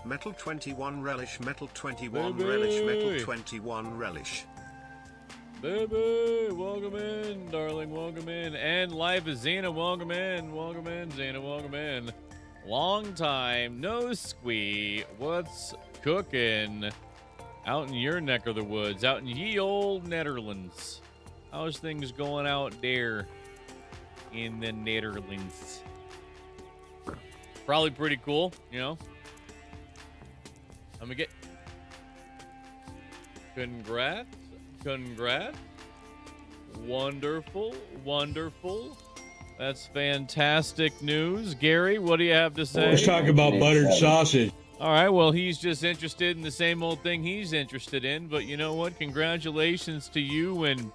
Metal 21 relish, Metal 21 relish, Metal 21 relish. Baby, welcome in, darling, welcome in. And live is Xena, welcome in, Xena, welcome in. Long time, no squee. What's cooking out in your neck of the woods, out in ye old Netherlands? How's things going out there in the Netherlands? Probably pretty cool, you know? I'm gonna get... Congrats. Wonderful. That's fantastic news. Gary, what do you have to say? Let's talk about buttered sausage. All right, well, he's just interested in the same old thing he's interested in, but you know what? Congratulations to you and...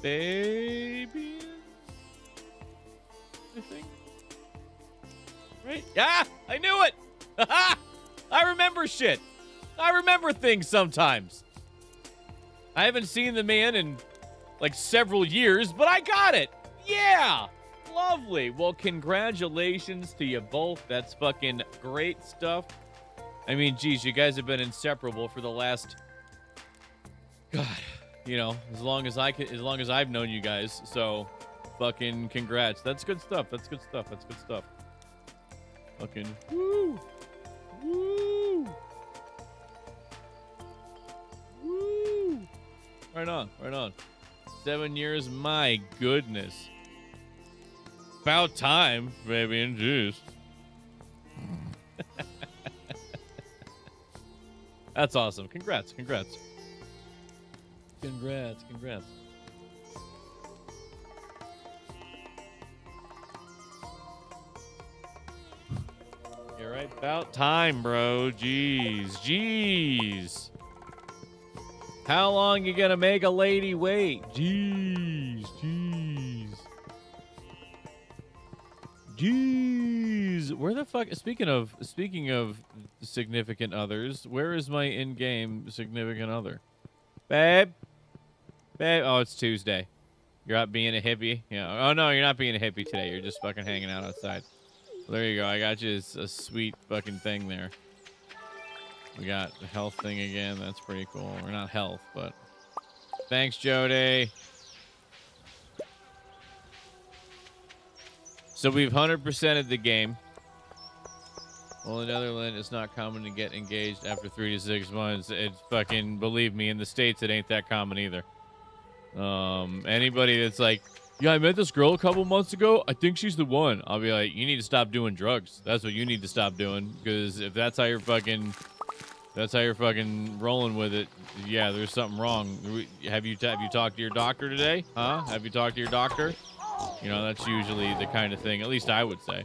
baby, I think. Right? Yeah, I knew it! I remember shit. I remember things sometimes. I haven't seen the man in like several years, but I got it. Yeah. Lovely. Well, congratulations to you both. That's fucking great stuff. I mean, geez, you guys have been inseparable for the last, God, you know, as long as I've known you guys. So fucking congrats. That's good stuff. Fucking woo. Woo! Right on. 7 years, my goodness. About time, baby and juice. That's awesome. Congrats. You're right. About time, bro. Jeez. How long you gonna make a lady wait? Jeez. Where the fuck? Speaking of significant others, where is my in-game significant other? Babe. Oh, it's Tuesday. You're out being a hippie. Yeah. Oh no, you're not being a hippie today. You're just fucking hanging out outside. There you go. I got you a sweet fucking thing there. We got the health thing again. That's pretty cool. We're not health, but thanks, Jody. So we've 100%ed the game. Well, in Netherlands, it's not common to get engaged after 3 to 6 months. It's fucking, believe me, in the States, it ain't that common either. Anybody that's like, yeah, I met this girl a couple months ago. I think she's the one. I'll be like, you need to stop doing drugs. That's what you need to stop doing. Because if that's how you're fucking rolling with it, yeah, there's something wrong. Have you talked to your doctor today? Huh? Have you talked to your doctor? You know, that's usually the kind of thing. At least I would say.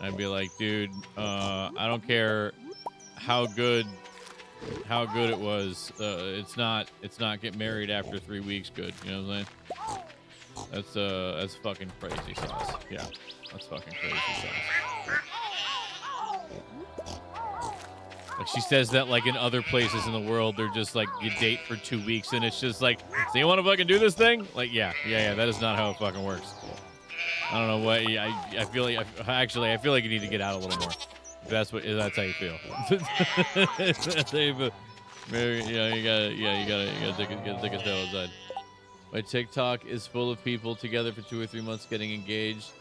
I'd be like, dude, I don't care how good it was. It's not get married after 3 weeks good. You know what I'm saying? That's fucking crazy sauce. Yeah, that's fucking crazy sauce. Like she says that like in other places in the world, they're just like you date for 2 weeks and it's just like, so you want to fucking do this thing? Like yeah. That is not how it fucking works. I don't know what. I feel like I feel like you need to get out a little more. That's how you feel. That's how you feel. Maybe you gotta take a step outside. My TikTok is full of people together for 2 or 3 months getting engaged.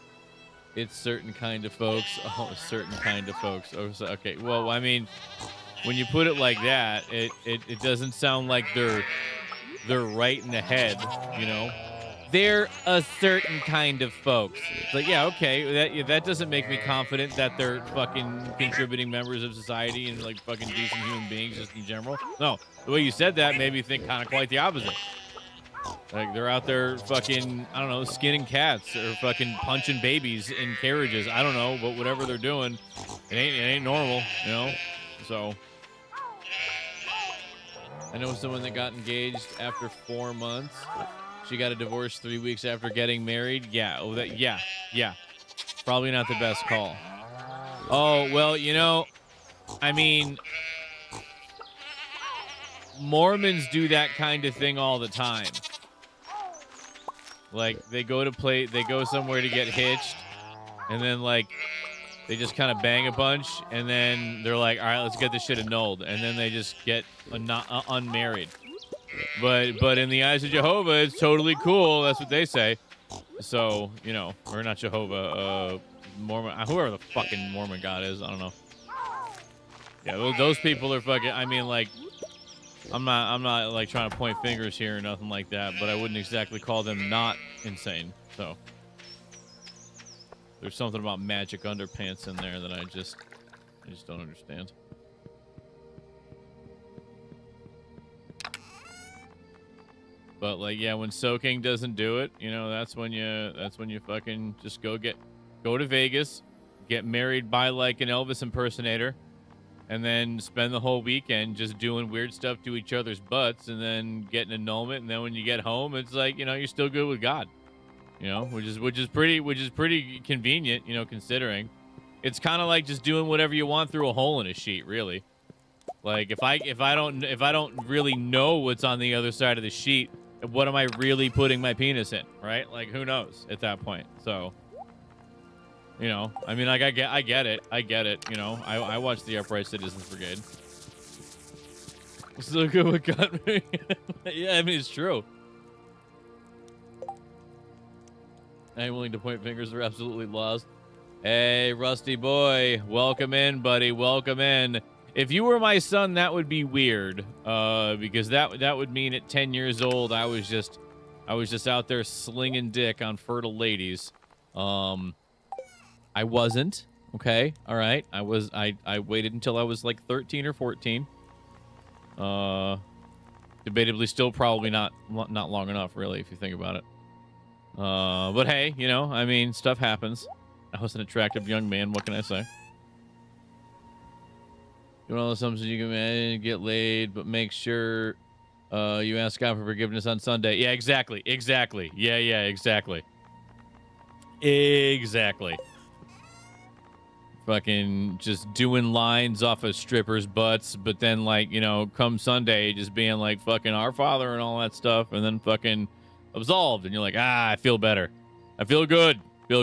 It's certain kind of folks. Oh, certain kind of folks. Oh, so, okay. Well, I mean, when you put it like that, it doesn't sound like they're right in the head, you know? They're a certain kind of folks. It's like, yeah, okay, that doesn't make me confident that they're fucking contributing members of society and like fucking decent human beings just in general. No, the way you said that made me think kind of quite the opposite. Like they're out there fucking, I don't know, skinning cats or fucking punching babies in carriages. I don't know, but whatever they're doing, it ain't normal, you know? So I know someone that got engaged after 4 months. She got a divorce 3 weeks after getting married. Yeah. Oh, yeah. Probably not the best call. Oh, well, you know, I mean, Mormons do that kind of thing all the time. Like they go somewhere to get hitched and then like they just kind of bang a bunch, and then they're like, all right, let's get this shit annulled, and then they just get unmarried. But in the eyes of Jehovah, it's totally cool. That's what they say. So, you know, or not Jehovah, Mormon, whoever the fucking Mormon God is, I don't know. Yeah, those people are fucking. I mean, like, I'm not like trying to point fingers here or nothing like that, but I wouldn't exactly call them not insane. So there's something about magic underpants in there that I just don't understand. But like, yeah, when soaking doesn't do it, you know, that's when you fucking just go to Vegas, get married by like an Elvis impersonator, and then spend the whole weekend just doing weird stuff to each other's butts, and then get an annulment, and then when you get home, it's like, you know, you're still good with God. You know, which is pretty convenient, you know, considering it's kind of like just doing whatever you want through a hole in a sheet, really. Like if I don't really know what's on the other side of the sheet, what am I really putting my penis in, right? Like who knows at that point. So, you know, I mean, like I get it. You know, I watched the Upright Citizens Brigade. Still good with God. Yeah, I mean it's true. I'm willing to point fingers. They're absolutely lost. Hey, Rusty boy. Welcome in, buddy. Welcome in. If you were my son, that would be weird. Because that would mean at 10 years old, I was just out there slinging dick on fertile ladies. I wasn't. Okay. All right. I waited until I was like 13 or 14. Debatably still probably not long enough, really, if you think about it. But hey, you know, I mean, stuff happens. I was an attractive young man. What can I say? Doing all the assumptions you can get laid, but make sure you ask God for forgiveness on Sunday. Yeah, exactly. Yeah, exactly. Fucking just doing lines off of strippers' butts, but then, like, you know, come Sunday, just being like fucking Our Father and all that stuff, and then fucking absolved, and you're like, I feel better. I feel good. But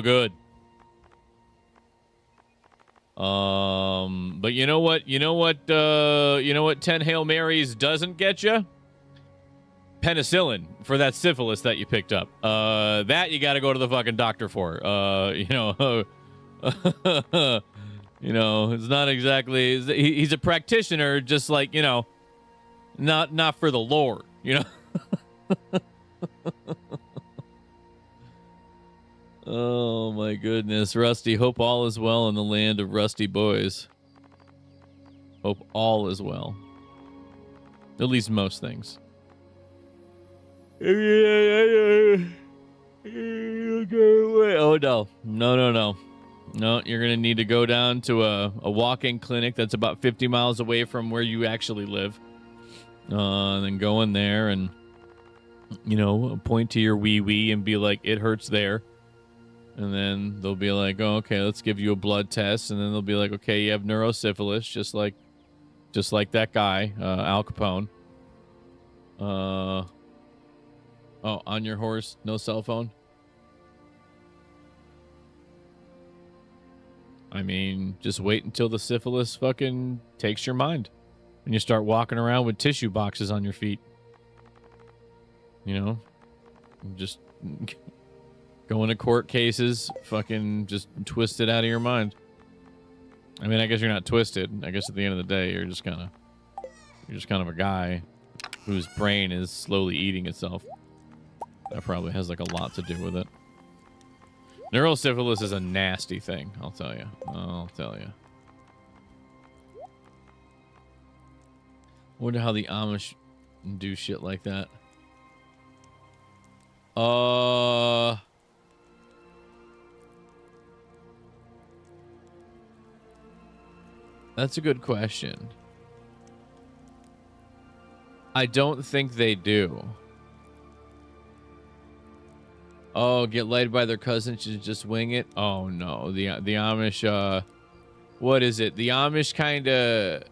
you know what 10 Hail Marys doesn't get you? Penicillin for that syphilis that you picked up. That you got to go to the fucking doctor for. You know, you know, it's not exactly, he's a practitioner, just like, you know, not for the Lord, you know. Oh my goodness, Rusty. Hope all is well in the land of Rusty boys. Hope all is well. At least most things. Oh no. No, you're gonna need to go down to a walk-in clinic that's about 50 miles away from where you actually live. And then go in there and, you know, point to your wee-wee and be like, it hurts there. And then they'll be like, oh, okay, let's give you a blood test. And then they'll be like, okay, you have neurosyphilis, just like that guy, Al Capone. Oh, on your horse, no cell phone? I mean, just wait until the syphilis fucking takes your mind. And you start walking around with tissue boxes on your feet. You know? Just going to court cases, fucking just twist it out of your mind. I mean, I guess you're not twisted. I guess at the end of the day, you're just kind of a guy whose brain is slowly eating itself. That probably has like a lot to do with it. Neurosyphilis is a nasty thing, I'll tell you. Wonder how the Amish do shit like that. That's a good question. I don't think they do. Oh, get laid by their cousins to just wing it? Oh no, the Amish. What is it? The Amish kind of.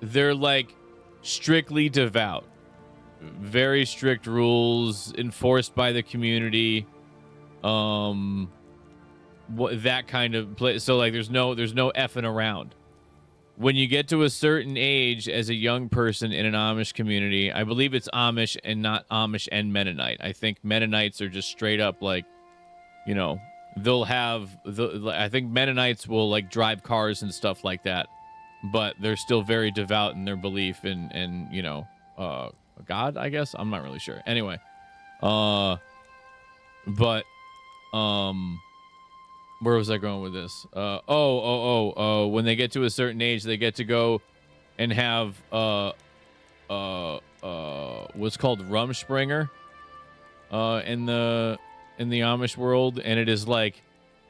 They're like strictly devout, very strict rules enforced by the community. that kind of place. So like there's no effing around. When you get to a certain age as a young person in an Amish community, I believe it's Amish and not Amish and Mennonite. I think Mennonites are just straight up like, you know, they'll have I think Mennonites will like drive cars and stuff like that, but they're still very devout in their belief in you know, God, I guess. I'm not really sure. Anyway, but where was I going with this? When they get to a certain age, they get to go and have what's called Rumspringer in the Amish world, and it is like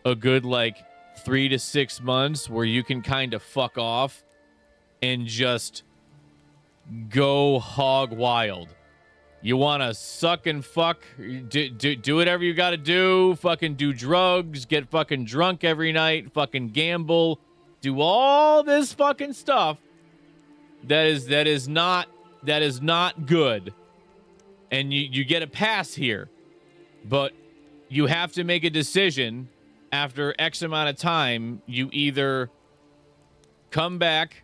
a good like 3 to 6 months where you can kind of fuck off and just go hog wild. You want to suck and fuck, do whatever you got to do, fucking do drugs, get fucking drunk every night, fucking gamble, do all this fucking stuff that is not good. And you get a pass here. But you have to make a decision after X amount of time. You either come back,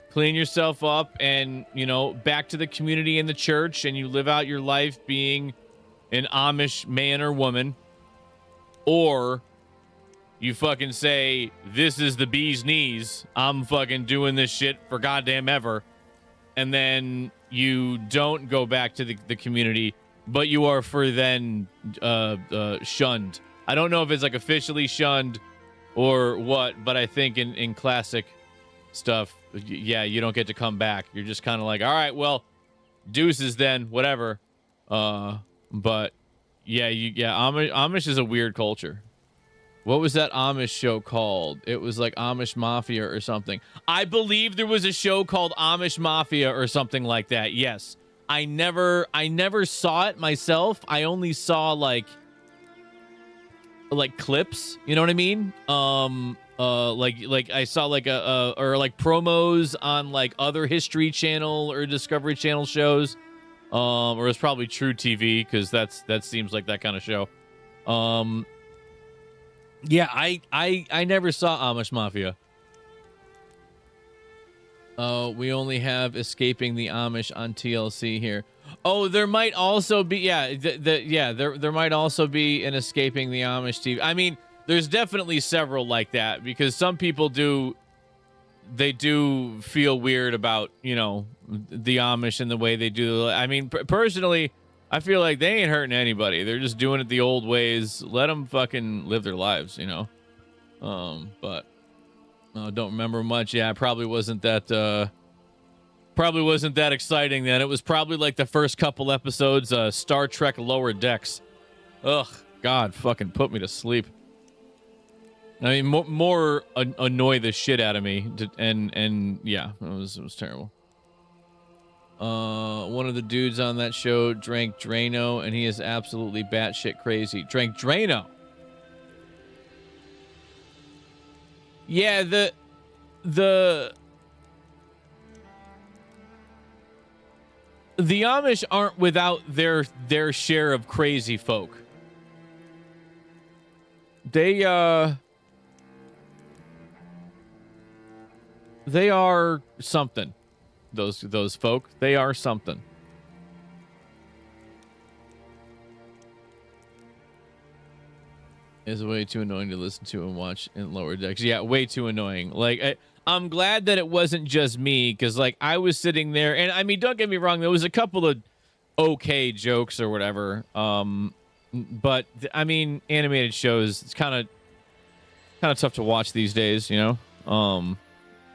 clean yourself up, and, you know, back to the community and the church, and you live out your life being an Amish man or woman, or you fucking say, this is the bee's knees, I'm fucking doing this shit for goddamn ever, and then you don't go back to the community, but you are for then shunned. I don't know if it's like officially shunned or what, but I think in classic stuff, yeah, you don't get to come back. You're just kind of like, all right, well, deuces then, whatever. But yeah, Amish is a weird culture. What was that Amish show called? It was like Amish Mafia or something. I believe there was a show called Amish Mafia or something like that. Yes. I never saw it myself. I only saw like clips, you know what I mean? Like I saw like or like promos on like other History Channel or Discovery Channel shows, or it's probably True TV, because that seems like that kind of show. Yeah, I never saw Amish Mafia. We only have Escaping the Amish on TLC here. Oh, there might also be there might also be an Escaping the Amish TV. I mean, there's definitely several like that, because some people do feel weird about, you know, the Amish and the way they do. I mean, personally, I feel like they ain't hurting anybody. They're just doing it the old ways. Let them fucking live their lives, you know. But don't remember much. Yeah, probably wasn't that exciting then. It was probably like the first couple episodes, Star Trek Lower Decks. Ugh, God, fucking put me to sleep. I mean, more annoy the shit out of me, and yeah, it was terrible. One of the dudes on that show drank Drano, and he is absolutely batshit crazy. Drank Drano. Yeah, the Amish aren't without their share of crazy folk. They are something. Those folk, they are something. It's way too annoying to listen to and watch in Lower Decks. Yeah, way too annoying. Like, I'm glad that it wasn't just me, because like I was sitting there, and I mean, don't get me wrong, there was a couple of okay jokes or whatever. But I mean, animated shows, it's kind of tough to watch these days, you know.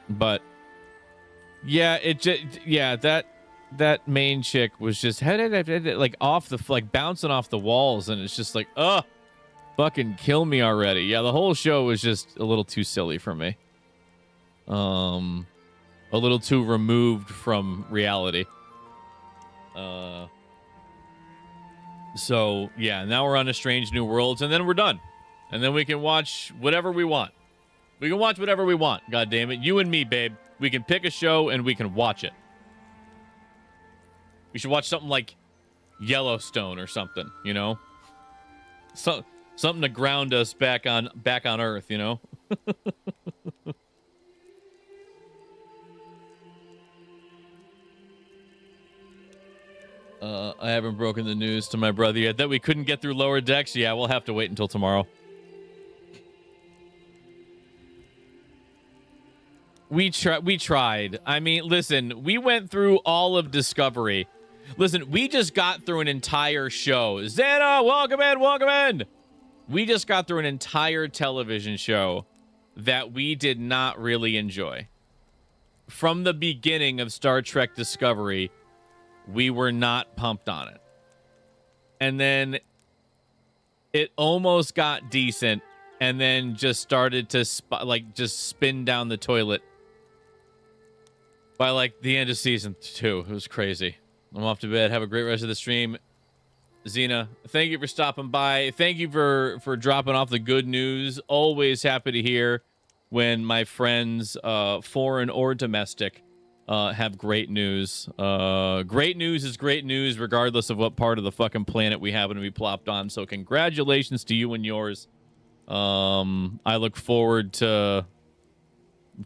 But yeah, that main chick was just like off the, like bouncing off the walls, and it's just like, fucking kill me already. Yeah, the whole show was just a little too silly for me. A little too removed from reality. So yeah, now we're on a Strange New Worlds, and then we're done, and then we can watch whatever we want. We can watch whatever we want. God damn it, you and me, babe. We can pick a show and we can watch it. We should watch something like Yellowstone or something, you know? something to ground us back on Earth, you know. I haven't broken the news to my brother yet that we couldn't get through lower decks. Yeah, we'll have to wait until tomorrow. We tried. I mean, listen, we went through all of Discovery. Listen, we just got through an entire show. Xana, welcome in, welcome in. We just got through an entire television show that we did not really enjoy. From the beginning of Star Trek Discovery, we were not pumped on it. And then it almost got decent and then just started to just spin down the toilet by like the end of season 2. It was crazy. I'm off to bed. Have a great rest of the stream. Xena, thank you for stopping by. Thank you for dropping off the good news. Always happy to hear when my friends, foreign or domestic, have great news. Great news is great news regardless of what part of the fucking planet we happen to be plopped on. So congratulations to you and yours. I look forward to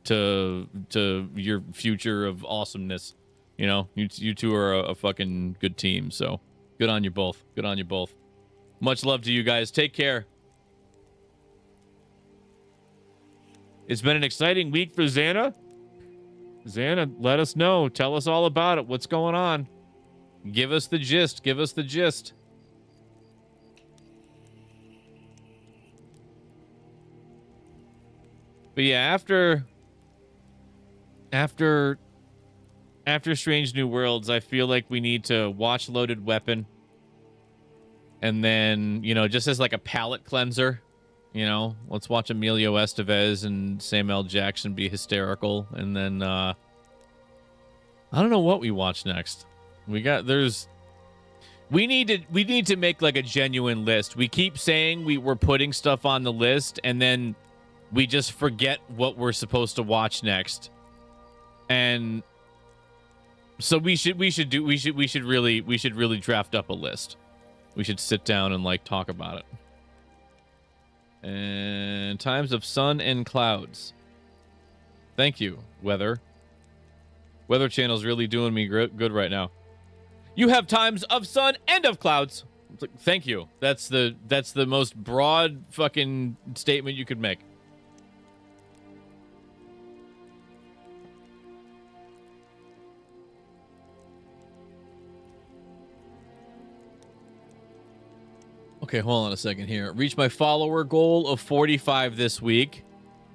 your future of awesomeness. You know, you two are a fucking good team. So good on you both. Good on you both. Much love to you guys. Take care. It's been an exciting week for Xana. Xana, let us know. Tell us all about it. What's going on? Give us the gist. Give us the gist. But yeah, after Strange New Worlds, I feel like we need to watch Loaded Weapon. And then, you know, just as like a palate cleanser, you know, let's watch Emilio Estevez and Samuel Jackson be hysterical. And then, I don't know what we watch next. We need to make like a genuine list. We keep saying we're putting stuff on the list and then we just forget what we're supposed to watch next. And so we should really draft up a list. We should sit down and like talk about it. And times of sun and clouds. Thank you, Weather. Weather Channel's really doing me good right now. You have times of sun and of clouds. It's like, thank you. That's the most broad fucking statement you could make. Okay, hold on a second here. Reach my follower goal of 45 this week.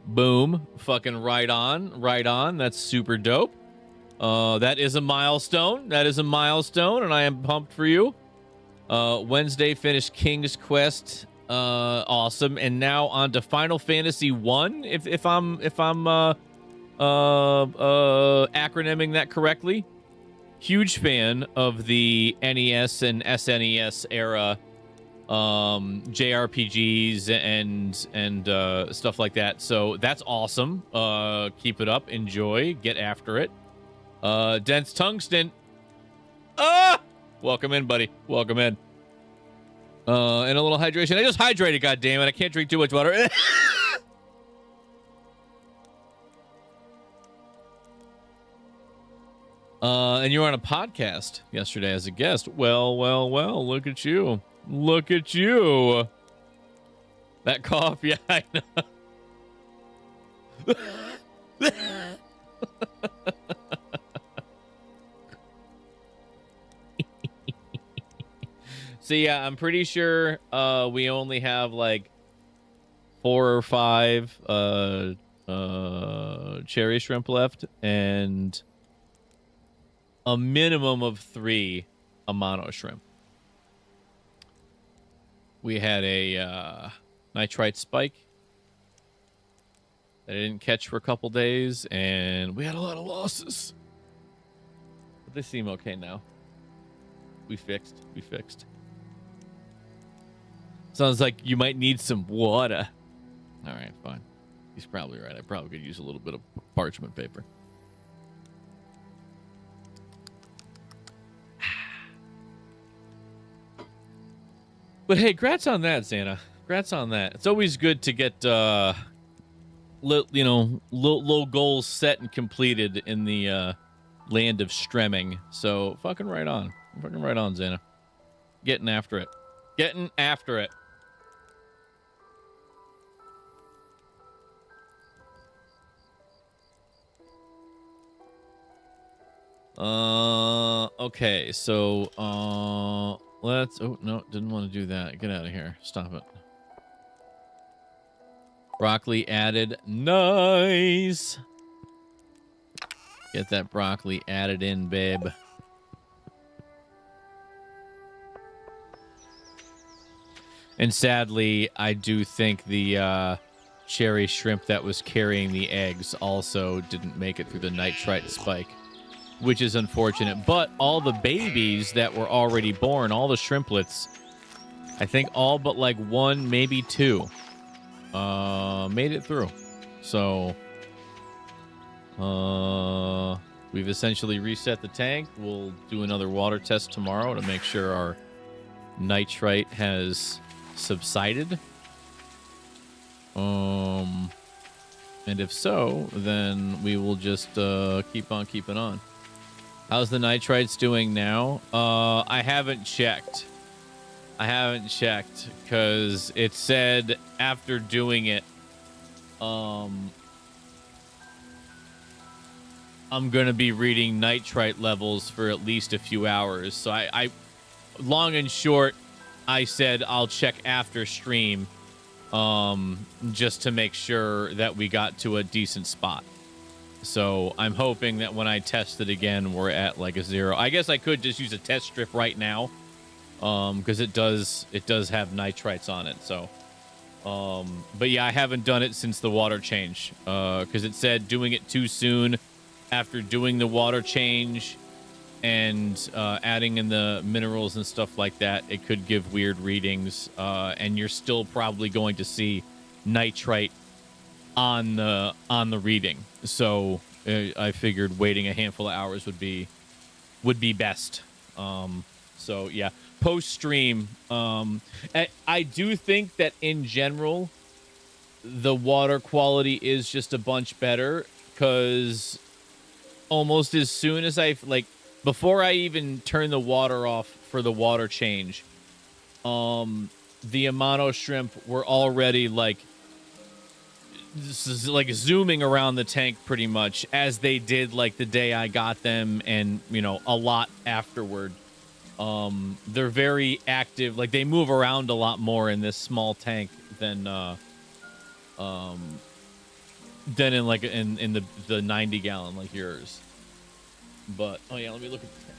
Boom. Fucking right on. Right on. That's super dope. That is a milestone. That is a milestone, and I am pumped for you. Wednesday finished King's Quest. Awesome. And now on to Final Fantasy 1, if I'm acronyming that correctly. Huge fan of the NES and SNES era JRPGs and stuff like that. So that's awesome. Keep it up. Enjoy. Get after it. Dense Tungsten. Welcome in, buddy. Welcome in. And a little hydration. I just hydrated, goddammit. I can't drink too much water. And you were on a podcast yesterday as a guest. Well, look at you. Look at you. That cough, yeah, I know. So yeah, I'm pretty sure we only have like 4 or 5 cherry shrimp left and a minimum of 3 Amano shrimp. We had a nitrite spike that I didn't catch for a couple days, and we had a lot of losses. But they seem okay now. We fixed. Sounds like you might need some water. All right, fine. He's probably right. I probably could use a little bit of parchment paper. But hey, grats on that, Xana. Congrats on that. It's always good to get, low goals set and completed in the land of Stremming. So fucking right on. Fucking right on, Xana. Getting after it. Getting after it. Okay, so, let's, oh, no, didn't want to do that. Get out of here. Stop it. Broccoli added. Nice. Get that broccoli added in, babe. And sadly, I do think the cherry shrimp that was carrying the eggs also didn't make it through the nitrite spike, which is unfortunate. But all the babies that were already born, all the shrimplets, I think all but like one, maybe two, made it through. So, we've essentially reset the tank. We'll do another water test tomorrow to make sure our nitrite has subsided. And if so, then we will just keep on keeping on. How's the nitrites doing now? I haven't checked. I haven't checked because it said after doing it, I'm gonna be reading nitrite levels for at least a few hours. So I long and short, I said I'll check after stream, just to make sure that we got to a decent spot. So I'm hoping that when I test it again, we're at like a 0. I guess I could just use a test strip right now, because it does have nitrites on it. So, but yeah, I haven't done it since the water change, because it said doing it too soon after doing the water change and adding in the minerals and stuff like that, it could give weird readings, and you're still probably going to see nitrite on the reading. So I figured waiting a handful of hours would be best. So yeah, post stream, I do think that in general the water quality is just a bunch better, because almost as soon as before I even turn the water off for the water change, the Amano shrimp were already like zooming around the tank pretty much, as they did like the day I got them, and a lot afterward. They're very active, like they move around a lot more in this small tank than in like in the 90 gallon like yours. But oh yeah, let me look at the tank.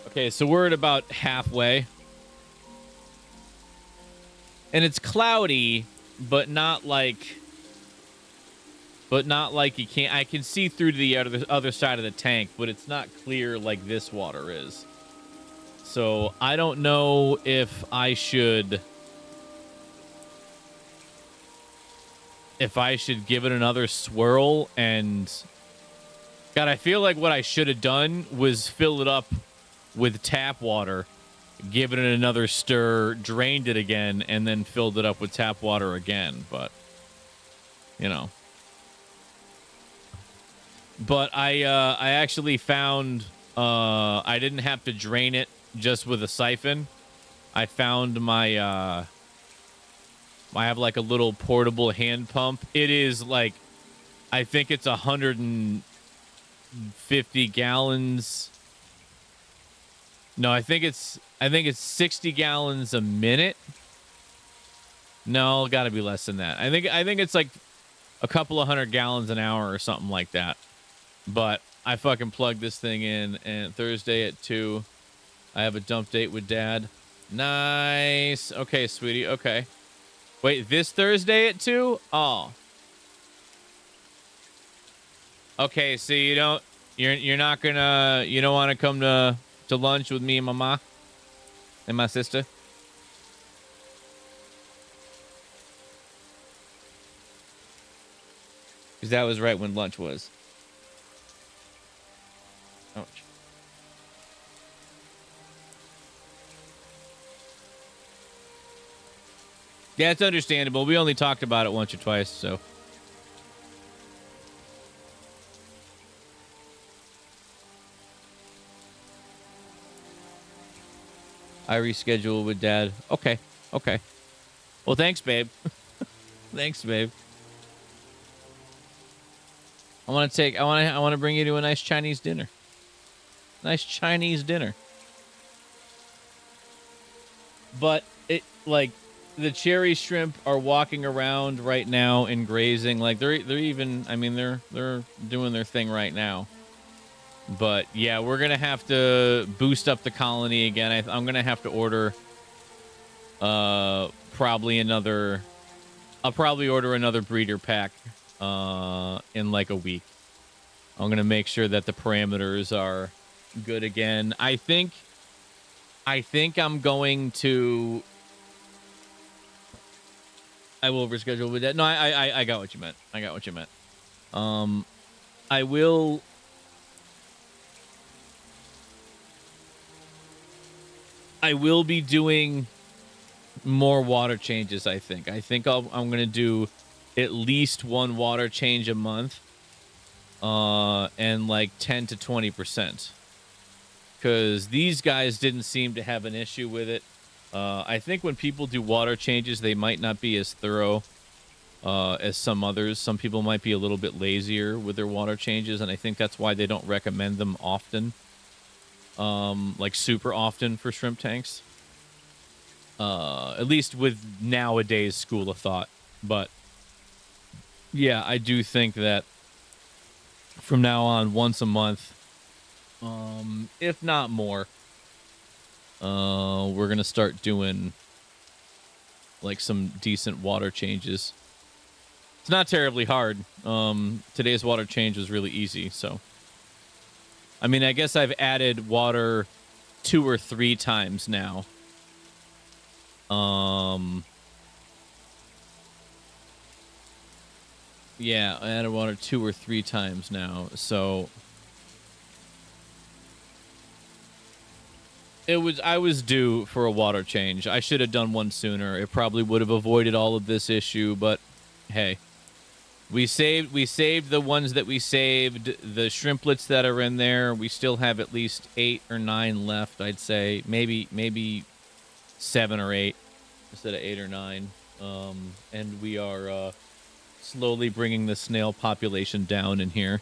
Okay, so we're at about halfway, and it's cloudy, but not like you can't. I can see through to the other side of the tank, but it's not clear like this water is. So I don't know if I should give it another swirl. And God, I feel like what I should have done was fill it up with tap water, give it another stir, drained it again, and then filled it up with tap water again. But But I actually found I didn't have to drain it just with a siphon. I found my I have like a little portable hand pump. It is like, I think it's 150 gallons. No, I think it's 60 gallons a minute. No, got to be less than that. I think it's like a couple of 100 gallons an hour or something like that. But I fucking plugged this thing in, and Thursday at 2, I have a dump date with Dad. Nice. Okay, sweetie. Okay. Wait, this Thursday at 2? Oh. Okay, so you're not gonna, you don't want to come to lunch with me and Mama and my sister? Because that was right when lunch was. Ouch. Yeah, it's understandable. We only talked about it once or twice, so. I reschedule with Dad. Okay. Okay. Well, thanks, babe. Thanks, babe. I want to bring you to a nice Chinese dinner. Nice Chinese dinner. But it like the cherry shrimp are walking around right now and grazing. Like they're even. I mean they're doing their thing right now. But yeah, we're gonna have to boost up the colony again. I'm gonna have to order. Probably another. I'll probably order another breeder pack. In like a week. I'm gonna make sure that the parameters are good again. I think I'm going to. I will reschedule with that. No, I got what you meant. I got what you meant. I will. I will be doing more water changes. I think I'm going to do at least one water change a month, and like 10 to 20%, because these guys didn't seem to have an issue with it. I think when people do water changes, they might not be as thorough as some others. Some people might be a little bit lazier with their water changes, and I think that's why they don't recommend them often, like super often for shrimp tanks. At least with nowadays school of thought. But yeah, I do think that from now on, once a month, if not more, we're gonna start doing like some decent water changes. It's not terribly hard. Today's water change was really easy, so I mean, I guess I've added water 2 or 3 times now. Yeah, I added water 2 or 3 times now, so I was due for a water change. I should have done one sooner. It probably would have avoided all of this issue, but hey. We saved the ones that we saved, the shrimplets that are in there. We still have at least 8 or 9 left, I'd say. Maybe 7 or 8 instead of 8 or 9. And we are slowly bringing the snail population down in here.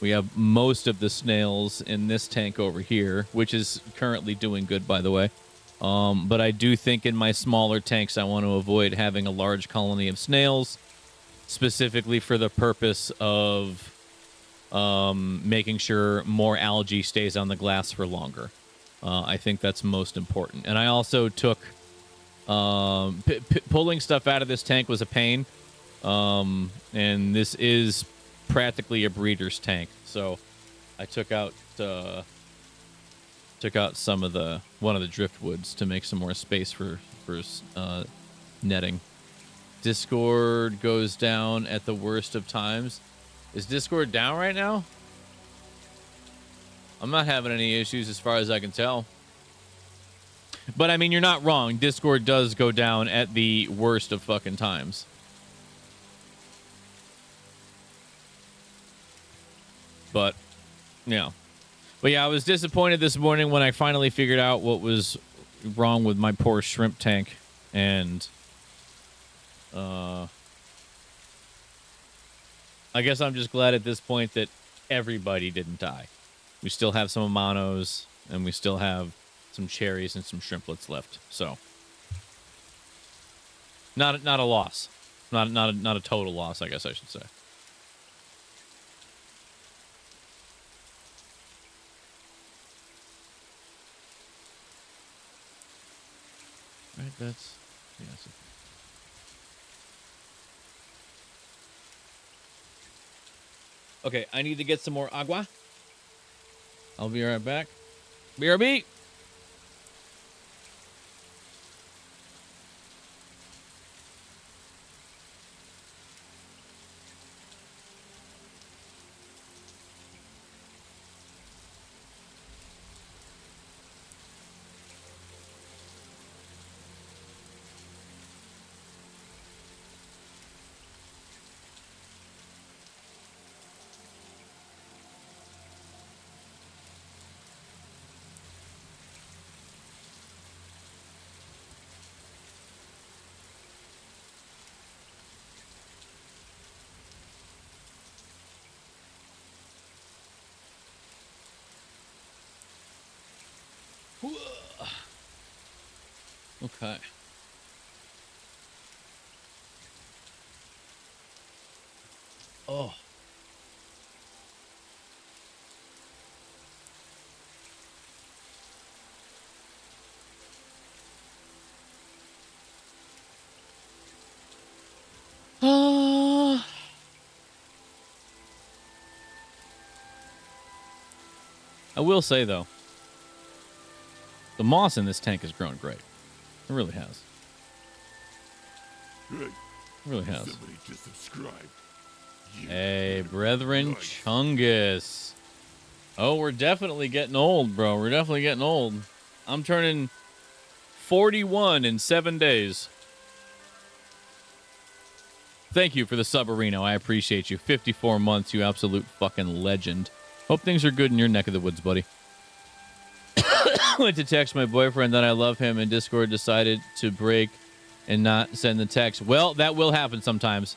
We have most of the snails in this tank over here, which is currently doing good, by the way. But I do think in my smaller tanks, I want to avoid having a large colony of snails, specifically for the purpose of making sure more algae stays on the glass for longer. I think that's most important. And I also took... pulling stuff out of this tank was a pain. And this is practically a breeder's tank. So I took out some of one of the driftwoods to make some more space for netting. Discord goes down at the worst of times. Is Discord down right now? I'm not having any issues as far as I can tell. But I mean, you're not wrong. Discord does go down at the worst of fucking times. But, yeah. But yeah, I was disappointed this morning when I finally figured out what was wrong with my poor shrimp tank. And I guess I'm just glad at this point that everybody didn't die. We still have some amanos, and we still have some cherries and some shrimplets left. So, not a loss. Not a total loss, I guess I should say. Right, that's... Yeah, okay, I need to get some more agua. I'll be right back. BRB! Okay. Oh. I will say, though, the moss in this tank has grown great. It really has. Good. It really has. Somebody just subscribed. Hey, Brethren Chungus. Oh, we're definitely getting old, bro. We're definitely getting old. I'm turning 41 in 7 days. Thank you for the subarino. I appreciate you. 54 months, you absolute fucking legend. Hope things are good in your neck of the woods, buddy. Went to text my boyfriend that I love him, and Discord decided to break and not send the text. Well, that will happen sometimes.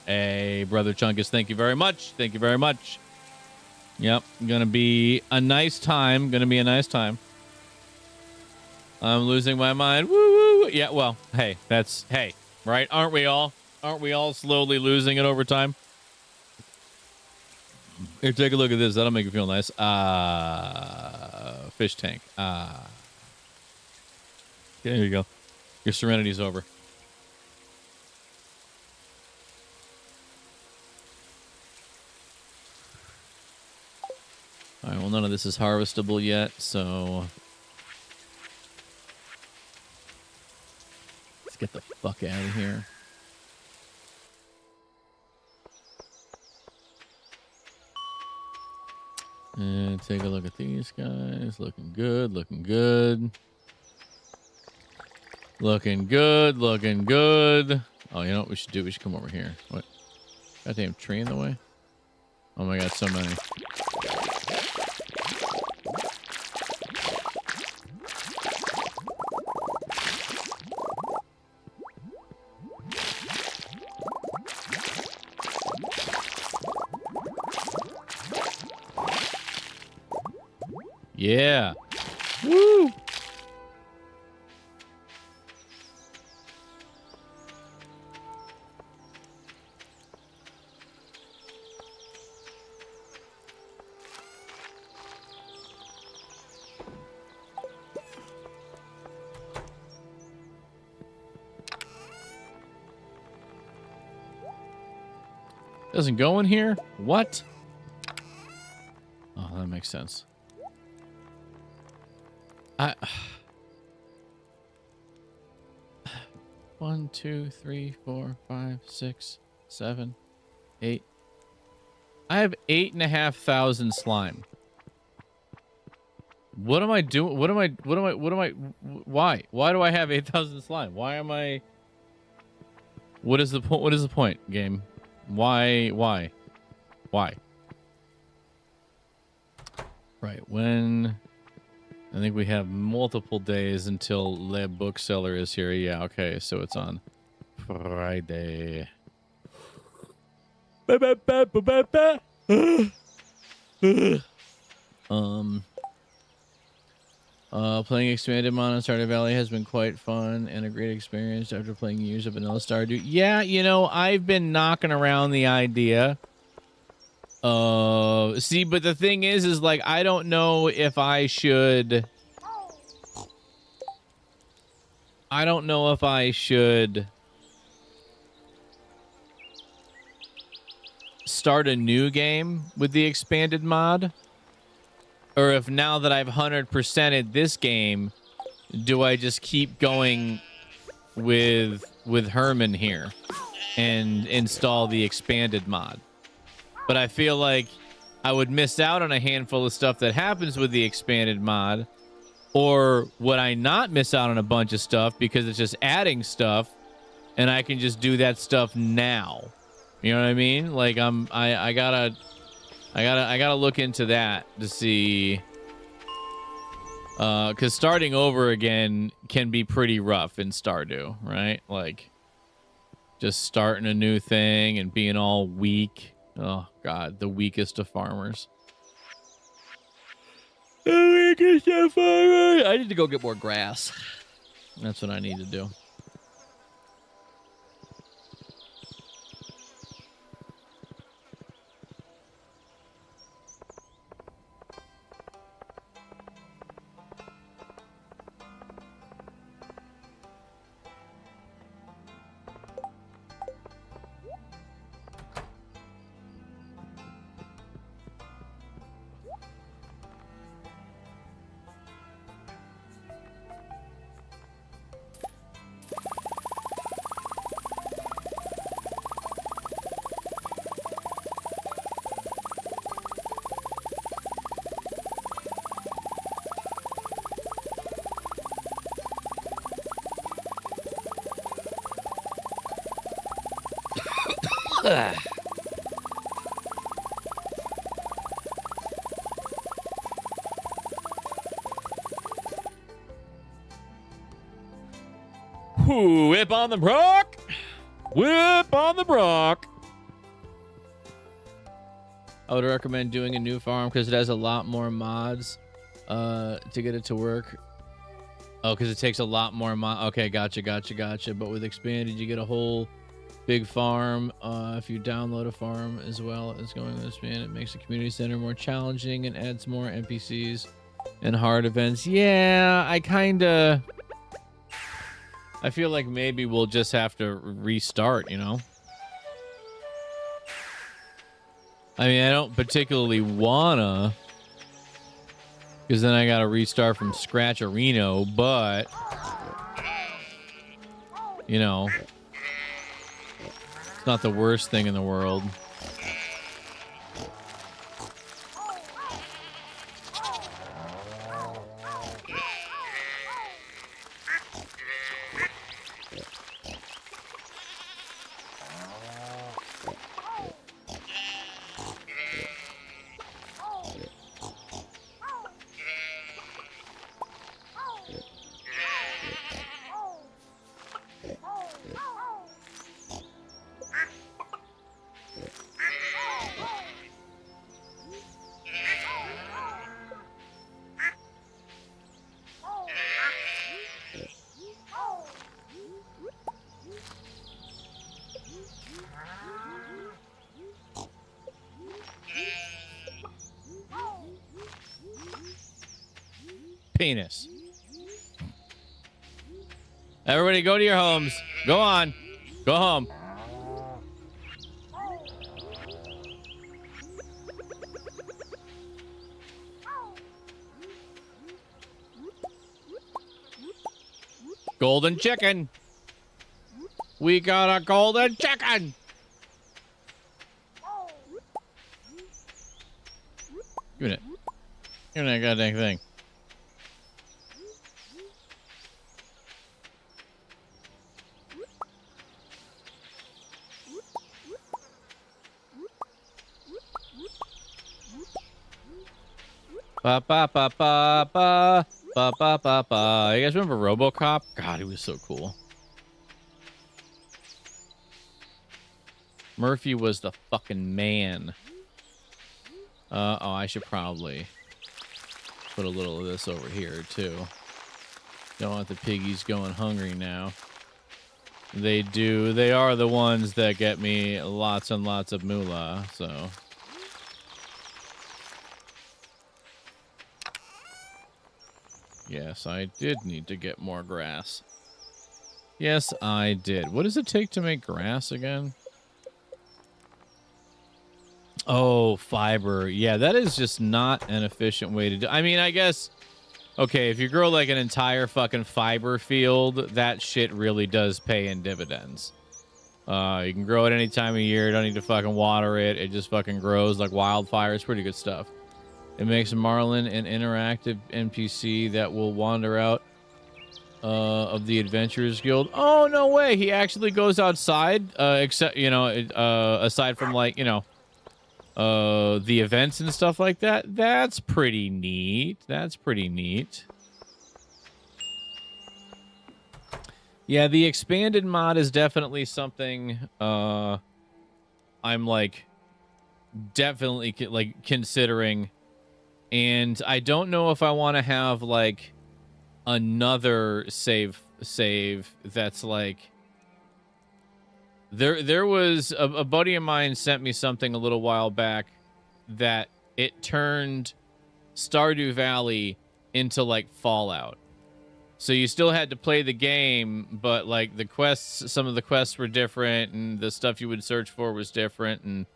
Hey, Brother Chungus, thank you very much. Thank you very much. Yep, gonna be a nice time. Gonna be a nice time. I'm losing my mind. Woo woo. Yeah, well, hey, hey, right? Aren't we all? Aren't we all slowly losing it over time? Here, take a look at this. That'll make you feel nice. Fish tank. There you go. Your serenity's over. All right, well, none of this is harvestable yet, so let's get the fuck out of here. And take a look at these guys. Looking good, looking good. Looking good, looking good. Oh, you know what we should do? We should come over here. What? Goddamn tree in the way? Oh my god, so many. Yeah. Woo! Doesn't go in here? What? Oh, that makes sense. 1, 2, 3, 4, 5, 6, 7, 8. I have 8,500 slime. What am I doing? Why? Why do I have 8,000 slime? Why am I? What is the point? What is the point, game? Why? Right, when I think we have multiple days until Le Bookseller is here. Yeah, okay, so it's on Friday. Playing Expanded Mon in Stardew Valley has been quite fun and a great experience after playing years of Vanilla Stardew. Yeah, you know, I've been knocking around the idea. See, but the thing is like, I don't know if I should... start a new game with the expanded mod, or if now that I've 100%ed this game, do I just keep going with Herman here and install the expanded mod? But I feel like I would miss out on a handful of stuff that happens with the expanded mod, or would I not miss out on a bunch of stuff because it's just adding stuff and I can just do that stuff now? You know what I mean? Like I gotta look into that to see, because starting over again can be pretty rough in Stardew, right? Like just starting a new thing and being all weak. Oh god, the weakest of farmers. The fucking safari. I need to go get more grass. That's what I need to do. Ooh, whip on the Brock. Whip on the Brock. I would recommend doing a new farm because it has a lot more mods to get it to work. Oh, because it takes a lot more mod. Okay, gotcha. But with expanded, you get a whole big farm. If you download a farm as well as going to expand, it makes the community center more challenging and adds more NPCs and hard events. Yeah, I feel like maybe we'll just have to restart, you know? I mean, I don't particularly wanna, because then I gotta restart from scratch Reno, but, you know, it's not the worst thing in the world. Penis. Everybody go to your homes. Go on. Go home. Golden chicken. We got a golden chicken. Give me it. Give me that goddamn thing. Ba ba ba ba ba ba ba ba ba. You guys remember RoboCop? God, he was so cool. Murphy was the fucking man. Oh, I should probably put a little of this over here too. Don't want the piggies going hungry now. They do. They are the ones that get me lots and lots of moolah, so. Yes, I did need to get more grass. Yes, I did. What does it take to make grass again? Oh, fiber. Yeah, that is just not an efficient way to do. I mean, I guess, okay, if you grow like an entire fucking fiber field, that shit really does pay in dividends. You can grow it any time of year. Don't need to fucking water it. It just fucking grows like wildfire. It's pretty good stuff. It makes Marlin an interactive NPC that will wander out of the Adventurers Guild. Oh, no way. He actually goes outside, except, you know, aside from, like, you know, the events and stuff like that. That's pretty neat. That's pretty neat. Yeah, the expanded mod is definitely something I'm, like, definitely, like, considering And I don't know if I want to have like another save that's like there was a buddy of mine sent me something a little while back that it turned Stardew Valley into like Fallout. So you still had to play the game, but like the quests, some of the quests were different and the stuff you would search for was different, and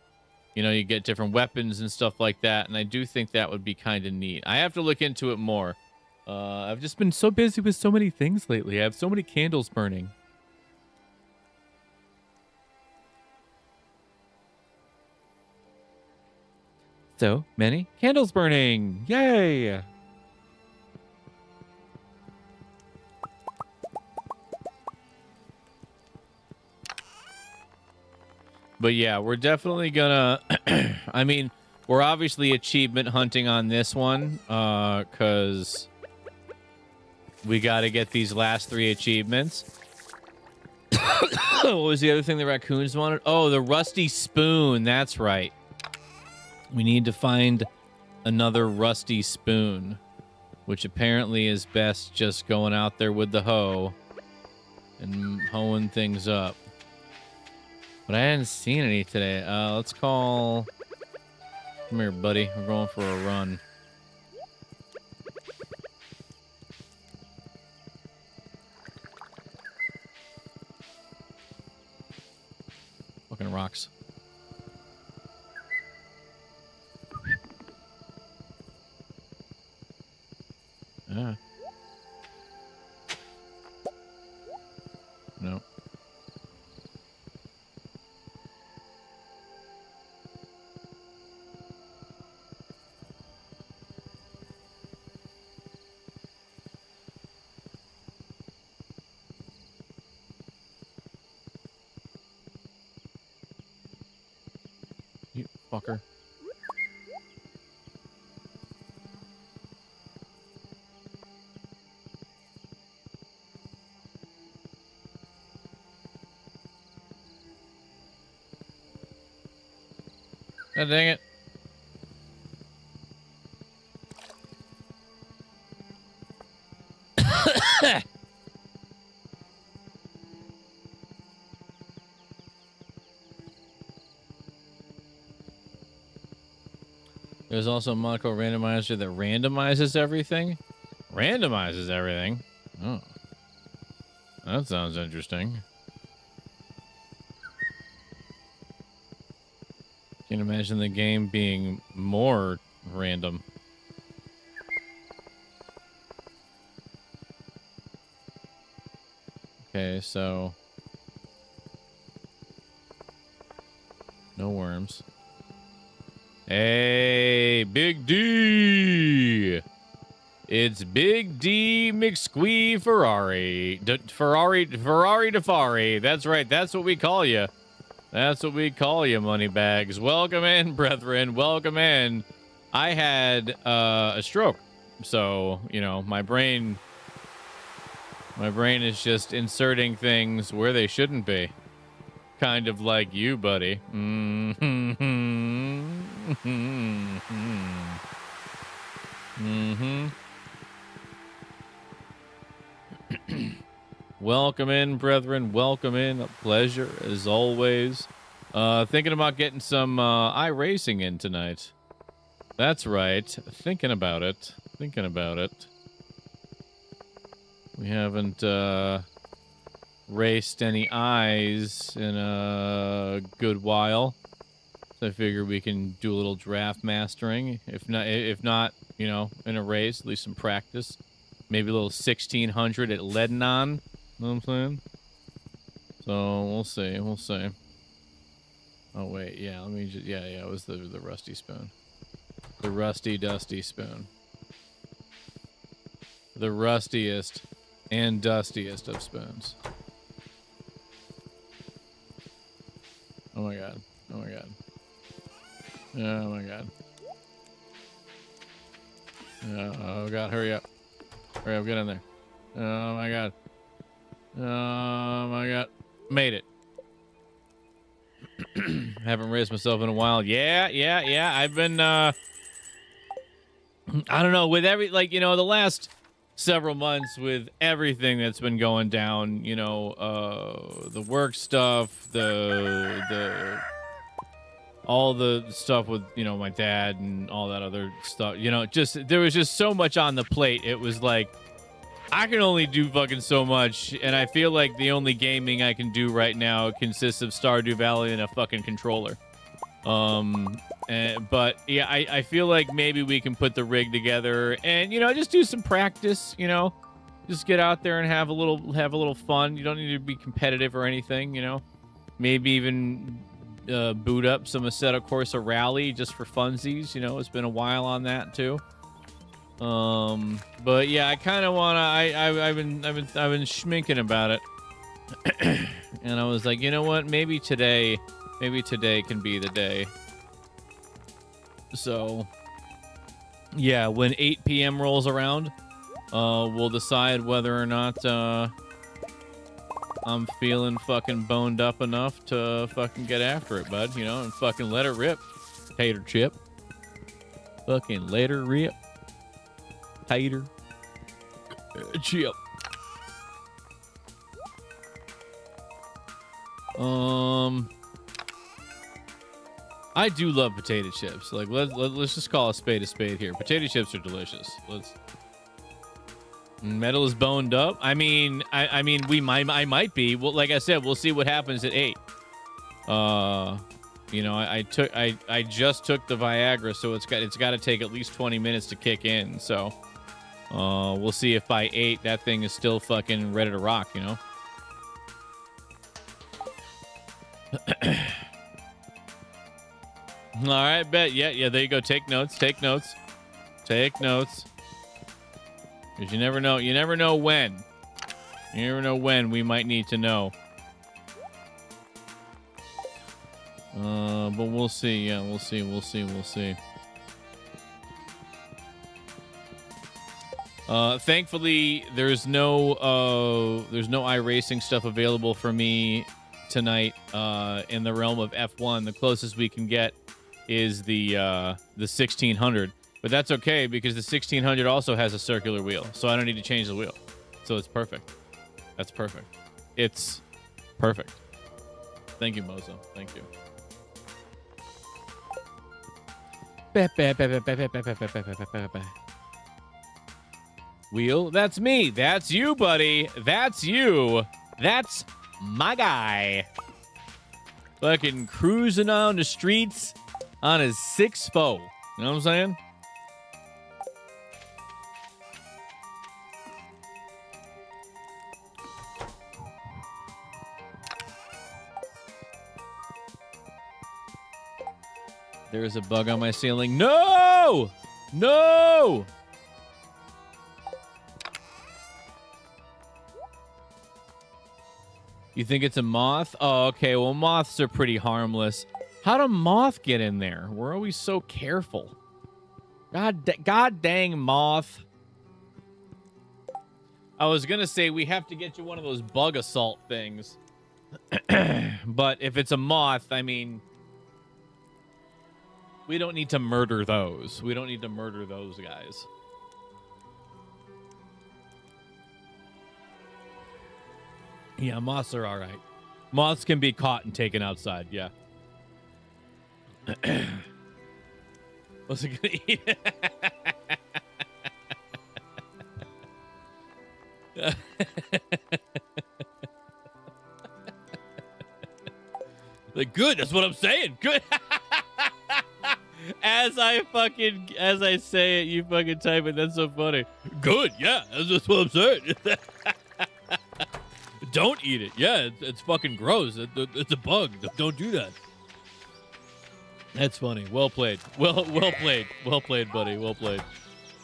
you know, you get different weapons and stuff like that, and I do think that would be kind of neat. I have to look into it more. I've just been so busy with so many things lately. I have so many candles burning. So many candles burning. Yay! But yeah, we're definitely gonna... I mean, we're obviously achievement hunting on this one, because we got to get these last 3 achievements. What was the other thing the raccoons wanted? Oh, the rusty spoon. That's right. We need to find another rusty spoon, which apparently is best just going out there with the hoe and hoeing things up. But I hadn't seen any today. Let's call... Come here, buddy. We're going for a run. Fucking rocks. Yeah. No. You fucker. God dang it. There's also a mod called Randomizer that randomizes everything. Randomizes everything? Oh. That sounds interesting. Can't imagine the game being more random. Okay, so... no worms. Hey, Big D! It's Big D McSquee Ferrari. Ferrari Defari. That's right, that's what we call you. That's what we call you, moneybags. Welcome in, brethren. Welcome in. I had a stroke, so, you know, my brain is just inserting things where they shouldn't be. Kind of like you, buddy. Welcome in, brethren. Welcome in. A pleasure, as always. Thinking about getting some iRacing in tonight. That's right. Thinking about it. Thinking about it. We haven't raced any eyes in a good while. So I figure we can do a little draft mastering. If not, you know, in a race, at least some practice. Maybe a little 1600 at Lebanon. Know what I'm saying? So we'll see. We'll see. Oh wait, yeah. Let me just it was the rusty spoon, the rusty dusty spoon, the rustiest and dustiest of spoons. Oh my god. Oh my god. Oh my god. Oh god, hurry up. Hurry up, get in there. Oh my god. Oh my god. Made it. Haven't raised myself in a while. Yeah. I've been I don't know, with every, like, you know, the last several months with everything that's been going down, you know, the work stuff, the all the stuff with, you know, my dad and all that other stuff, you know, just, there was just so much on the plate. It was like, I can only do fucking so much, and I feel like the only gaming I can do right now consists of Stardew Valley and a fucking controller. But yeah, I feel like maybe we can put the rig together and, you know, just do some practice, you know, just get out there and have a little fun. You don't need to be competitive or anything, you know, maybe even boot up some Assetto Corsa Rally just for funsies. You know, it's been a while on that too. But yeah, I kind of want to, I've been schminking about it. And I was like, you know what, maybe today can be the day. So, yeah, when 8 p.m. rolls around, we'll decide whether or not I'm feeling fucking boned up enough to fucking get after it, bud. You know, and fucking let it rip. Tater chip. Fucking let her rip. Tater chip. I do love potato chips. Like, let's just call a spade here. Potato chips are delicious. Metal is boned up. I mean, I might be. Well, like I said, we'll see what happens at 8. You know, I just took the Viagra, so it's got to take at least 20 minutes to kick in. So, we'll see if by 8 that thing is still fucking ready to rock. You know. All right, bet. Yeah, there you go. Take notes. Because you never know. You never know when we might need to know. But we'll see. Yeah, we'll see. Thankfully, there's no iRacing stuff available for me tonight in the realm of F1. The closest we can get is the 1600, but that's okay because the 1600 also has a circular wheel, so I don't need to change the wheel. So it's perfect. That's perfect. It's perfect. Thank you, Mozo. Thank you. Wheel? That's me. That's you, buddy. That's you. That's my guy. Fucking cruising on the streets on his 6-4. You know what I'm saying? There's a bug on my ceiling. No! No! You think it's a moth? Oh, okay. Well, moths are pretty harmless. How'd a moth get in there? We're always so careful. God dang moth. I was going to say we have to get you one of those bug assault things. But if it's a moth, I mean, we don't need to murder those. We don't need to murder those guys. Yeah, moths are all right. Moths can be caught and taken outside, yeah. What's it gonna eat? Like, good, that's what I'm saying. Good. As I say it, you fucking type it. That's so funny. Good, yeah, that's what I'm saying. Don't eat it. Yeah, it's fucking gross. It's a bug. Don't do that. That's funny. Well played. Well played. Well played, buddy. Well played.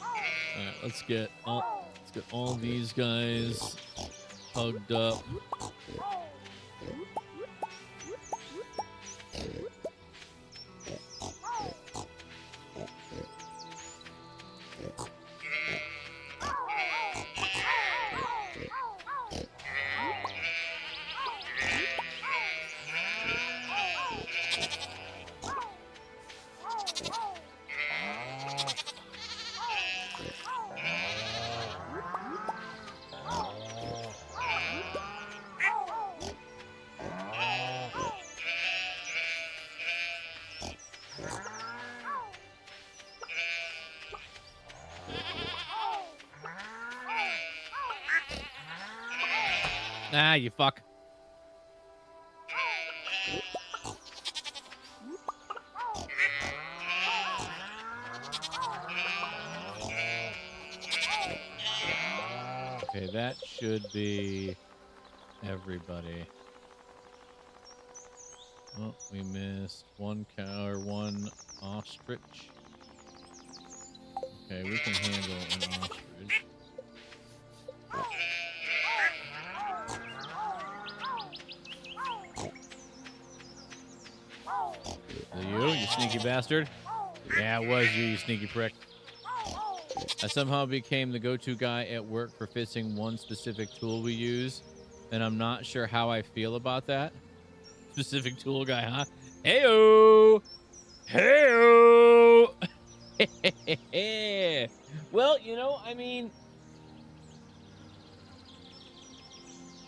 All right, let's get all these guys hugged up. Ah, you fuck. Okay, that should be everybody. Oh, we missed one cow or one ostrich. Okay, we can handle an ostrich. Is it you sneaky bastard? Yeah, it was you sneaky prick. I somehow became the go-to guy at work for fixing one specific tool we use, and I'm not sure how I feel about that. Specific tool guy, huh? Heyo! Heyo! Well, you know, I mean,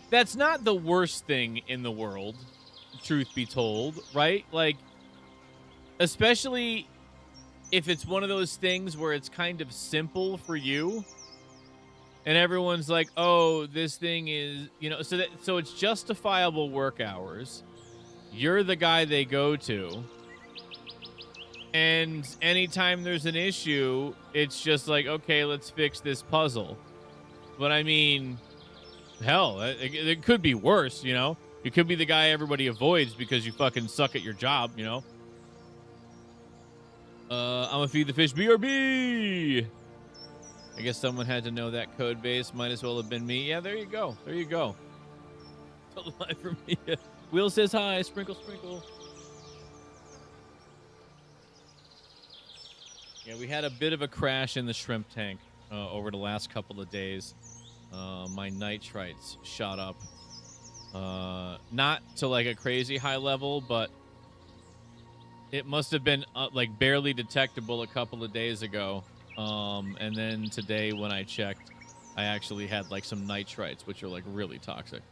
that's not the worst thing in the world, truth be told, right? Like, especially if it's one of those things where it's kind of simple for you and everyone's like, oh, this thing is, you know, so it's justifiable work hours. You're the guy they go to. And anytime there's an issue, it's just like, okay, let's fix this puzzle. But I mean, hell, it could be worse, you know? You could be the guy everybody avoids because you fucking suck at your job, you know? I'm gonna feed the fish BRB. I guess someone had to know that code base. Might as well have been me. Yeah, there you go. There you go. It's a lie for me. Will says hi. Sprinkle, sprinkle. Yeah, we had a bit of a crash in the shrimp tank over the last couple of days. My nitrites shot up. Not to like a crazy high level, but it must have been like barely detectable a couple of days ago. And then today when I checked, I actually had like some nitrites, which are like really toxic.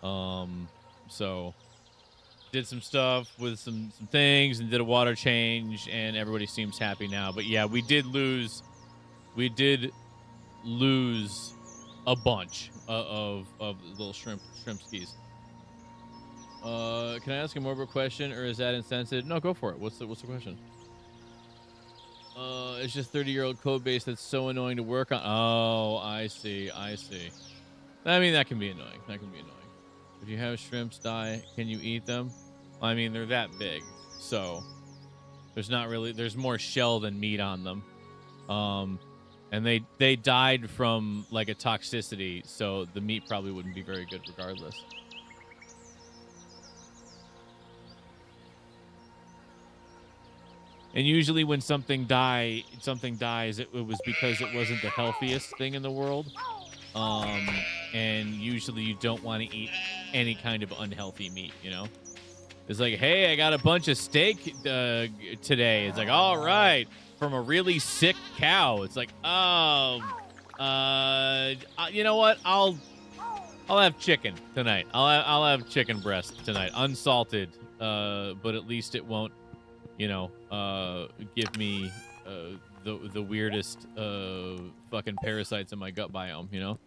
So did some stuff with some things and did a water change, and everybody seems happy now. But yeah, we did lose a bunch of little shrimp skis. Can I ask a more of a question, or is that insensitive? No, go for it. What's the question? It's just 30-year-old code base that's so annoying to work on. Oh, I see. I mean, that can be annoying. If you have shrimps die, can you eat them? I mean, they're that big, so there's more shell than meat on them. And they died from like a toxicity, so the meat probably wouldn't be very good regardless. And usually when something dies, it was because it wasn't the healthiest thing in the world. And usually you don't want to eat any kind of unhealthy meat, you know? It's like, hey, I got a bunch of steak today. It's like, all right, from a really sick cow. It's like, oh, you know what? I'll have chicken tonight. I'll have chicken breast tonight, unsalted. But at least it won't, you know, give me the weirdest fucking parasites in my gut biome, you know?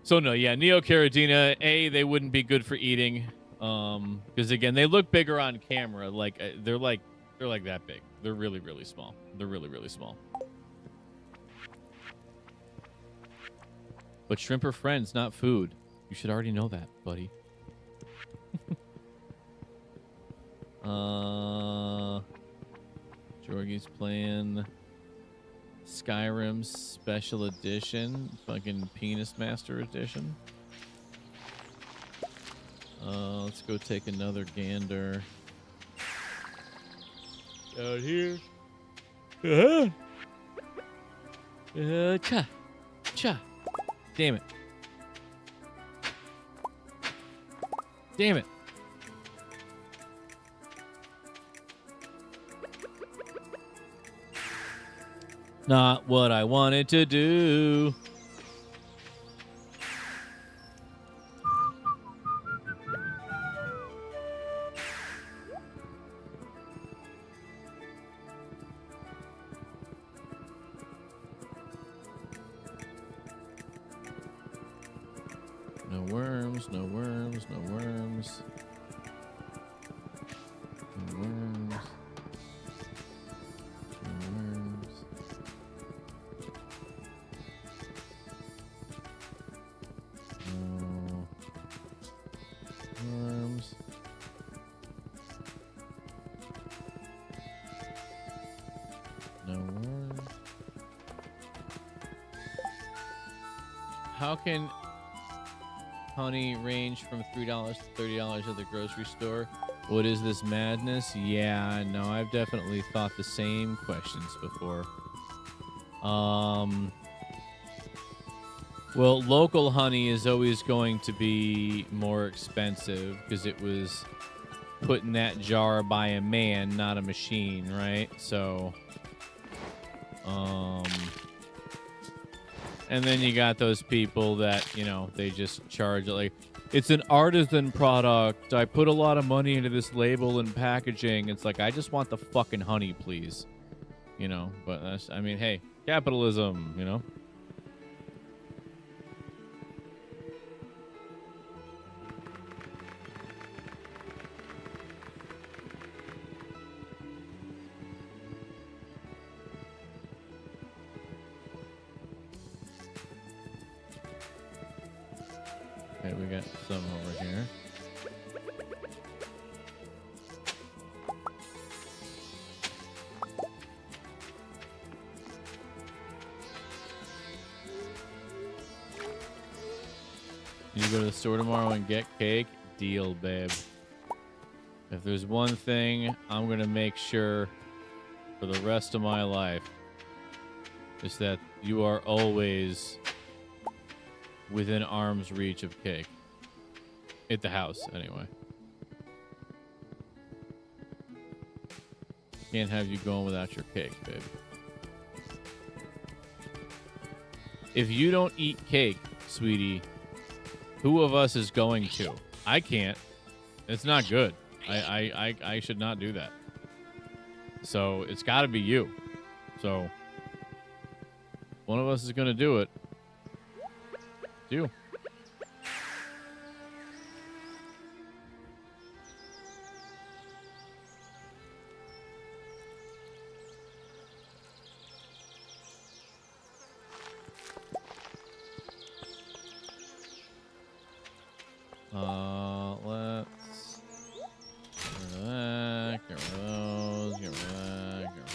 So no, yeah, Neocaridina, they wouldn't be good for eating. Because again, they look bigger on camera. Like they're like that big. They're really, really small. They're really, really small. But shrimp are friends, not food. You should already know that, buddy. Jorgie's playing Skyrim Special Edition, fucking Penis Master Edition. Let's go take another gander. Out here. Cha. Damn it. Not what I wanted to do. No worms, no worms, no worms. No worms. No worms. No worms. No worms. How can honey range from $3 to $30 at the grocery store? What is this madness? Yeah, no, I've definitely thought the same questions before. Well, local honey is always going to be more expensive because it was put in that jar by a man, not a machine, right? So, and then you got those people that, you know, they just charge it like, it's an artisan product. I put a lot of money into this label and packaging. It's like, I just want the fucking honey, please. You know, but that's, I mean, hey, capitalism, you know? Okay, we got some over here. You go to the store tomorrow and get cake? Deal, babe. If there's one thing I'm going to make sure for the rest of my life, is that you are always within arm's reach of cake. At the house, anyway. Can't have you going without your cake, babe. If you don't eat cake, sweetie, who of us is going to? I can't. It's not good. I should not do that. So it's got to be you. So one of us is going to do it. It's you. Let's get rid of that, get rid of those, get rid of that, get rid of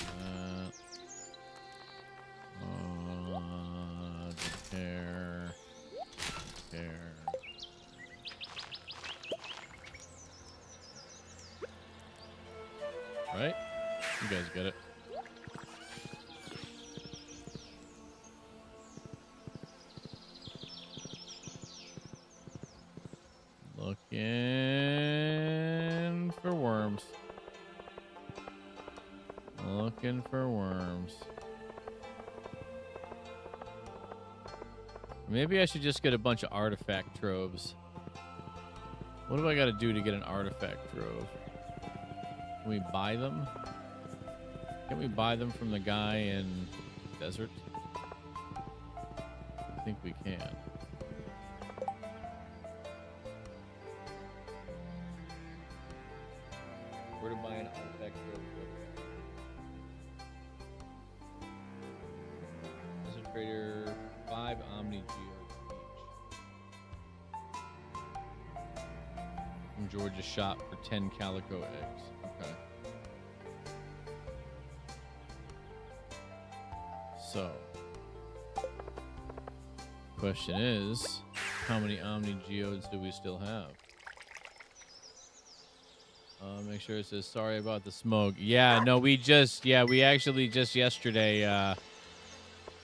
that. Care. Right? You guys get it. Looking for worms. Looking for worms. Maybe I should just get a bunch of artifact troves. What do I got to do to get an artifact trove? Can we buy them? Can we buy them from the guy in the desert? I think we can. Where to buy an artifact trove? Desert trader, 5 Omni Geodes each. From Georgia shop for 10 calico eggs. Okay. So, question is, how many Omni Geodes do we still have? Make sure it says sorry about the smoke. Yeah, no, we actually just yesterday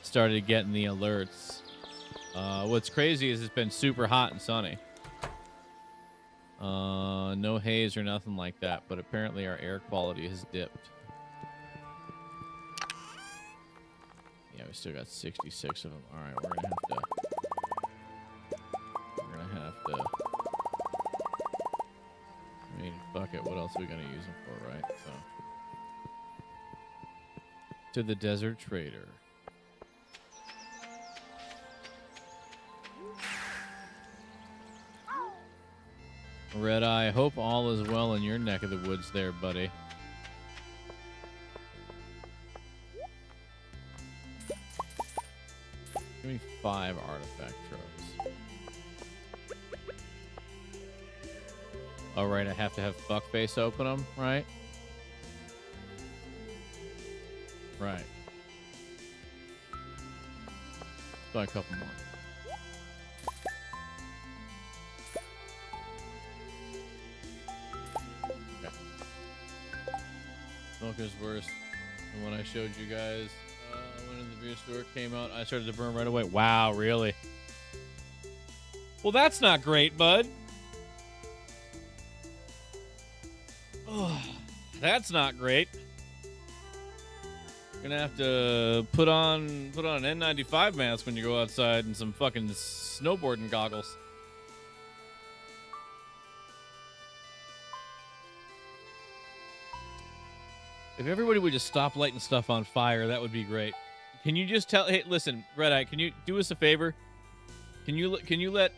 started getting the alerts. What's crazy is it's been super hot and sunny. No haze or nothing like that, but apparently our air quality has dipped. Yeah, we still got 66 of them. All right, we're gonna have to. I mean, fuck it. What else are we gonna use them for, right? So, to the desert trader. Red Eye, hope all is well in your neck of the woods there, buddy. Give me 5 artifact tropes. All right, I have to have Fuckface open them, right? Right. Buy a couple more. Okay. Smoker's worse than when I showed you guys. When the beer store came out, I started to burn right away. Wow, really? Well, that's not great, bud. Oh, that's not great. Gonna have to put on an N95 mask when you go outside and some fucking snowboarding goggles. If everybody would just stop lighting stuff on fire, that would be great. Can you just tell? Hey, listen, Red Eye, can you do us a favor? Can you let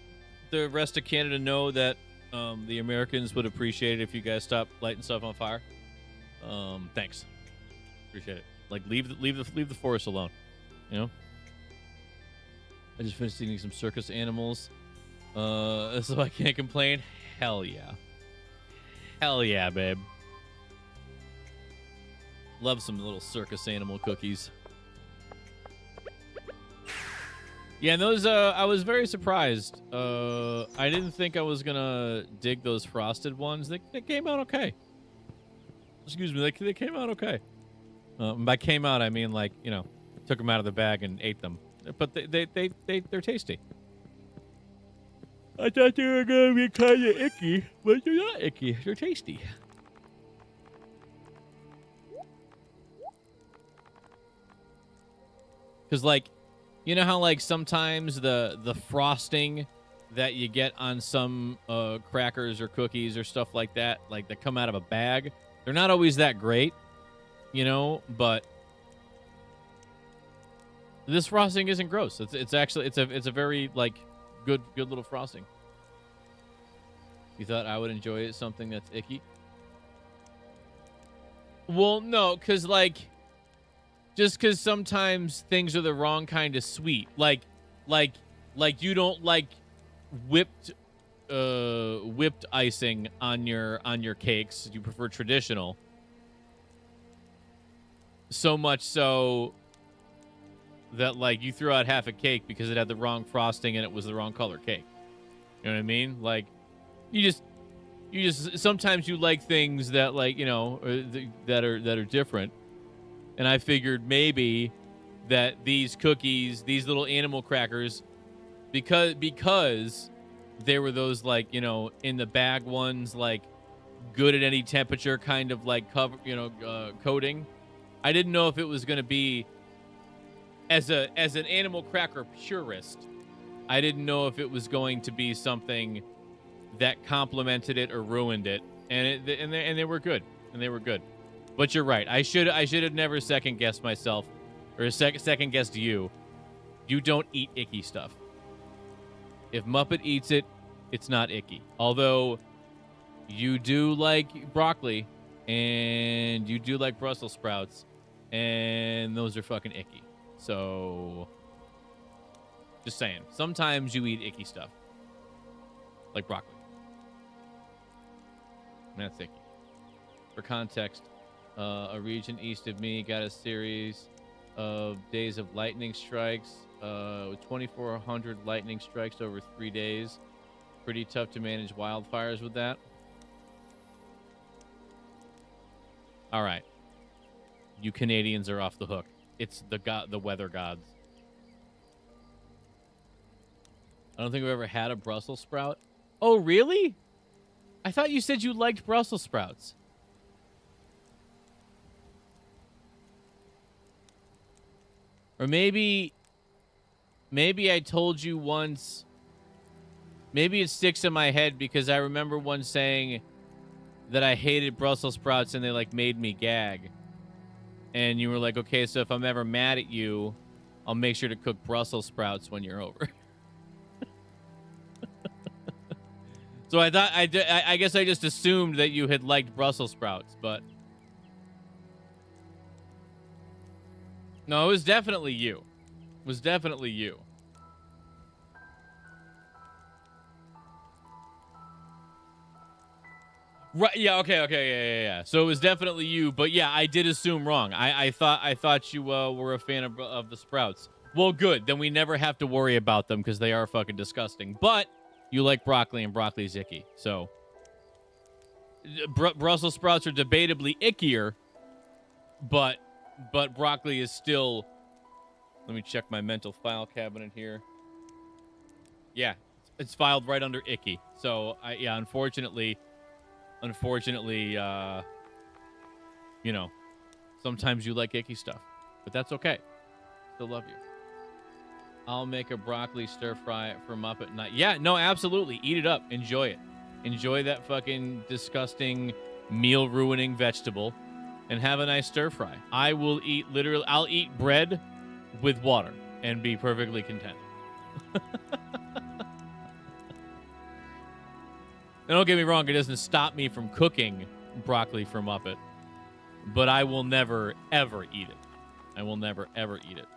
the rest of Canada know that the Americans would appreciate it if you guys stop lighting stuff on fire? Thanks. Appreciate it. Like leave the forest alone. You know. I just finished eating some circus animals, so I can't complain. Hell yeah. Hell yeah, babe. Love some little circus animal cookies. Yeah, and those, I was very surprised. I didn't think I was gonna dig those frosted ones. They came out okay. Excuse me, they came out okay. By came out, I mean, like, you know, took them out of the bag and ate them. But they're tasty. I thought they were gonna be kind of icky, but they're not icky. They're tasty. Because, like, you know how, like, sometimes the frosting that you get on some crackers or cookies or stuff like that, like, that come out of a bag, they're not always that great, you know, but this frosting isn't gross. It's actually, it's a very, like, good little frosting. You thought I would enjoy something that's icky? Well, no, because, like, just because sometimes things are the wrong kind of sweet. Like you don't like whipped icing on your cakes. You prefer traditional. So much so that, like, you threw out half a cake because it had the wrong frosting and it was the wrong color cake. You know what I mean? Like, you just sometimes you like things that, like, you know, that are different. And I figured maybe that these cookies, these little animal crackers, because there were those, like, you know, in the bag ones, like, good at any temperature kind of, like, cover, you know, coating. I didn't know if it was going to be, as an animal cracker purist, I didn't know if it was going to be something that complemented it or ruined it. And they were good. And they were good. But you're right. I should have never second guessed myself, or second guessed you. You don't eat icky stuff. If Muppet eats it, it's not icky. Although you do like broccoli, and you do like Brussels sprouts, and those are fucking icky. So, just saying. Sometimes you eat icky stuff, like broccoli. And that's icky. For context, a region east of me got a series of days of lightning strikes, with 2,400 lightning strikes over 3 days. Pretty tough to manage wildfires with that. All right, you Canadians are off the hook. It's the weather gods. I don't think I've ever had a Brussels sprout. Oh, really? I thought you said you liked Brussels sprouts. Or maybe I told you once. Maybe it sticks in my head because I remember once saying that I hated Brussels sprouts and they, like, made me gag. And you were like, okay, so if I'm ever mad at you, I'll make sure to cook Brussels sprouts when you're over. So I thought I guess I just assumed that you had liked Brussels sprouts, but no, it was definitely you. It was definitely you. Right? Yeah. Okay. Yeah. So it was definitely you, but yeah, I did assume wrong. I thought you were a fan of the sprouts. Well, good. Then we never have to worry about them because they are fucking disgusting. But you like broccoli, and broccoli's icky. So Brussels sprouts are debatably ickier, but broccoli is still. Let me check my mental file cabinet here. Yeah, it's filed right under icky. So unfortunately, you know, sometimes you like icky stuff, but that's okay. Still love you. I'll make a broccoli stir fry for Muppet Night. Yeah, no, absolutely. Eat it up. Enjoy it. Enjoy that fucking disgusting meal ruining vegetable and have a nice stir fry. I'll eat bread with water and be perfectly content. And don't get me wrong, it doesn't stop me from cooking broccoli for Muppet, but I will never, ever eat it. I will never, ever eat it.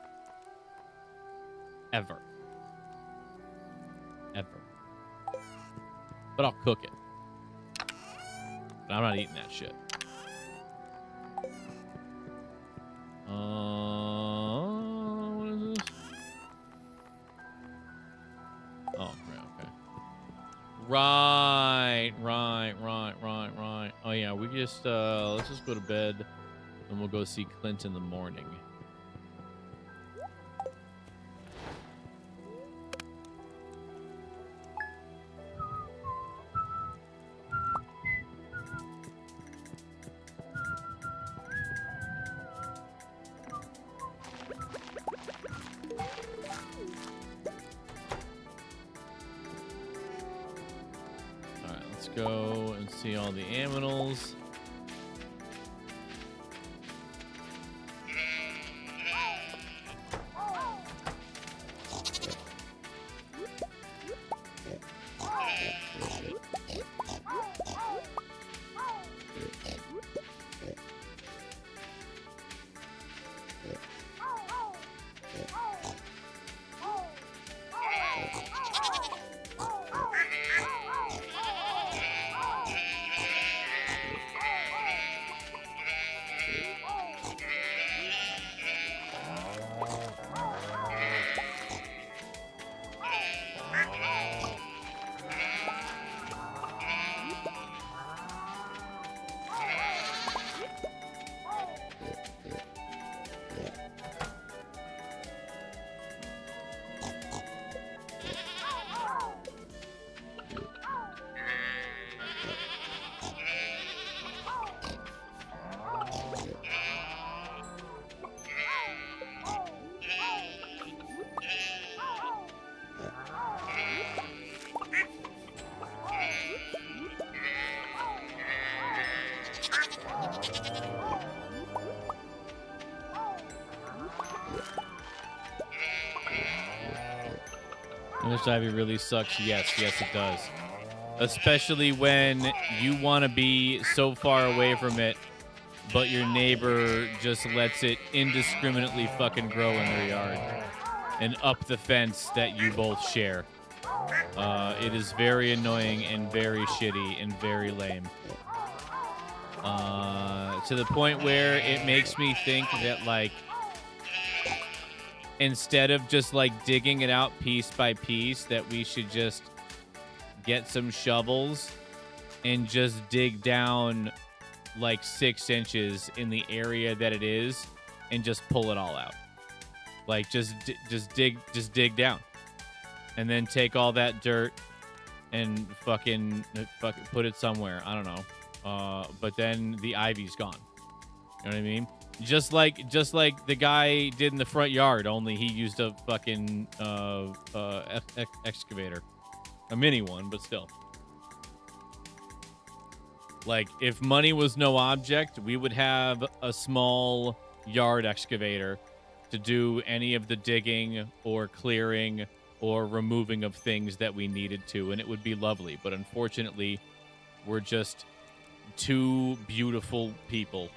Ever. But I'll cook it. But I'm not eating that shit. What is this? Oh, right, okay. Right. Oh yeah, we just let's just go to bed and we'll go see Clint in the morning. Go and see all the aminals. This Ivy really sucks. Yes, it does. Especially when you want to be so far away from it, but your neighbor just lets it indiscriminately fucking grow in their yard and up the fence that you both share. It is very annoying and very shitty and very lame. To the point where it makes me think that, like, instead of just like digging it out piece by piece, that we should just get some shovels and just dig down like 6 inches in the area that it is and just pull it all out. Like just dig down and then take all that dirt and fucking put it somewhere. I don't know. But then the ivy's gone. You know what I mean? Just like the guy did in the front yard, only he used a fucking excavator. A mini one, but still. Like, if money was no object, we would have a small yard excavator to do any of the digging or clearing or removing of things that we needed to, and it would be lovely. But unfortunately, we're just two beautiful people,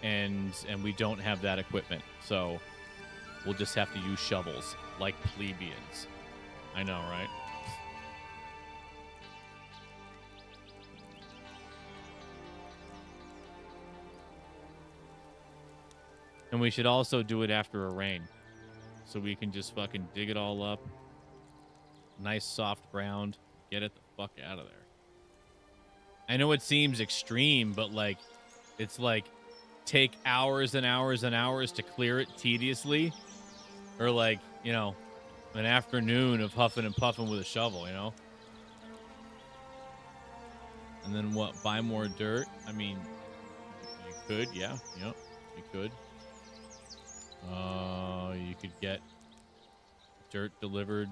and we don't have that equipment. So we'll just have to use shovels like plebeians. I know, right? And we should also do it after a rain, so we can just fucking dig it all up. Nice soft ground. Get it the fuck out of there. I know it seems extreme, but like, it's like take hours and hours and hours to clear it tediously, or like, you know, an afternoon of huffing and puffing with a shovel, you know? And then what? Buy more dirt? I mean, you could, yeah, yep, you could. You could get dirt delivered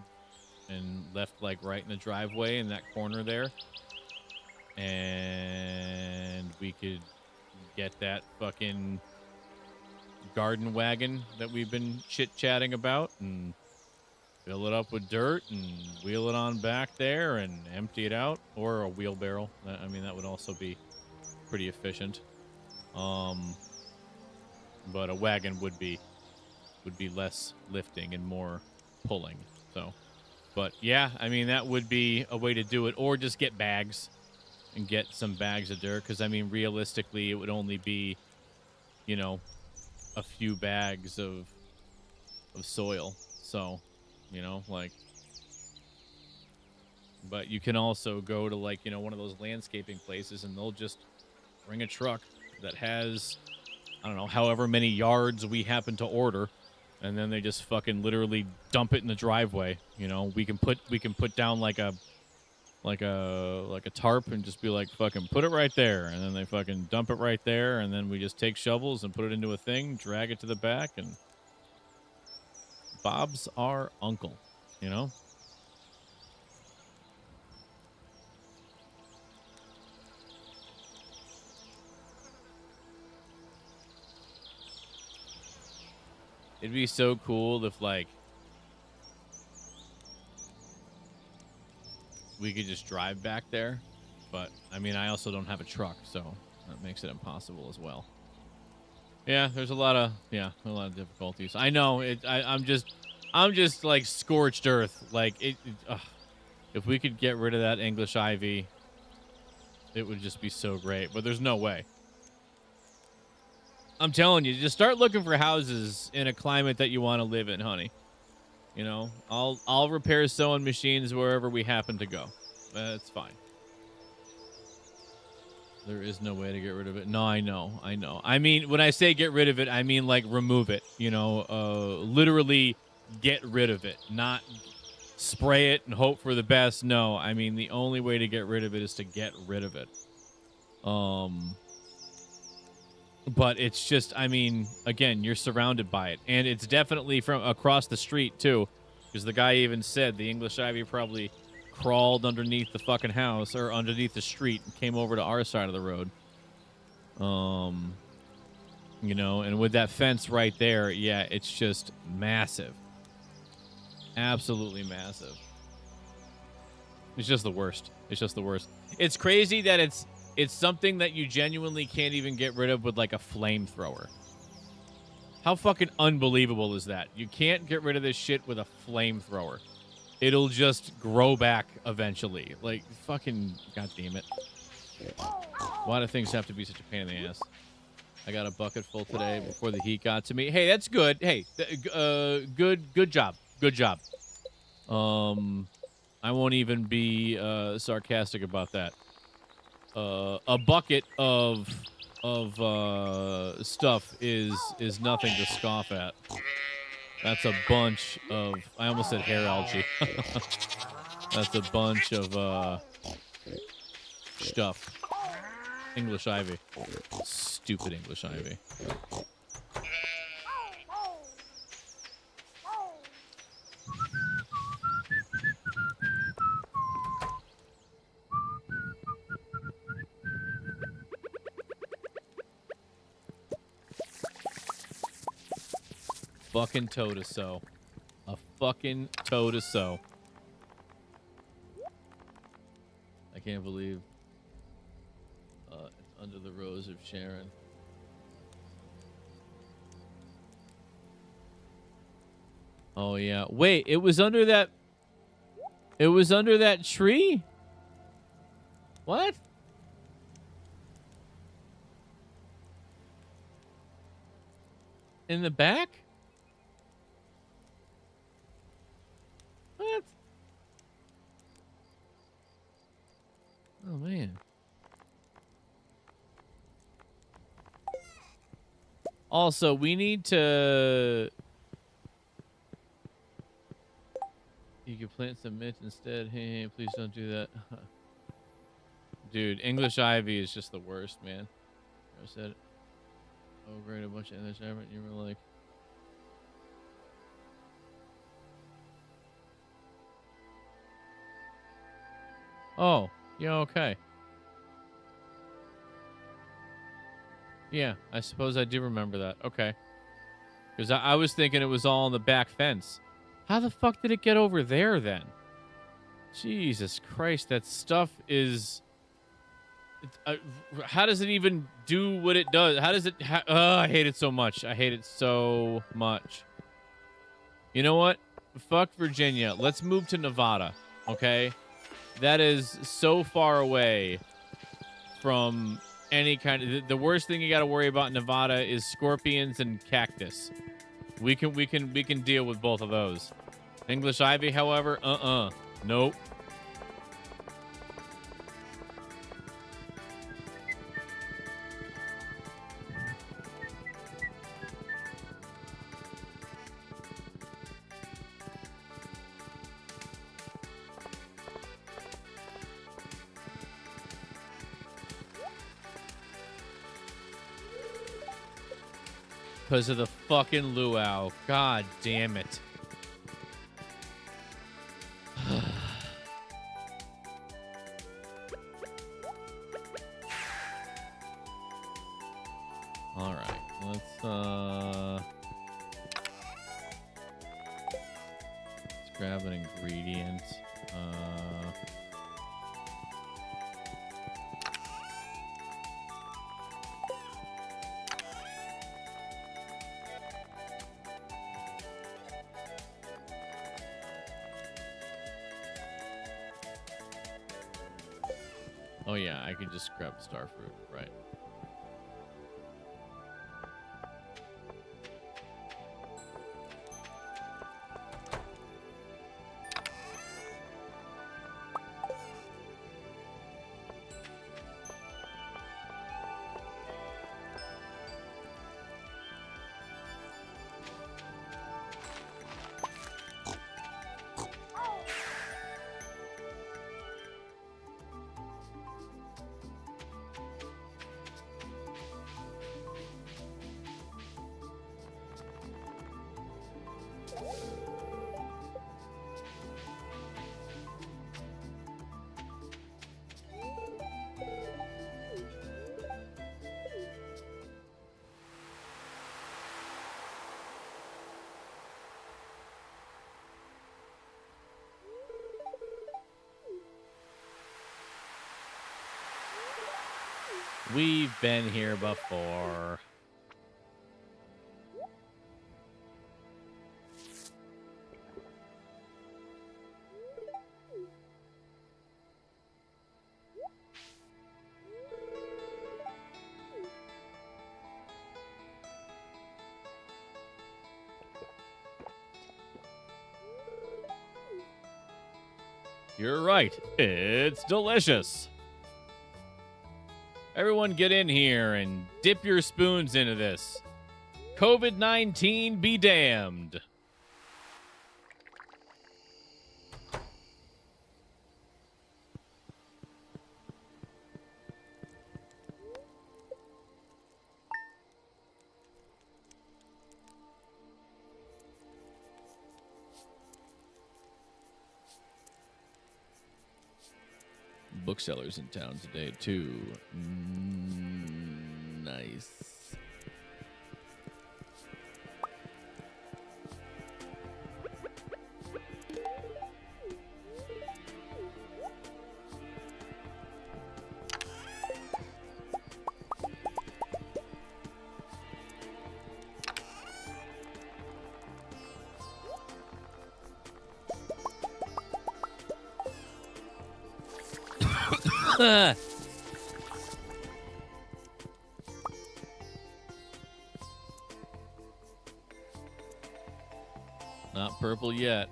and left like right in the driveway in that corner there. And we could get that fucking garden wagon that we've been chit-chatting about and fill it up with dirt and wheel it on back there and empty it out. Or a wheelbarrow. I mean, that would also be pretty efficient. But a wagon would be less lifting and more pulling. So, but yeah, I mean, that would be a way to do it. Or just get bags and get some bags of dirt. Because, I mean, realistically, it would only be, you know, a few bags of soil. So, you know, like, but you can also go to, like, you know, one of those landscaping places and they'll just bring a truck that has, I don't know, however many yards we happen to order. And then they just fucking literally dump it in the driveway. You know, we can put down like a tarp and just be like, fucking put it right there. And then they fucking dump it right there. And then we just take shovels and put it into a thing, drag it to the back, and Bob's our uncle, you know? It'd be so cool if, like, we could just drive back there. But, I mean, I also don't have a truck, so that makes it impossible as well. Yeah, there's a lot of difficulties. I know. I'm just, like, scorched earth. Like, if we could get rid of that English ivy, it would just be so great. But there's no way. I'm telling you, just start looking for houses in a climate that you want to live in, honey. You know, I'll repair sewing machines wherever we happen to go. That's fine. There is no way to get rid of it. No, I know. I mean, when I say get rid of it, I mean like remove it. You know, literally get rid of it, not spray it and hope for the best. No, I mean the only way to get rid of it is to get rid of it. But it's just, I mean, again, you're surrounded by it. And it's definitely from across the street, too. Because the guy even said the English ivy probably crawled underneath the fucking house or underneath the street and came over to our side of the road. You know, and with that fence right there, yeah, it's just massive. Absolutely massive. It's just the worst. It's just the worst. It's crazy that it's something that you genuinely can't even get rid of with, like, a flamethrower. How fucking unbelievable is that? You can't get rid of this shit with a flamethrower. It'll just grow back eventually. Like, fucking goddamn it. Why do things have to be such a pain in the ass? I got a bucket full today before the heat got to me. Hey, that's good. Hey, good job. Good job. I won't even be sarcastic about that. A bucket of stuff is nothing to scoff at. That's a bunch of, I almost said hair algae. That's a bunch of stuff. English ivy. Stupid English ivy. Fucking toe to sew. A fucking toe to sew. I can't believe it's under the rose of Sharon. Oh yeah. Wait, it was under that. It was under that tree? What? In the back? What? Oh man. Also, we need to... You could plant some mint instead. Hey, please don't do that. Dude, English ivy is just the worst, man. I said, oh, great, a bunch of English ivy. And you were like... Oh, yeah, okay. Yeah, I suppose I do remember that. Okay. Because I was thinking it was all on the back fence. How the fuck did it get over there then? Jesus Christ, that stuff is... how does it even do what it does? How does it... I hate it so much. I hate it so much. You know what? Fuck Virginia. Let's move to Nevada, okay? That is so far away from any kind of... The worst thing you got to worry about in Nevada is scorpions and cactus. We can deal with both of those. English ivy, however, nope. Because of the fucking luau. God damn it. All right, let's grab an ingredient. Oh yeah, I could just grab star fruit, right? We've been here before. You're right. It's delicious. Everyone get in here and dip your spoons into this. COVID-19 be damned. Booksellers in town today, too. Nice. Not purple yet.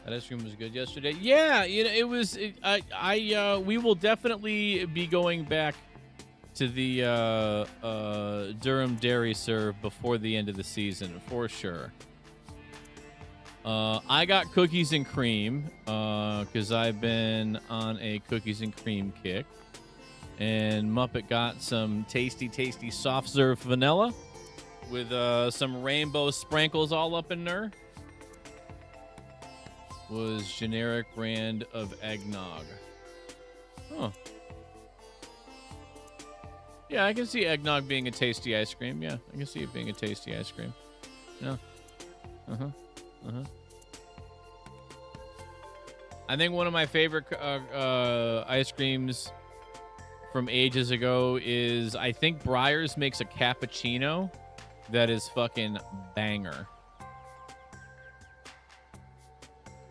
That ice cream was good yesterday. Yeah, you know, it was. We will definitely be going back to the Durham Dairy Serve before the end of the season for sure. I got cookies and cream because I've been on a cookies and cream kick, and Muppet got some tasty soft serve vanilla with some rainbow sprinkles all up in there. Was generic brand of eggnog. Huh. Yeah, I can see eggnog being a tasty ice cream. Yeah, I can see it being a tasty ice cream. Yeah. I think one of my favorite ice creams from ages ago is, I think Breyers makes a cappuccino that is fucking banger.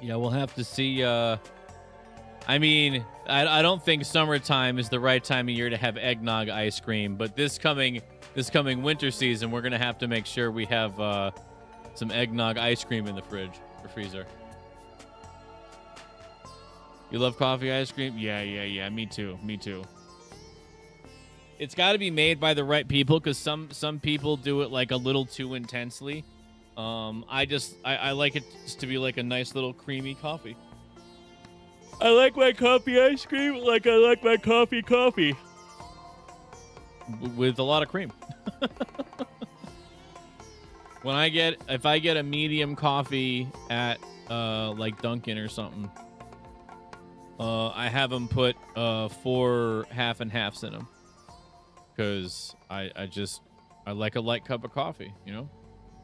Yeah, we'll have to see. I mean, I don't think summertime is the right time of year to have eggnog ice cream, but this coming winter season, we're gonna have to make sure we have some eggnog ice cream in the fridge or freezer. You love coffee ice cream? Yeah. Me too. It's got to be made by the right people, because some people do it like a little too intensely. I like it just to be like a nice little creamy coffee. I like my coffee ice cream like I like my coffee. With a lot of cream. If I get a medium coffee at like Dunkin' or something, I have them put 4 half and halves in them, because I like a light cup of coffee, you know.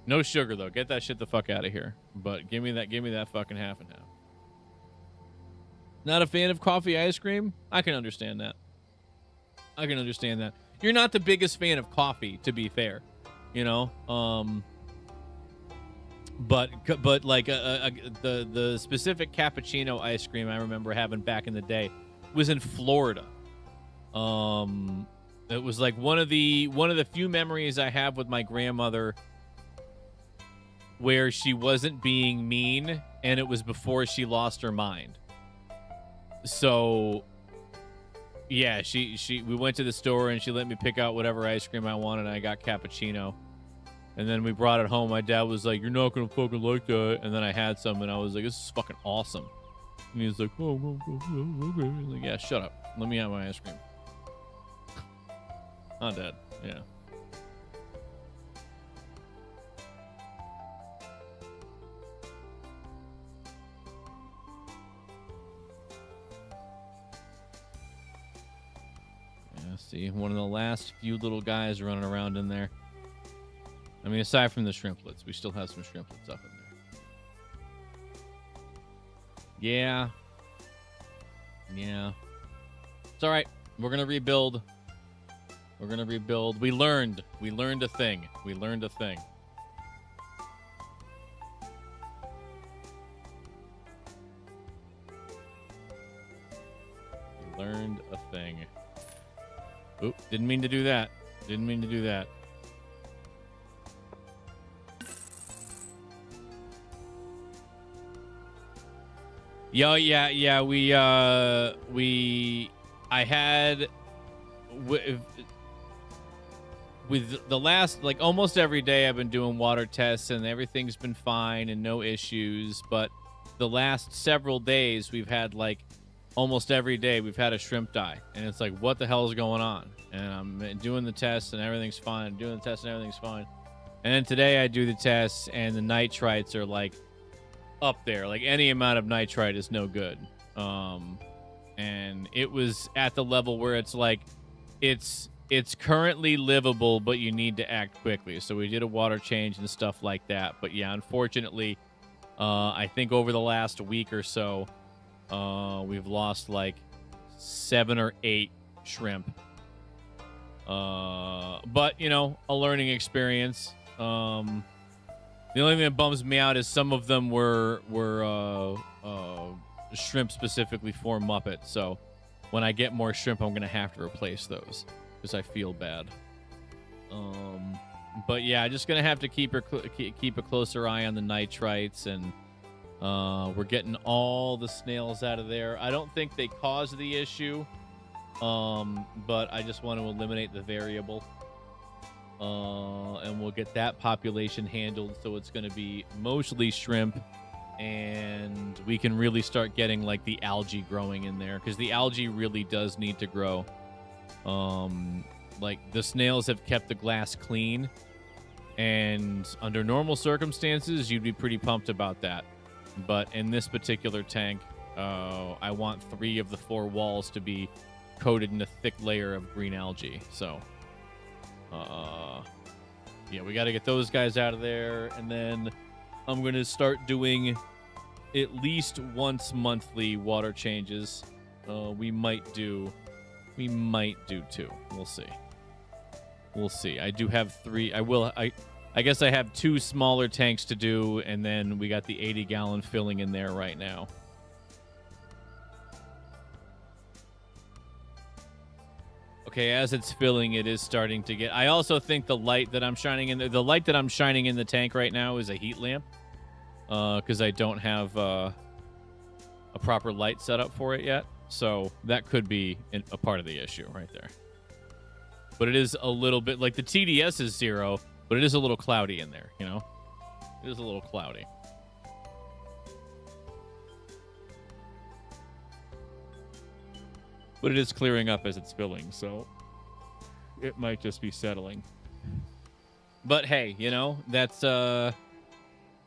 No sugar though. Get that shit the fuck out of here. But give me that fucking half and half. Not a fan of coffee ice cream? I can understand that. You're not the biggest fan of coffee, to be fair, you know. But like the specific cappuccino ice cream I remember having back in the day was in Florida. It was like one of the few memories I have with my grandmother where she wasn't being mean, and it was before she lost her mind. So yeah, we went to the store and she let me pick out whatever ice cream I wanted, and I got cappuccino. And then we brought it home. My dad was like, "You're not gonna fucking like that." And then I had some, and I was like, "This is fucking awesome." And he was like, "Oh, okay." I was like, "Yeah, shut up. Let me have my ice cream." Huh, Dad? Yeah. See, one of the last few little guys running around in there. I mean, aside from the shrimplets, we still have some shrimplets up in there. Yeah. It's all right. We're gonna rebuild. We learned a thing. We learned a thing. Oop, didn't mean to do that. Yeah. I had with the last, like, almost every day I've been doing water tests and everything's been fine and no issues. But the last several days we've had like almost every day we've had a shrimp die, and it's like, what the hell is going on? And I'm doing the test and everything's fine. Doing the test and everything's fine. And then today I do the tests and the nitrites are like up there. Like any amount of nitrite is no good. And it was at the level where it's like it's currently livable, but you need to act quickly. So we did a water change and stuff like that. But yeah, unfortunately, I think over the last week or so, we've lost like 7 or 8 shrimp. But you know, a learning experience. The only thing that bums me out is some of them were shrimp specifically for Muppet. So when I get more shrimp, I'm gonna have to replace those because I feel bad. But yeah, just gonna have to keep a closer eye on the nitrites, and we're getting all the snails out of there. I don't think they caused the issue, but I just want to eliminate the variable, and we'll get that population handled. So it's gonna be mostly shrimp, and we can really start getting like the algae growing in there, because the algae really does need to grow. Like the snails have kept the glass clean, and under normal circumstances you'd be pretty pumped about that, but in this particular tank, I want 3 of the 4 walls to be coated in a thick layer of green algae. So yeah, we got to get those guys out of there, and then I'm going to start doing at least once monthly water changes. We might do 2. We'll see. We'll see. I do have 3. I guess I have 2 smaller tanks to do, and then we got the 80-gallon filling in there right now. Okay, as it's filling, it is starting to get... I also think the light that I'm shining in the light that I'm shining in the tank right now is a heat lamp, because I don't have a proper light setup for it yet. So that could be a part of the issue right there. But it is a little bit like the TDS is 0, but it is a little cloudy in there, you know? It is a little cloudy. But it is clearing up as it's filling, so it might just be settling. But hey, you know, that's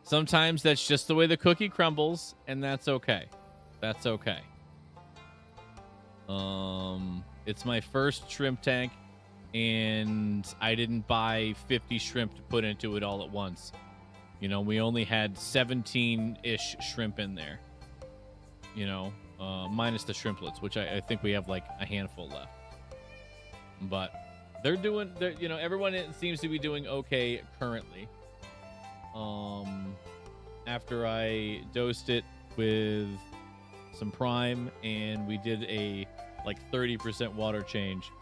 sometimes that's just the way the cookie crumbles, and that's okay. That's okay. It's my first shrimp tank, and I didn't buy 50 shrimp to put into it all at once. You know, we only had 17-ish shrimp in there. You know, minus the shrimplets, which I think we have like a handful left. But you know, everyone seems to be doing okay currently. After I dosed it with some prime and we did a like 30% water change,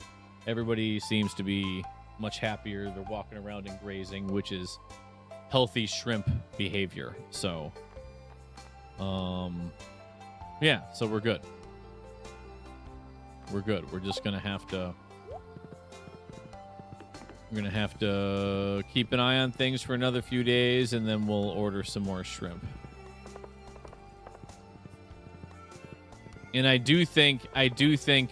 everybody seems to be much happier. They're walking around and grazing, which is healthy shrimp behavior. So yeah, so we're good. We're good. We're just gonna have to keep an eye on things for another few days, and then we'll order some more shrimp. And I do think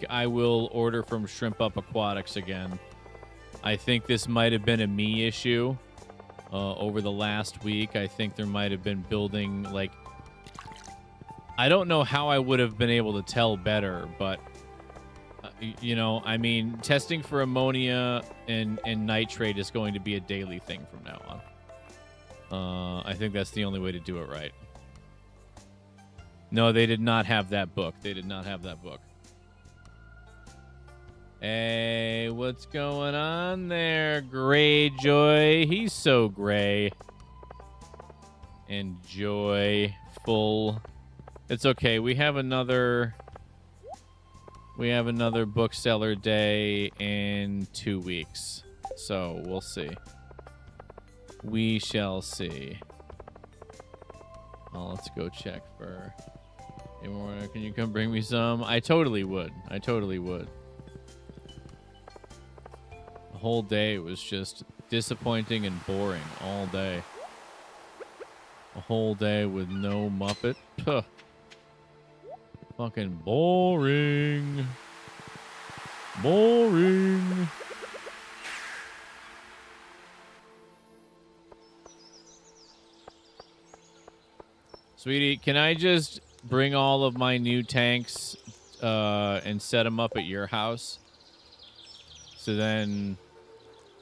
I will order from Shrimp Up Aquatics again. I think this might have been a me issue over the last week. I think there might have been building, like, I don't know how I would have been able to tell better, but you know, I mean, testing for ammonia and nitrate is going to be a daily thing from now on. I think that's the only way to do it right. No, they did not have that book. They did not have that book. Hey, what's going on there, Greyjoy? He's so gray. And joyful. It's okay. We have another bookseller day in 2 weeks. So we'll see. We shall see. Oh, let's go check for... Can you come bring me some? I totally would. I totally would. The whole day was just disappointing and boring all day. A whole day with no Muppet. Puh. Fucking boring. Boring. Sweetie, can I just bring all of my new tanks and set them up at your house? So then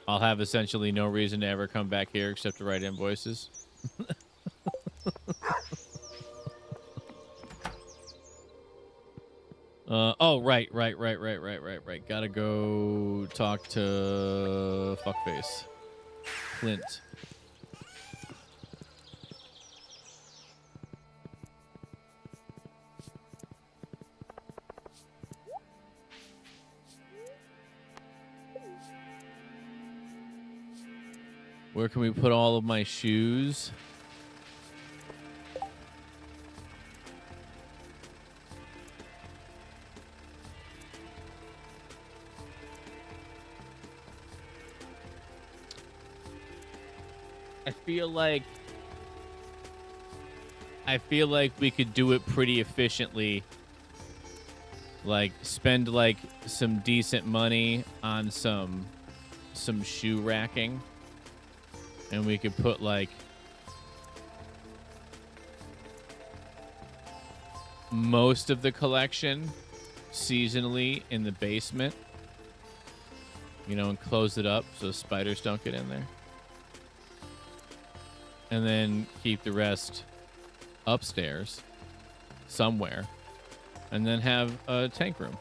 I'll have essentially no reason to ever come back here except to write invoices. Oh, right. Gotta go talk to Fuckface. Clint. Where can we put all of my shoes? I feel like we could do it pretty efficiently. Like spend like some decent money on some shoe racking. And we could put like most of the collection seasonally in the basement. You know, and close it up so spiders don't get in there. And then keep the rest upstairs somewhere. And then have a tank room.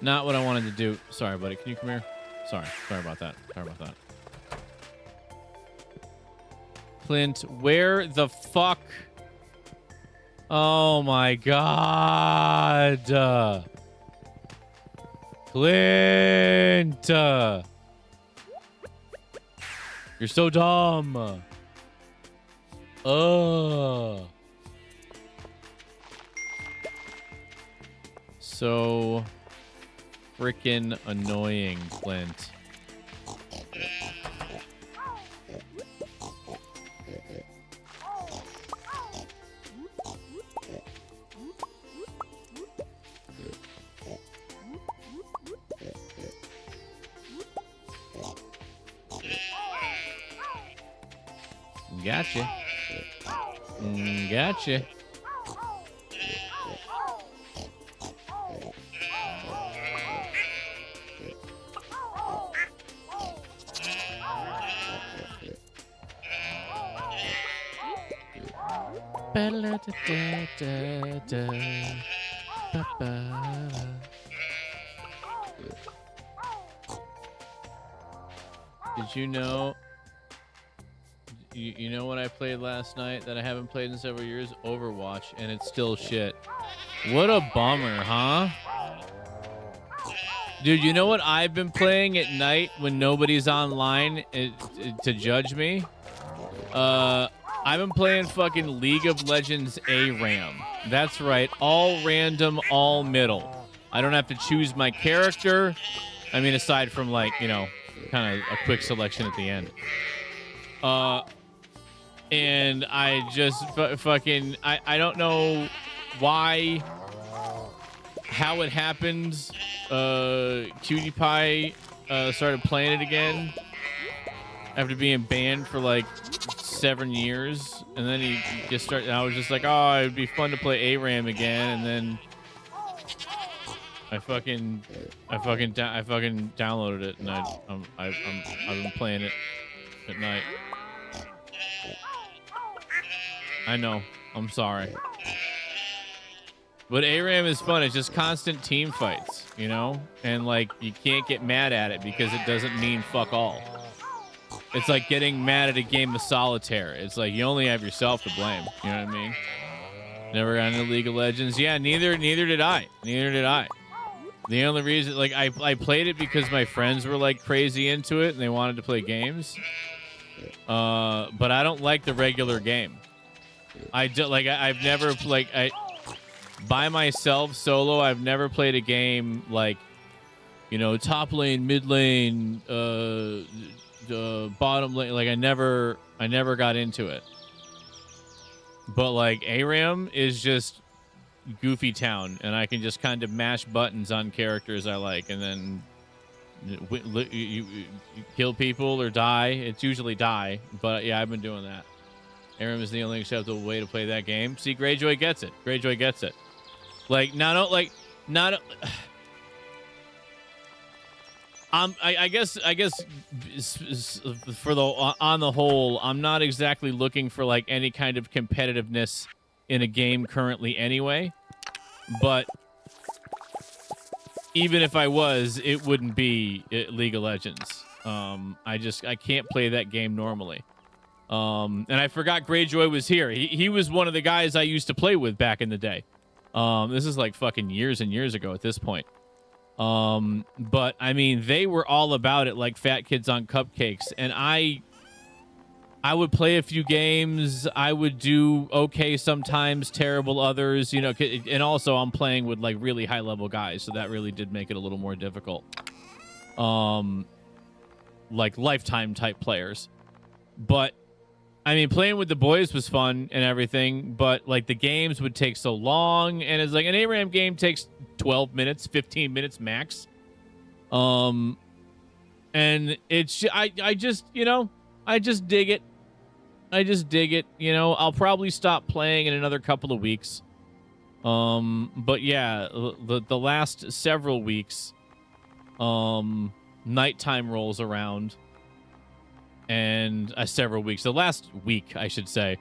Not what I wanted to do. Sorry, buddy. Can you come here? Sorry about that. Clint, where the fuck? Oh my god. Clint. You're so dumb. So freaking annoying, Clint. Gotcha. Gotcha. Did you know? You know what I played last night that I haven't played in several years? Overwatch, and it's still shit. What a bummer, huh? Dude, you know what I've been playing at night when nobody's online to judge me? I've been playing fucking League of Legends ARAM. That's right. All random, all middle. I don't have to choose my character. I mean, aside from, like, you know, kind of a quick selection at the end. And I just fucking... I don't know why... how it happened. Cutie Pie started playing it again after being banned for like 7 years, and then he just started. I was just like, oh, it'd be fun to play ARAM again, and then I fucking downloaded it, and I've been playing it at night. I know. I'm sorry. But ARAM is fun. It's just constant team fights, you know? And, like, you can't get mad at it because it doesn't mean fuck all. It's like getting mad at a game of solitaire. It's like you only have yourself to blame. You know what I mean? Never got into League of Legends. Yeah, neither did I. The only reason, like, I played it because my friends were, like, crazy into it and they wanted to play games. But I don't like the regular game. I've never, like, by myself, solo, I've never played a game like, you know, top lane, mid lane, bottom lane. Like I never got into it. But like ARAM is just goofy town, and I can just kind of mash buttons on characters I like, and then you kill people or die. It's usually die, but yeah, I've been doing that. ARAM is the only acceptable way to play that game. See, Greyjoy gets it. Greyjoy gets it. Like not. I guess for on the whole, I'm not exactly looking for like any kind of competitiveness in a game currently anyway. But even if I was, it wouldn't be League of Legends. I can't play that game normally. And I forgot Greyjoy was here. He was one of the guys I used to play with back in the day. This is like fucking years and years ago at this point. But I mean, they were all about it like fat kids on cupcakes, and I would play a few games. I would do okay sometimes, terrible others, you know, and also I'm playing with like really high level guys, so that really did make it a little more difficult. Like lifetime type players. But I mean, playing with the boys was fun and everything, but like the games would take so long, and it's like an ARAM game takes 12 minutes, 15 minutes max. And it's I just, you know, I just dig it. You know, I'll probably stop playing in another couple of weeks. But yeah, the last several weeks, nighttime rolls around. And several weeks. The last week, I should say.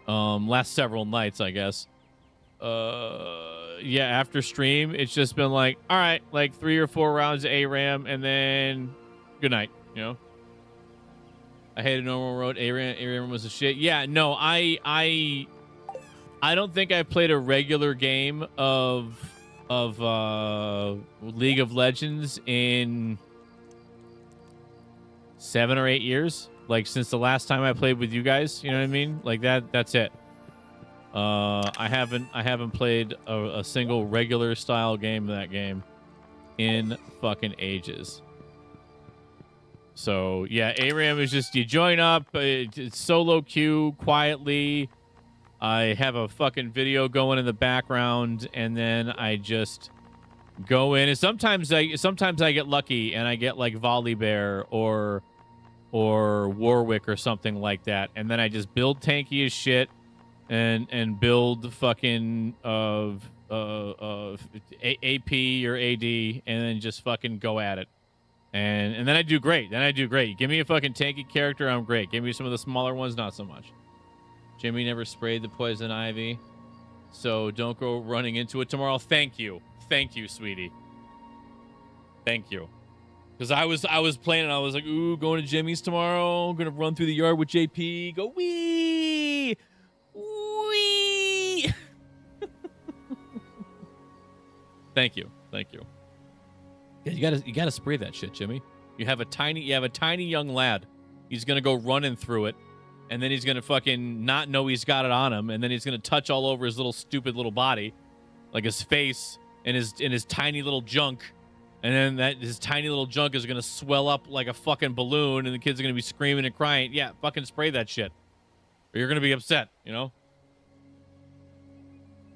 Last several nights, I guess. Yeah, after stream, it's just been like, all right, like 3 or 4 rounds of ARAM, and then good night, you know? I hated normal road. ARAM was a shit. Yeah, no, I don't think I played a regular game of League of Legends in 7 or 8 years, like since the last time I played with you guys. You know what I mean? Like that's it. I haven't played a single regular style game of that game in fucking ages. So yeah, ARAM is just, you join up, it's solo queue quietly. I have a fucking video going in the background, and then I just go in, and sometimes I get lucky and I get like Volibear or Warwick or something like that, and then I just build tanky as shit and build fucking AP or AD, and then just fucking go at it, and then I do great. Give me a fucking tanky character, I'm great. Give me some of the smaller ones, not so much. Jimmy never sprayed the poison ivy, so don't go running into it tomorrow. Thank you, sweetie. Thank you. Because I was playing and I was like, ooh, going to Jimmy's tomorrow. I'm going to run through the yard with JP. Go, wee! Wee! Thank you. Yeah, you gotta spray that shit, Jimmy. You have a tiny young lad. He's going to go running through it. And then he's going to fucking not know he's got it on him. And then he's going to touch all over his little stupid little body. Like his face and his tiny little junk. And then his tiny little junk is going to swell up like a fucking balloon, and the kids are going to be screaming and crying. Yeah, fucking spray that shit. Or you're going to be upset, you know?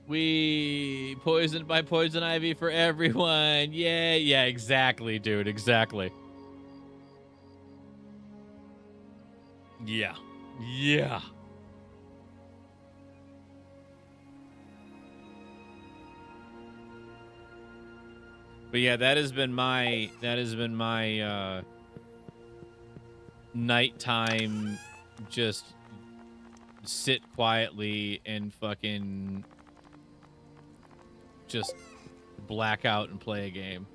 We poisoned by poison ivy for everyone. Yeah, exactly, dude. Exactly. Yeah. But yeah, that has been my nighttime, just sit quietly and fucking just black out and play a game.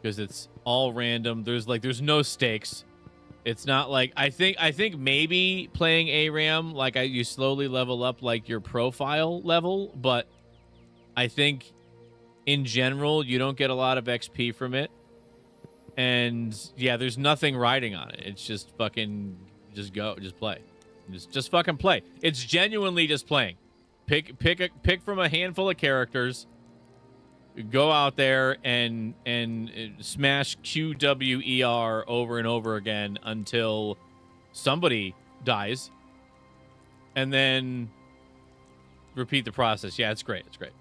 Because it's all random. There's no stakes. It's not like, I think maybe playing ARAM, like you slowly level up like your profile level, but I think in general you don't get a lot of XP from it. And yeah, there's nothing riding on it. It's just fucking just play. Just fucking play. It's genuinely just playing. Pick from a handful of characters. go out there and smash QWER over and over again until somebody dies, and then repeat the process. Yeah, it's great. It's great.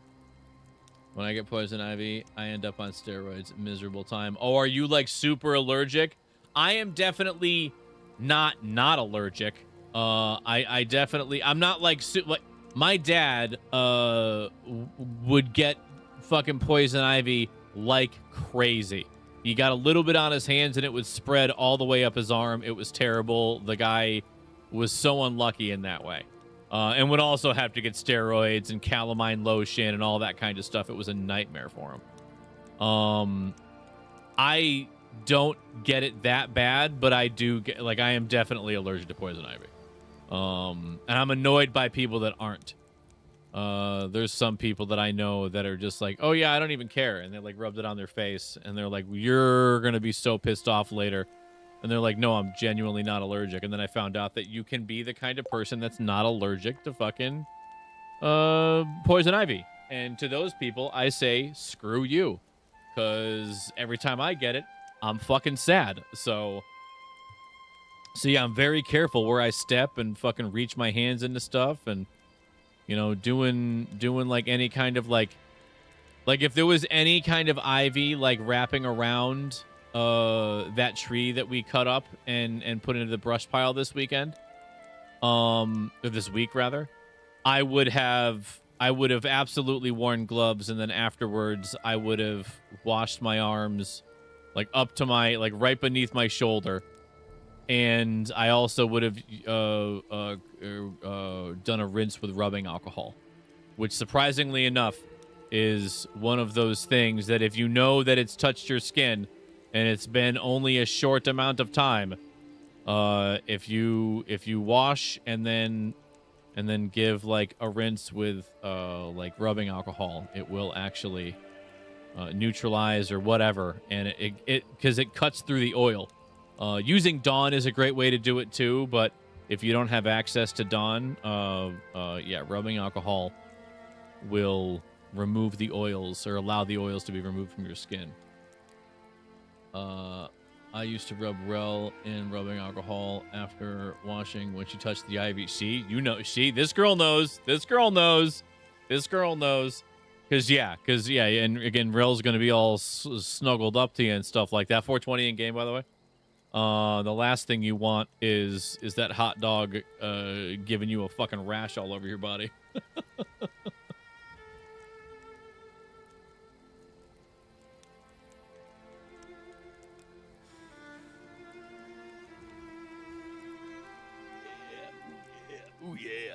When I get poison ivy, I end up on steroids. Miserable time. Oh, are you like super allergic? I am definitely not allergic. I definitely, I'm not like my dad would get fucking poison ivy like crazy. He got a little bit on his hands and it would spread all the way up his arm. It was terrible. The guy was so unlucky in that way. And would also have to get steroids and calamine lotion and all that kind of stuff. It was a nightmare for him. I don't get it that bad, but I do get, like, I am definitely allergic to poison ivy. And I'm annoyed by people that aren't. There's some people that I know that are just like, oh yeah, I don't even care. And they like rubbed it on their face and they're like, you're going to be so pissed off later. And they're like, no, I'm genuinely not allergic. And then I found out that you can be the kind of person that's not allergic to fucking poison ivy. And to those people, I say, screw you. Because every time I get it, I'm fucking sad. So yeah, I'm very careful where I step and fucking reach my hands into stuff. And, you know, doing like any kind of like if there was any kind of ivy like wrapping around that tree that we cut up and put into the brush pile this weekend, or this week rather, I would have absolutely worn gloves, and then afterwards I would have washed my arms like up to my, like right beneath my shoulder, and I also would have done a rinse with rubbing alcohol, which surprisingly enough is one of those things that if you know that it's touched your skin and it's been only a short amount of time, if you wash and then give like a rinse with like rubbing alcohol, it will actually neutralize or whatever, and it because it cuts through the oil. Using Dawn is a great way to do it too, but if you don't have access to Dawn, yeah, rubbing alcohol will remove the oils or allow the oils to be removed from your skin. I used to rub Rel in rubbing alcohol after washing when she touched the ivy. See, you know, this girl knows. This girl knows. Because yeah, and again, Rel's going to be all snuggled up to you and stuff like that. 420 in game, by the way. The last thing you want is that hot dog giving you a fucking rash all over your body. Oh yeah.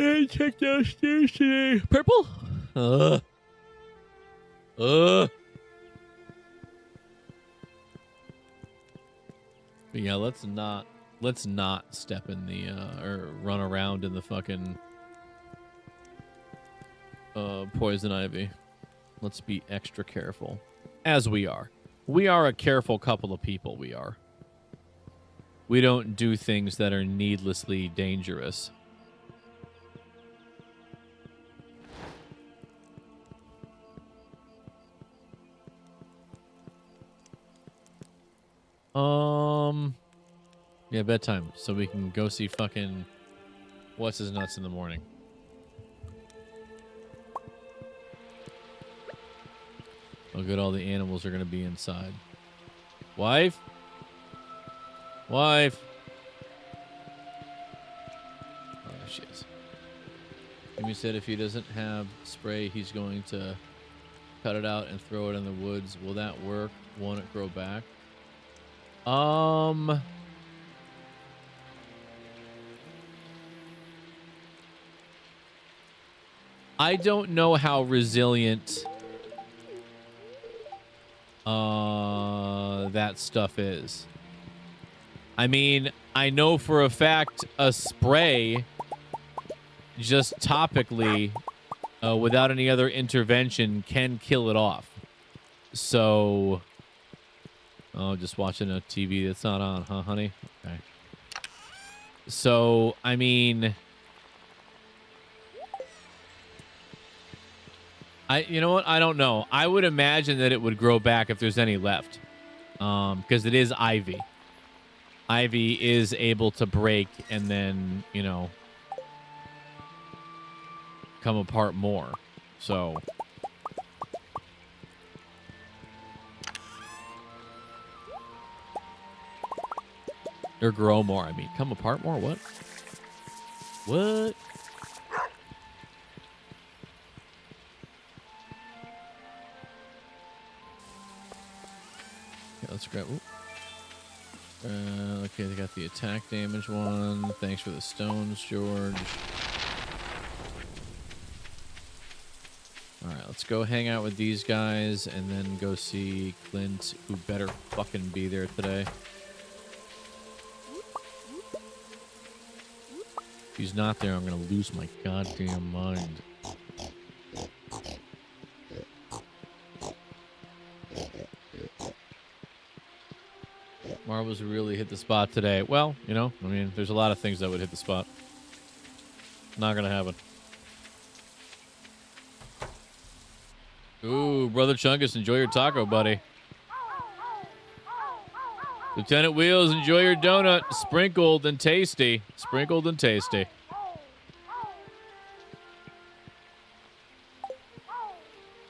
I checked downstairs today. Purple? But yeah, let's not step in the or run around in the fucking poison ivy. Let's be extra careful, as we are. We are a careful couple of people. We don't do things that are needlessly dangerous. Yeah, bedtime, so we can go see fucking what's his nuts in the morning. Oh, good, all the animals are gonna be inside. Wife? Oh, there she is. Jimmy said if he doesn't have spray, he's going to cut it out and throw it in the woods. Will that work? Won't it grow back? I don't know how resilient that stuff is. I mean, I know for a fact a spray just topically without any other intervention can kill it off. So Oh, just watching a TV that's not on, huh, honey? Okay. So, I mean, you know what? I don't know. I would imagine that it would grow back if there's any left. Because it is ivy. Ivy is able to break and then, you know, come apart more. So, or grow more. I mean, come apart more? What? What? Okay, let's grab. Okay, they got the attack damage one. Thanks for the stones, George. All right, let's go hang out with these guys and then go see Clint, who better fucking be there today. If he's not there, I'm going to lose my goddamn mind. Marbles really hit the spot today. Well, you know, I mean, there's a lot of things that would hit the spot. Not going to happen. Ooh, Brother Chungus, enjoy your taco, buddy. Lieutenant Wheels, enjoy your donut. Sprinkled and tasty. Sprinkled and tasty.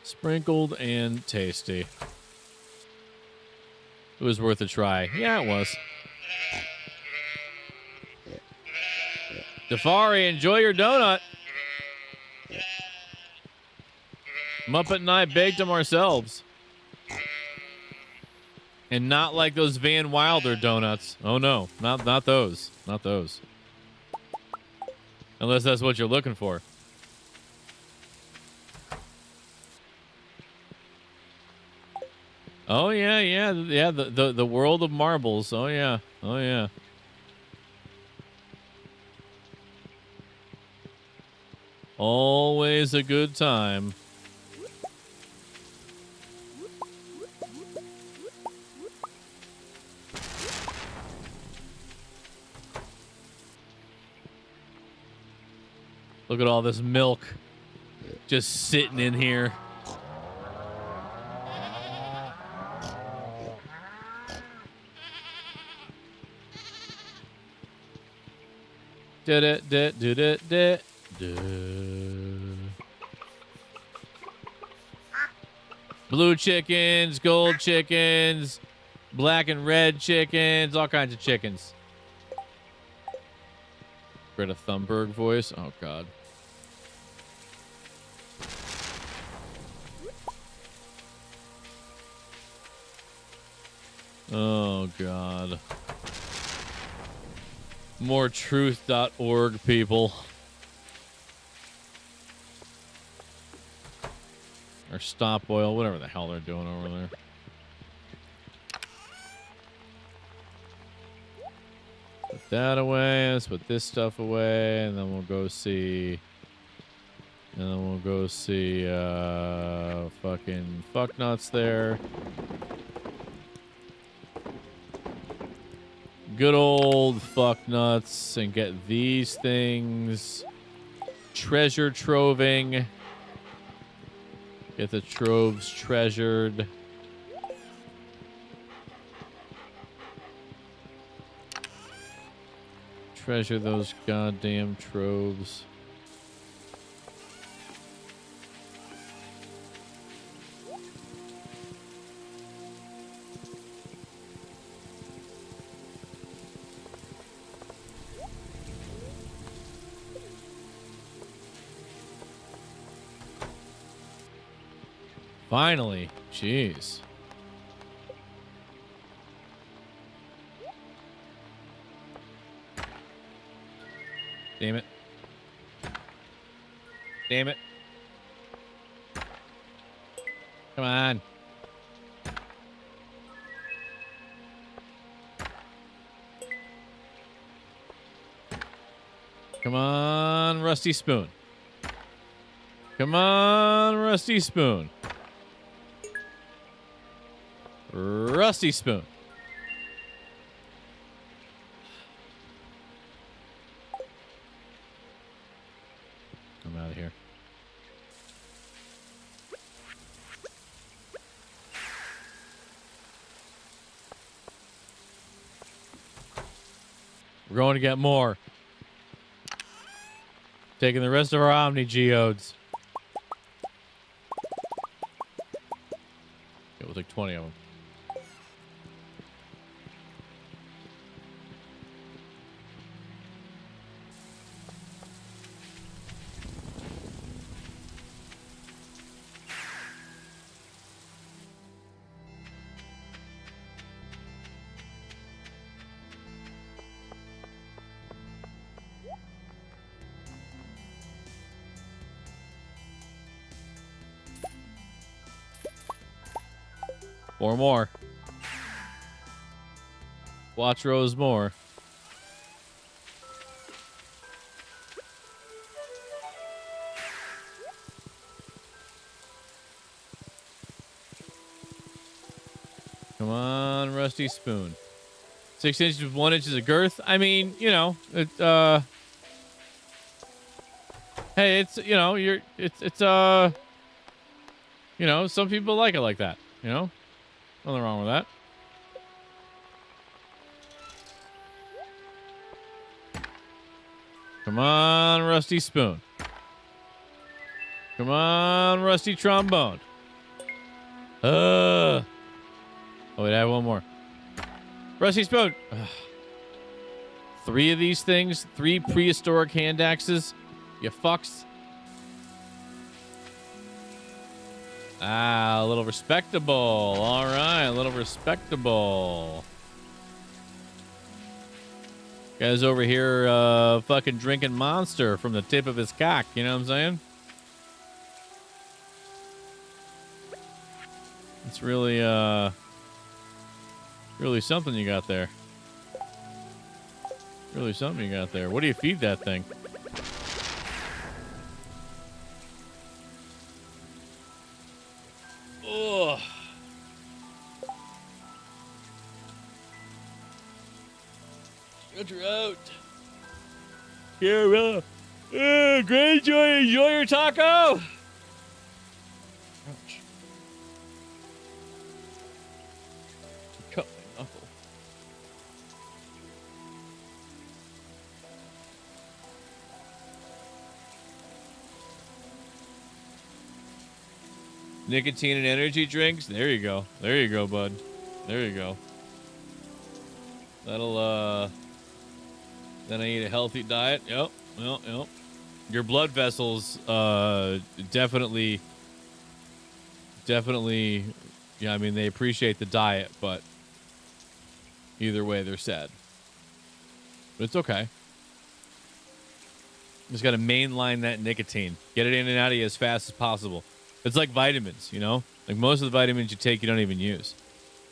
Sprinkled and tasty. It was worth a try. Yeah, it was. Defari, enjoy your donut. Muppet and I baked them ourselves. And not like those Van Wilder donuts. Oh, no. Not those. Not those. Unless that's what you're looking for. Oh, yeah, yeah. Yeah, the world of marbles. Oh, yeah. Oh, yeah. Always a good time. Look at all this milk just sitting in here. Did it, did it. Blue chickens, gold chickens, black and red chickens, all kinds of chickens. Greta Thunberg voice. Oh, God. Oh, God. More truth.org people. Or stop oil, whatever the hell they're doing over there. Put that away. Let's put this stuff away. And then we'll go see... fucking fucknuts there. Good old fucknuts. And get these things. Treasure troving. Get the troves treasured. Treasure those goddamn troves. Finally. Jeez. Damn it. Damn it. Come on. Come on, Rusty Spoon. Come on, Rusty Spoon. Rusty Spoon. out of here. We're going to get more. Taking the rest of our Omni Geodes. It was like 20 of them. Four more. Watch rows more. Come on, Rusty Spoon. 6 inches with 1 inch of girth. I mean, you know, it, hey, it's, you know, you know, some people like it like that, you know? Nothing wrong with that. Come on, Rusty Spoon. Come on, Rusty Trombone. Oh, wait, I have one more. Rusty Spoon. Ugh. 3 of these things. 3 prehistoric hand axes. You fucks. Ah, a little respectable. All right, a little respectable. Guy's over here fucking drinking Monster from the tip of his cock. You know what I'm saying? It's really, really something you got there. Really something you got there. What do you feed that thing? Ugh. Stretch her out. Here, great joy. Enjoy your taco. Ouch. Cut my knuckle. Nicotine and energy drinks. There you go. There you go, bud. There you go. That'll, then I eat a healthy diet. Yep. Yep. Your blood vessels, definitely, yeah, I mean, they appreciate the diet, but either way, they're sad. But it's okay. Just got to mainline that nicotine. Get it in and out of you as fast as possible. It's like vitamins, you know? Like most of the vitamins you take, you don't even use.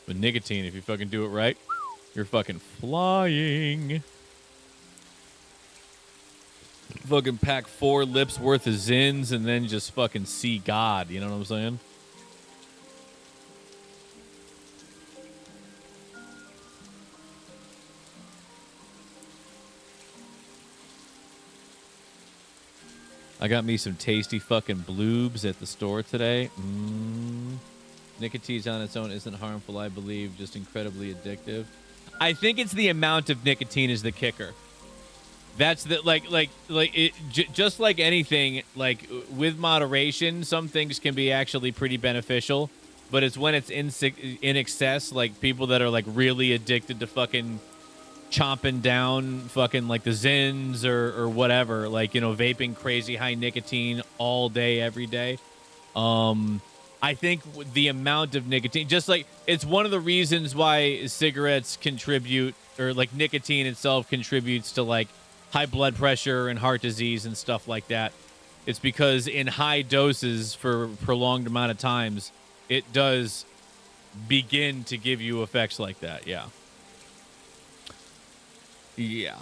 But nicotine, if you fucking do it right, you're fucking flying. Fucking pack 4 lips worth of Zins and then just fucking see God. You know what I'm saying? I got me some tasty fucking bloobs at the store today. Nicotine on its own isn't harmful, I believe, just incredibly addictive. I think it's the amount of nicotine is the kicker. That's the just like anything, like with moderation, some things can be actually pretty beneficial, but it's when it's in excess, like people that are like really addicted to fucking chomping down fucking like the Zins or whatever, like, you know, vaping crazy high nicotine all day, every day. I think the amount of nicotine, just like it's one of the reasons why cigarettes contribute, or like nicotine itself contributes to like high blood pressure and heart disease and stuff like that. It's because in high doses for a prolonged amount of times, it does begin to give you effects like that. Yeah. Yeah.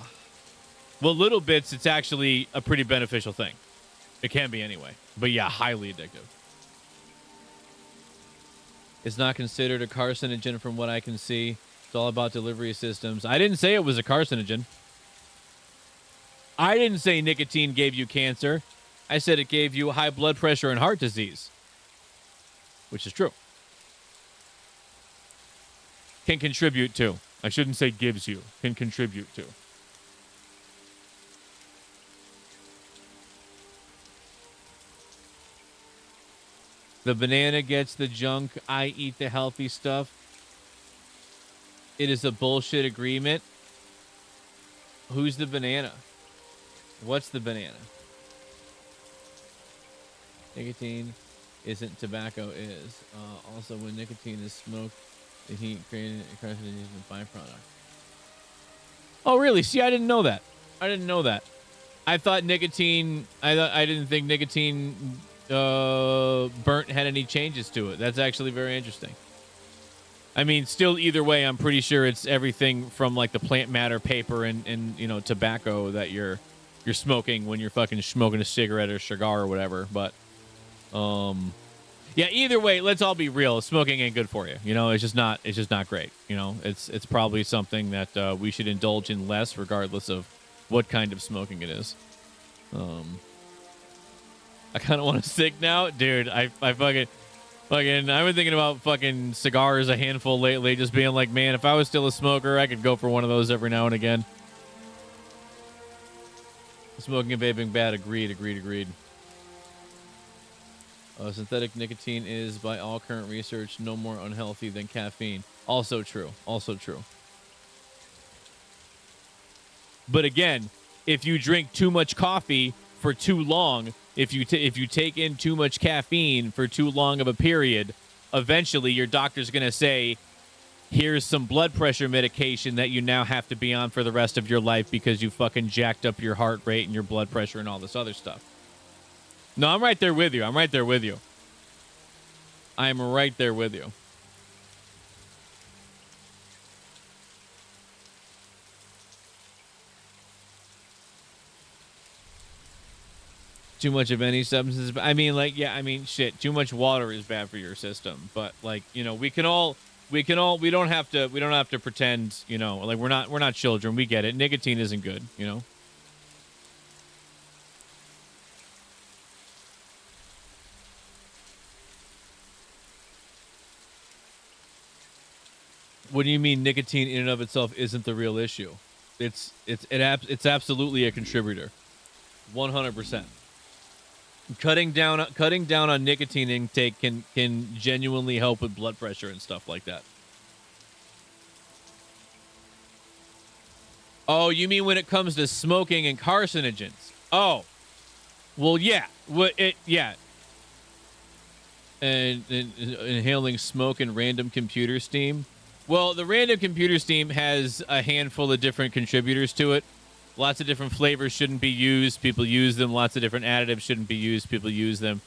Well, little bits, it's actually a pretty beneficial thing. It can be anyway. But yeah, highly addictive. It's not considered a carcinogen from what I can see. It's all about delivery systems. I didn't say it was a carcinogen. I didn't say nicotine gave you cancer. I said it gave you high blood pressure and heart disease, which is true. Can contribute to. I shouldn't say gives you. Can contribute to. The banana gets the junk. I eat the healthy stuff. It is a bullshit agreement. Who's the banana? What's the banana? Nicotine isn't tobacco is. Also, when nicotine is smoked, the heat created a carcinogen byproduct. Oh, really? See, I didn't know that. I thought nicotine. I didn't think nicotine burnt had any changes to it. That's actually very interesting. I mean, still, either way, I'm pretty sure it's everything from like the plant matter, paper, and you know, tobacco that you're smoking when you're fucking smoking a cigarette or cigar or whatever. But yeah, either way, let's all be real. Smoking ain't good for you. You know, it's just not great. You know, it's probably something that we should indulge in less, regardless of what kind of smoking it is. I kind of want a cig now, dude. I fucking I've been thinking about fucking cigars a handful lately, just being like, man, if I was still a smoker, I could go for one of those every now and again. Smoking and vaping bad. Agreed. Synthetic nicotine is, by all current research, no more unhealthy than caffeine. Also true. But again, if you drink too much coffee for too long, if you take in too much caffeine for too long of a period, eventually your doctor's going to say, here's some blood pressure medication that you now have to be on for the rest of your life because you fucking jacked up your heart rate and your blood pressure and all this other stuff. No, I'm right there with you. Too much of any substances. I mean, like, yeah, I mean, shit. Too much water is bad for your system. But like, you know, we don't have to pretend, you know, like we're not children. We get it. Nicotine isn't good, you know. What do you mean nicotine in and of itself isn't the real issue? It's absolutely a contributor. 100%. Cutting down on nicotine intake can genuinely help with blood pressure and stuff like that. Oh, you mean when it comes to smoking and carcinogens? Oh, well, yeah. Yeah. And inhaling smoke and random computer steam. Well, the random computer steam has a handful of different contributors to it. Lots of different flavors shouldn't be used. People use them. Lots of different additives shouldn't be used. People use them.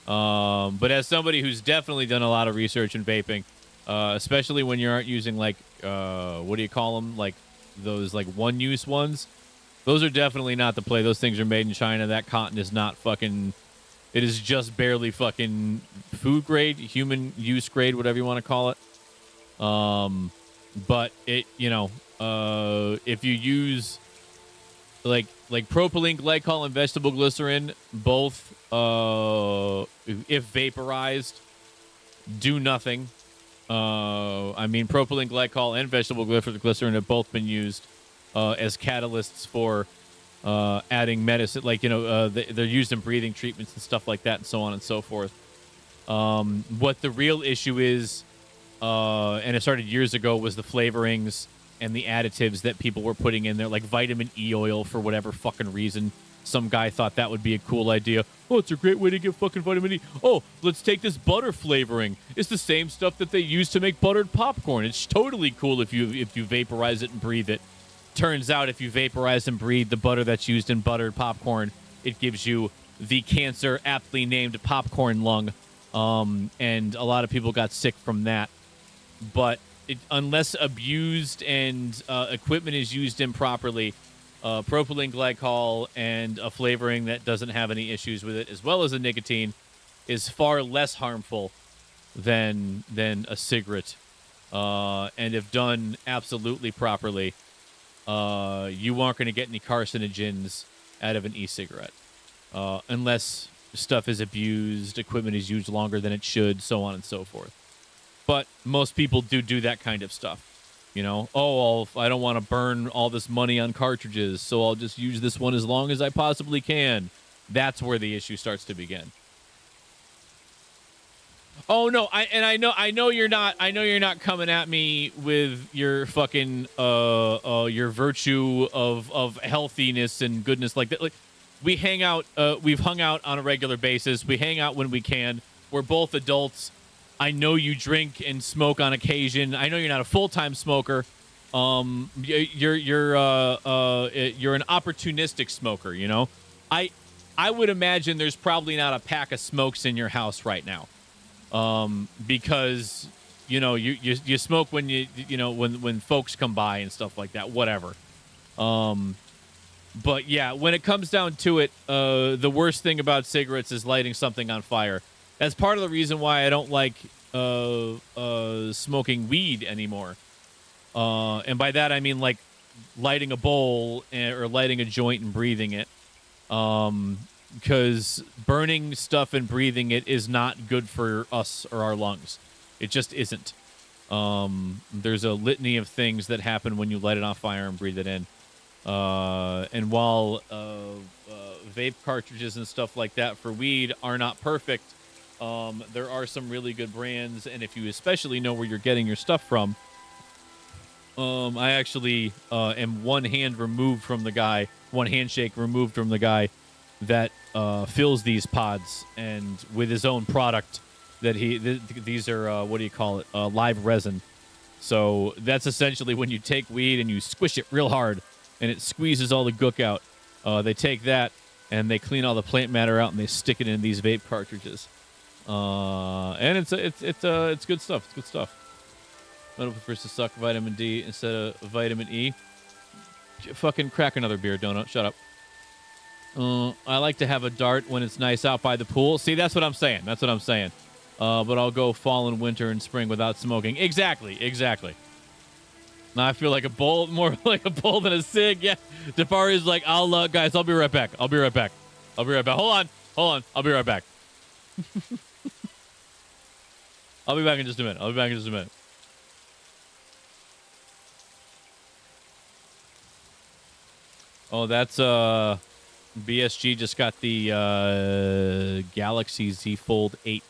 But as somebody who's definitely done a lot of research in vaping, especially when you aren't using, like, what do you call them? Like those, like, one-use ones. Those are definitely not the play. Those things are made in China. That cotton is not fucking... It is just barely fucking food grade, human use grade, whatever you want to call it. But it, you know, if you use like propylene glycol and vegetable glycerin, both, if vaporized, do nothing. I mean, propylene glycol and vegetable glycerin have both been used, as catalysts for, adding medicine, like, you know, they're used in breathing treatments and stuff like that and so on and so forth. What the real issue is, and it started years ago, was the flavorings and the additives that people were putting in there, like vitamin E oil for whatever fucking reason. Some guy thought that would be a cool idea. Oh, it's a great way to get fucking vitamin E. Oh, let's take this butter flavoring. It's the same stuff that they use to make buttered popcorn. It's totally cool if you vaporize it and breathe it. Turns out if you vaporize and breathe the butter that's used in buttered popcorn, it gives you the cancer aptly named popcorn lung. And a lot of people got sick from that. But unless abused and equipment is used improperly, propylene glycol and a flavoring that doesn't have any issues with it, as well as the nicotine, is far less harmful than a cigarette. And if done absolutely properly, you aren't going to get any carcinogens out of an e-cigarette. unless stuff is abused, equipment is used longer than it should, so on and so forth. But most people do that kind of stuff. You know, oh, I don't want to burn all this money on cartridges, so I'll just use this one as long as I possibly can. That's where the issue starts to begin. Oh no, I know you're not coming at me with your fucking your virtue of healthiness and goodness like that. Like, we hang out, we've hung out on a regular basis. We hang out when we can. We're both adults. I know you drink and smoke on occasion. I know you're not a full-time smoker. You're an opportunistic smoker, you know? I would imagine there's probably not a pack of smokes in your house right now. Because you know, you smoke when when folks come by and stuff like that, whatever. But yeah, when it comes down to it, the worst thing about cigarettes is lighting something on fire. That's part of the reason why I don't like smoking weed anymore. And by that I mean like lighting a bowl or lighting a joint and breathing it. Because burning stuff and breathing it is not good for us or our lungs. It just isn't. There's a litany of things that happen when you light it on fire and breathe it in. And while vape cartridges and stuff like that for weed are not perfect, there are some really good brands, and if you especially know where you're getting your stuff from, I actually am one handshake removed from the guy that fills these pods, and with his own product that these are what do you call it, live resin. So that's essentially when you take weed and you squish it real hard and it squeezes all the gook out. They take that and they clean all the plant matter out and they stick it in these vape cartridges. And it's good stuff. It's good stuff. Metal prefers to suck vitamin D instead of vitamin E. Fucking crack another beer, donut. Shut up. I like to have a dart when it's nice out by the pool. See, that's what I'm saying. But I'll go fall and winter and spring without smoking. Exactly. Now I feel like a bowl, more like a bowl than a cig. Yeah. Jafari's like, guys, I'll be right back. Hold on. I'll be right back. I'll be back in just a minute. Oh, that's BSG just got the Galaxy Z Fold 8.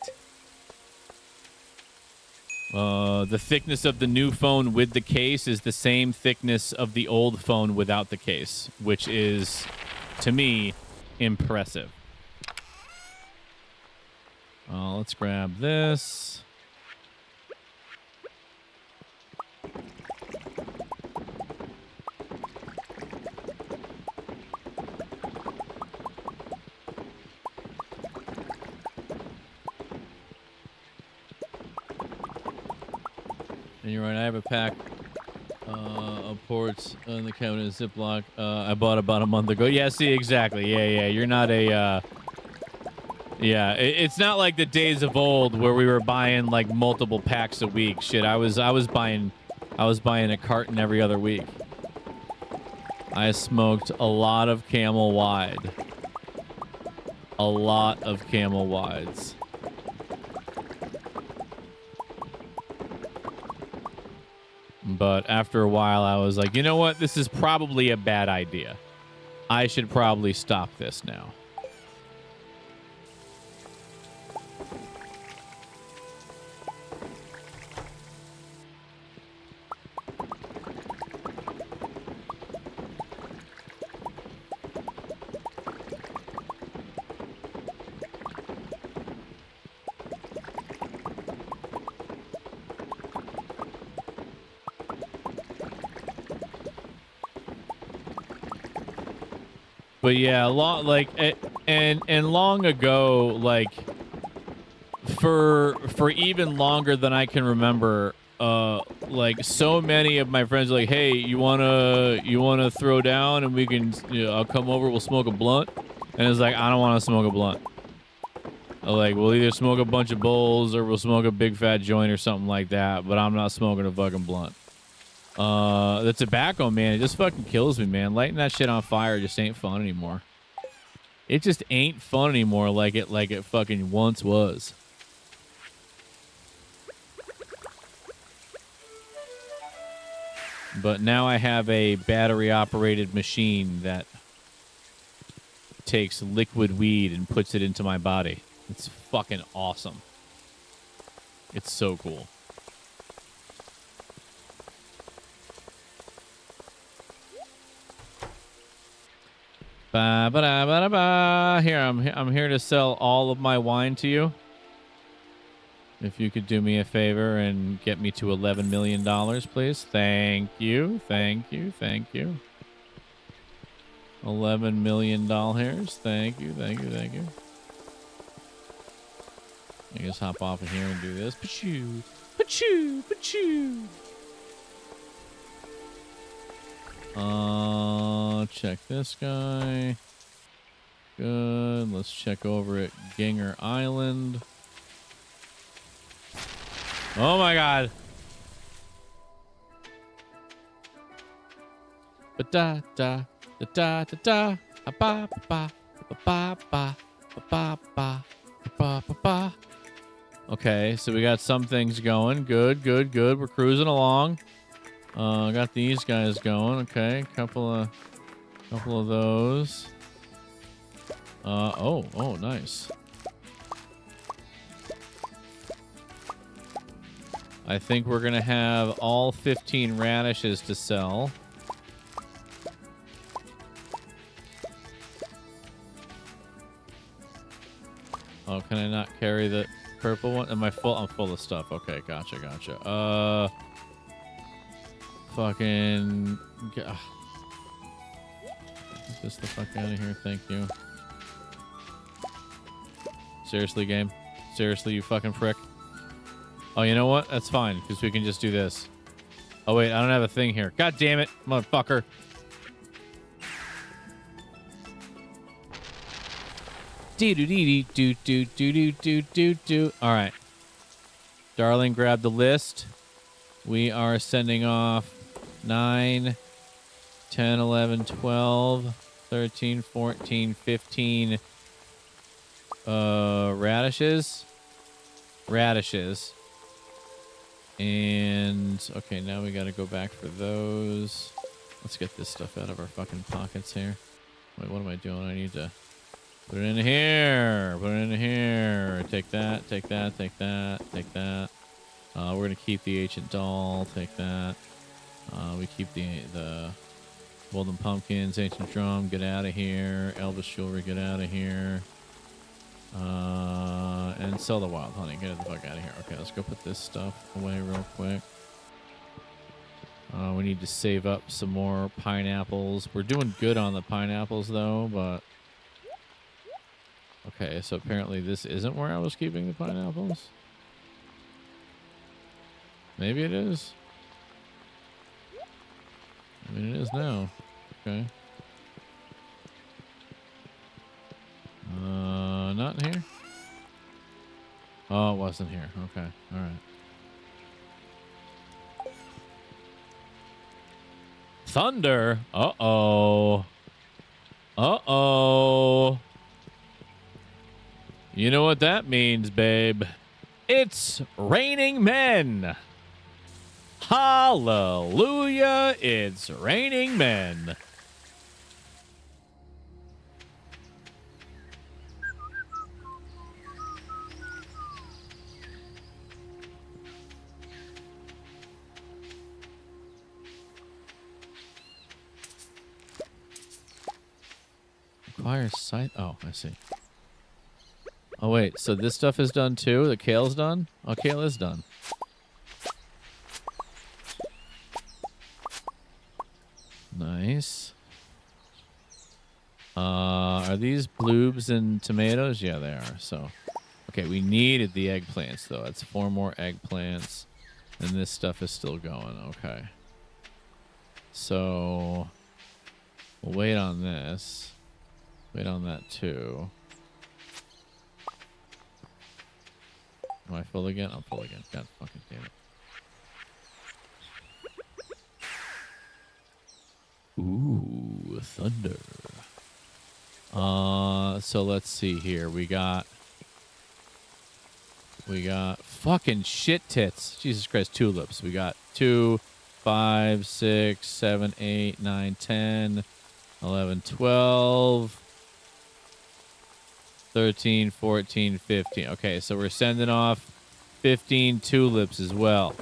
The thickness of the new phone with the case is the same thickness of the old phone without the case, which is, to me, impressive. Let's grab this. And you're right, I have a pack of ports in the cabinet of Ziploc. I bought about a month ago. Yeah, see, exactly. Yeah. You're not a... Yeah, it's not like the days of old where we were buying like multiple packs a week. Shit, I was buying a carton every other week. I smoked a lot of Camel Wide. A lot of Camel Wides. But after a while, I was like, you know what? This is probably a bad idea. I should probably stop this now. But yeah, long ago, like for even longer than I can remember, like so many of my friends are like, hey, you wanna throw down and we can, I'll come over, we'll smoke a blunt. And it's like, I don't want to smoke a blunt. Like, we'll either smoke a bunch of bowls or we'll smoke a big fat joint or something like that, but I'm not smoking a fucking blunt. The tobacco, man, it just fucking kills me, man. Lighting that shit on fire just ain't fun anymore. It just ain't fun anymore like it fucking once was. But now I have a battery-operated machine that takes liquid weed and puts it into my body. It's fucking awesome. It's so cool. Ba ba da ba da ba. Here, I'm here to sell all of my wine to you. If you could do me a favor and get me to $11 million, please. Thank you. Thank you. Thank you. $11 million. Thank you. Thank you. Thank you. I just hop off of here and do this. Pachoo. Pachoo. Pachoo. Check this guy. Good. Let's check over at Ginger Island. Oh my god. Ba da da da da da da ba ba ba ba ba ba ba ba ba ba. Okay, so we got some things going. Good, good, good. We're cruising along. Got these guys going. Okay, couple of those. Oh, nice. I think we're gonna have all 15 radishes to sell. Oh, can I not carry the purple one? Am I full? I'm full of stuff. Okay, gotcha, gotcha. Fucking... Get this the fuck out of here. Thank you. Seriously, game? Seriously, you fucking prick? Oh, you know what? That's fine, because we can just do this. Oh, wait, I don't have a thing here. God damn it, motherfucker. Do-do-dee-dee-do-do-do-do-do-do-do. All right. Darling, grab the list. We are sending off 9, 10, 11, 12, 13, 14, 15 radishes. Radishes. And, okay, now we got to go back for those. Let's get this stuff out of our fucking pockets here. Wait, what am I doing? I need to put it in here. Put it in here. Take that, take that, take that, take that. We're going to keep the ancient doll. Take that. We keep the golden pumpkins, ancient drum. Get out of here. Elvis jewelry. Get out of here. And sell the wild honey. Get the fuck out of here. Okay, let's go put this stuff away real quick. We need to save up some more pineapples. We're doing good on the pineapples, though, but... Okay, so apparently this isn't where I was keeping the pineapples. Maybe it is. I mean, it is now. Okay. Not in here? Oh, it wasn't here. Okay. All right. Thunder? Uh-oh. Uh-oh. You know what that means, babe. It's raining men. Hallelujah. It's raining men. Acquire site. Oh, I see. Oh, wait. So this stuff is done too? The kale's done? Oh, kale is done. Nice. Are these bloobs and tomatoes? Yeah, they are. So, okay, we needed the eggplants, though. That's 4 more eggplants. And this stuff is still going. Okay. So, we'll wait on this. Wait on that, too. Am I full again? I'm full again. God fucking damn it. Ooh, thunder. So let's see here. We got fucking shit tits. Jesus Christ, tulips. We got 2, 5, 6, 7, 8, 9, 10, 11, 12, 13, 14, 15. Okay, so we're sending off 15 tulips as well.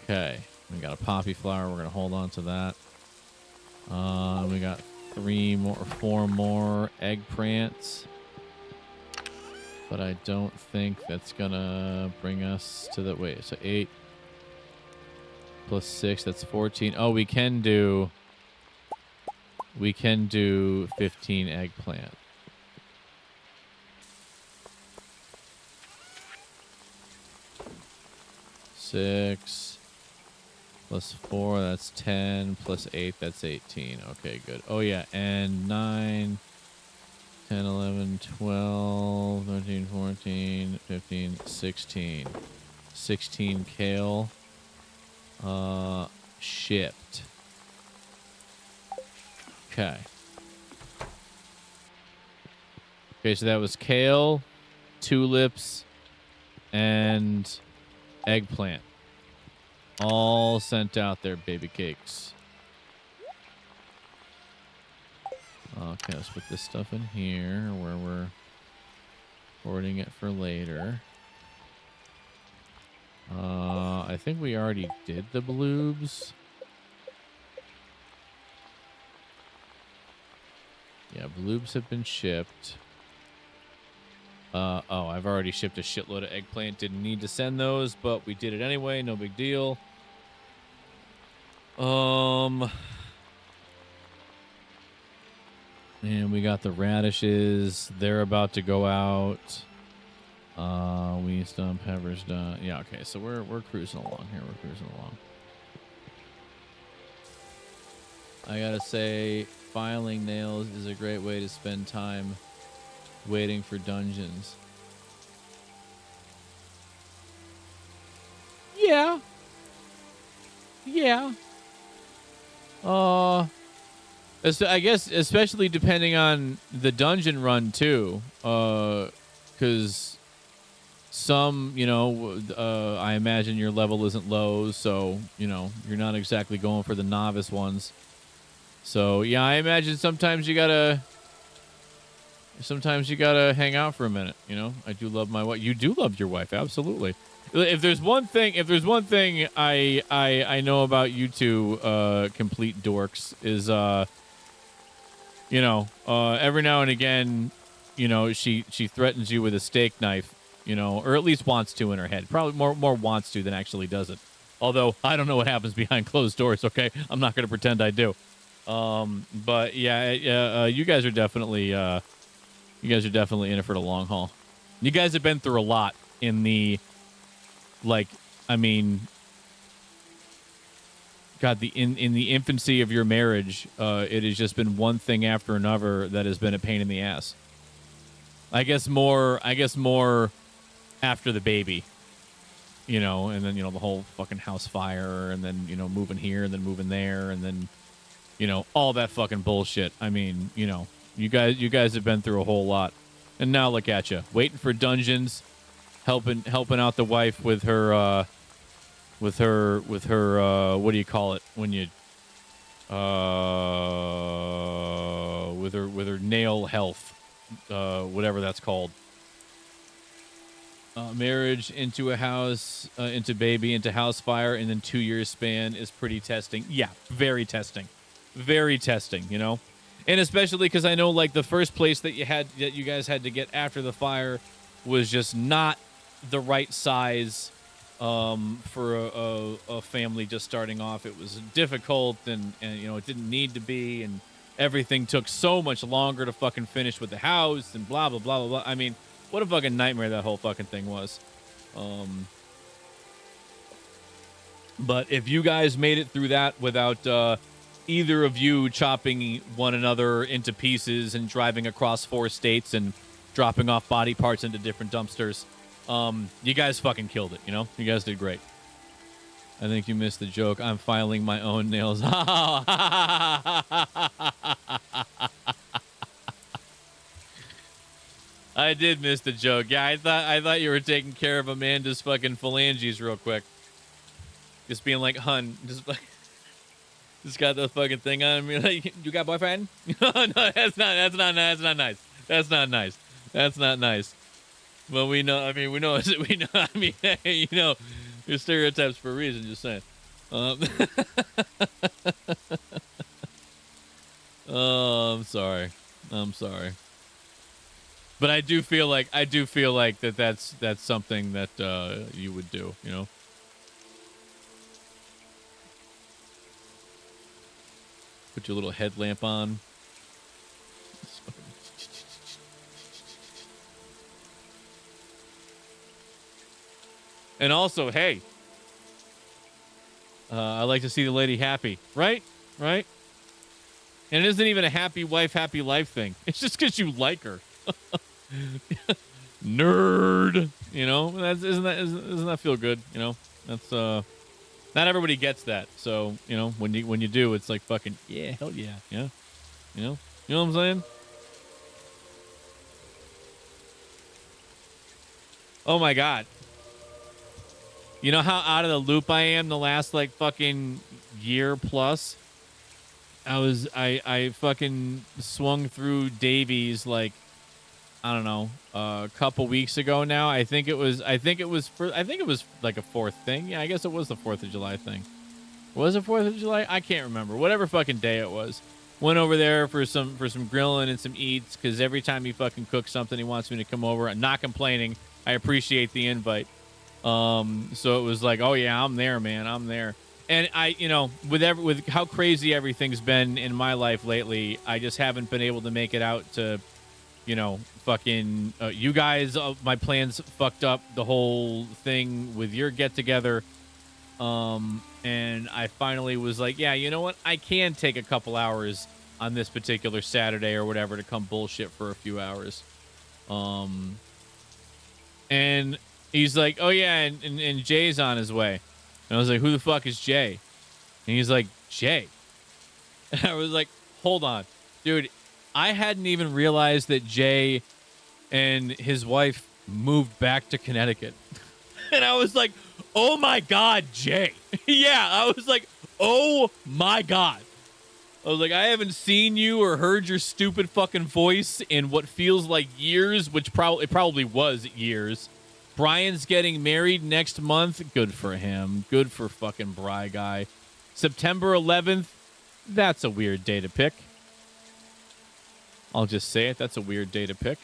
Okay, we got a poppy flower. We're going to hold on to that. We got 4 more eggplants. But I don't think that's going to bring us to the... Wait, so 8 plus 6, that's 14. Oh, we can do 15 eggplant. Six plus 4, that's 10. Plus 8, that's 18. Okay, good. Oh, yeah, and 9, 10, 11, 12, 13, 14, 15, 16. 16 kale. Shipped. Okay. Okay, so that was kale, tulips, and eggplant. All sent out there, baby cakes. Okay, let's put this stuff in here where we're hoarding it for later. I think we already did the bloobs. Yeah, bloobs have been shipped. Oh, I've already shipped a shitload of eggplant. Didn't need to send those, but we did it anyway. No big deal. And we got the radishes. They're about to go out. Weeds done, peppers done. Yeah, okay, so we're cruising along here. We're cruising along. I gotta say, filing nails is a great way to spend time waiting for dungeons. Yeah. Yeah. I guess especially depending on the dungeon run too. Because some, I imagine your level isn't low, so, you're not exactly going for the novice ones. So, yeah, I imagine sometimes you gotta hang out for a minute, I do love my wife. You do love your wife, absolutely. If there's one thing I know about you two complete dorks is every now and again, she threatens you with a steak knife, or at least wants to in her head. Probably more wants to than actually does it. Although I don't know what happens behind closed doors, okay? I'm not going to pretend I do. But yeah, you guys are definitely in it for the long haul. You guys have been through a lot in the God, in the infancy of your marriage, it has just been one thing after another that has been a pain in the ass. I guess more after the baby, and then the whole fucking house fire, and then moving here and then moving there, and then all that fucking bullshit. I mean, you guys have been through a whole lot, and now look at you, waiting for dungeons, helping out the wife with her what do you call it when you with her nail health, whatever that's called. Marriage into a house, into baby, into house fire, and then 2 years span is pretty testing. Yeah, very testing, and especially because I know the first place that you guys had to get after the fire was just not the right size for a family just starting off. It was difficult, and it didn't need to be, and everything took so much longer to fucking finish with the house, and blah blah blah blah blah. I mean, what a fucking nightmare that whole fucking thing was. But if you guys made it through that without either of you chopping one another into pieces and driving across 4 states and dropping off body parts into different dumpsters, you guys fucking killed it, you guys did great. I think you missed the joke. I'm filing my own nails. I did miss the joke. Yeah, I thought you were taking care of Amanda's fucking phalanges real quick. Just being like, hun, just got the fucking thing on me. Like, you got boyfriend? No, that's not nice. That's not nice. That's not nice. Well, we know. I mean, we know. I mean, you know, there's stereotypes for a reason. Just saying. Oh, I'm sorry. But I do feel like that's something that you would do. You know. Put your little headlamp on. And also, hey, I like to see the lady happy, right? Right? And it isn't even a happy wife, happy life thing. It's just because you like her. Nerd. You know, doesn't that feel good? You know, that's not everybody gets that. So, you know, when you do, it's like fucking yeah, hell yeah, yeah. You know what I'm saying? Oh my god. You know how out of the loop I am the last like fucking year plus? I fucking swung through Davies like I don't know, a couple weeks ago now. I think it was like a fourth thing. Yeah, I guess it was the 4th of July thing. Was it 4th of July? I can't remember. Whatever fucking day it was. Went over there for some grilling and some eats cuz every time he fucking cooks something he wants me to come over. I'm not complaining. I appreciate the invite. So it was like, oh yeah, I'm there, man. I'm there. And I, you know, with how crazy everything's been in my life lately, I just haven't been able to make it out to, you know, fucking you guys. My plans fucked up the whole thing with your get together. And I finally was like, yeah, you know what? I can take a couple hours on this particular Saturday or whatever to come bullshit for a few hours. And he's like, oh yeah, and Jay's on his way. And I was like, who the fuck is Jay? And he's like, Jay. And I was like, hold on, dude. I hadn't even realized that Jay and his wife moved back to Connecticut. And I was like, oh my God, Jay. Yeah, I was like, oh my God. I was like, I haven't seen you or heard your stupid fucking voice in what feels like years, which it probably was years. Brian's getting married next month. Good for him. Good for fucking Bri guy. September 11th. That's a weird day to pick. I'll just say it. That's a weird day to pick.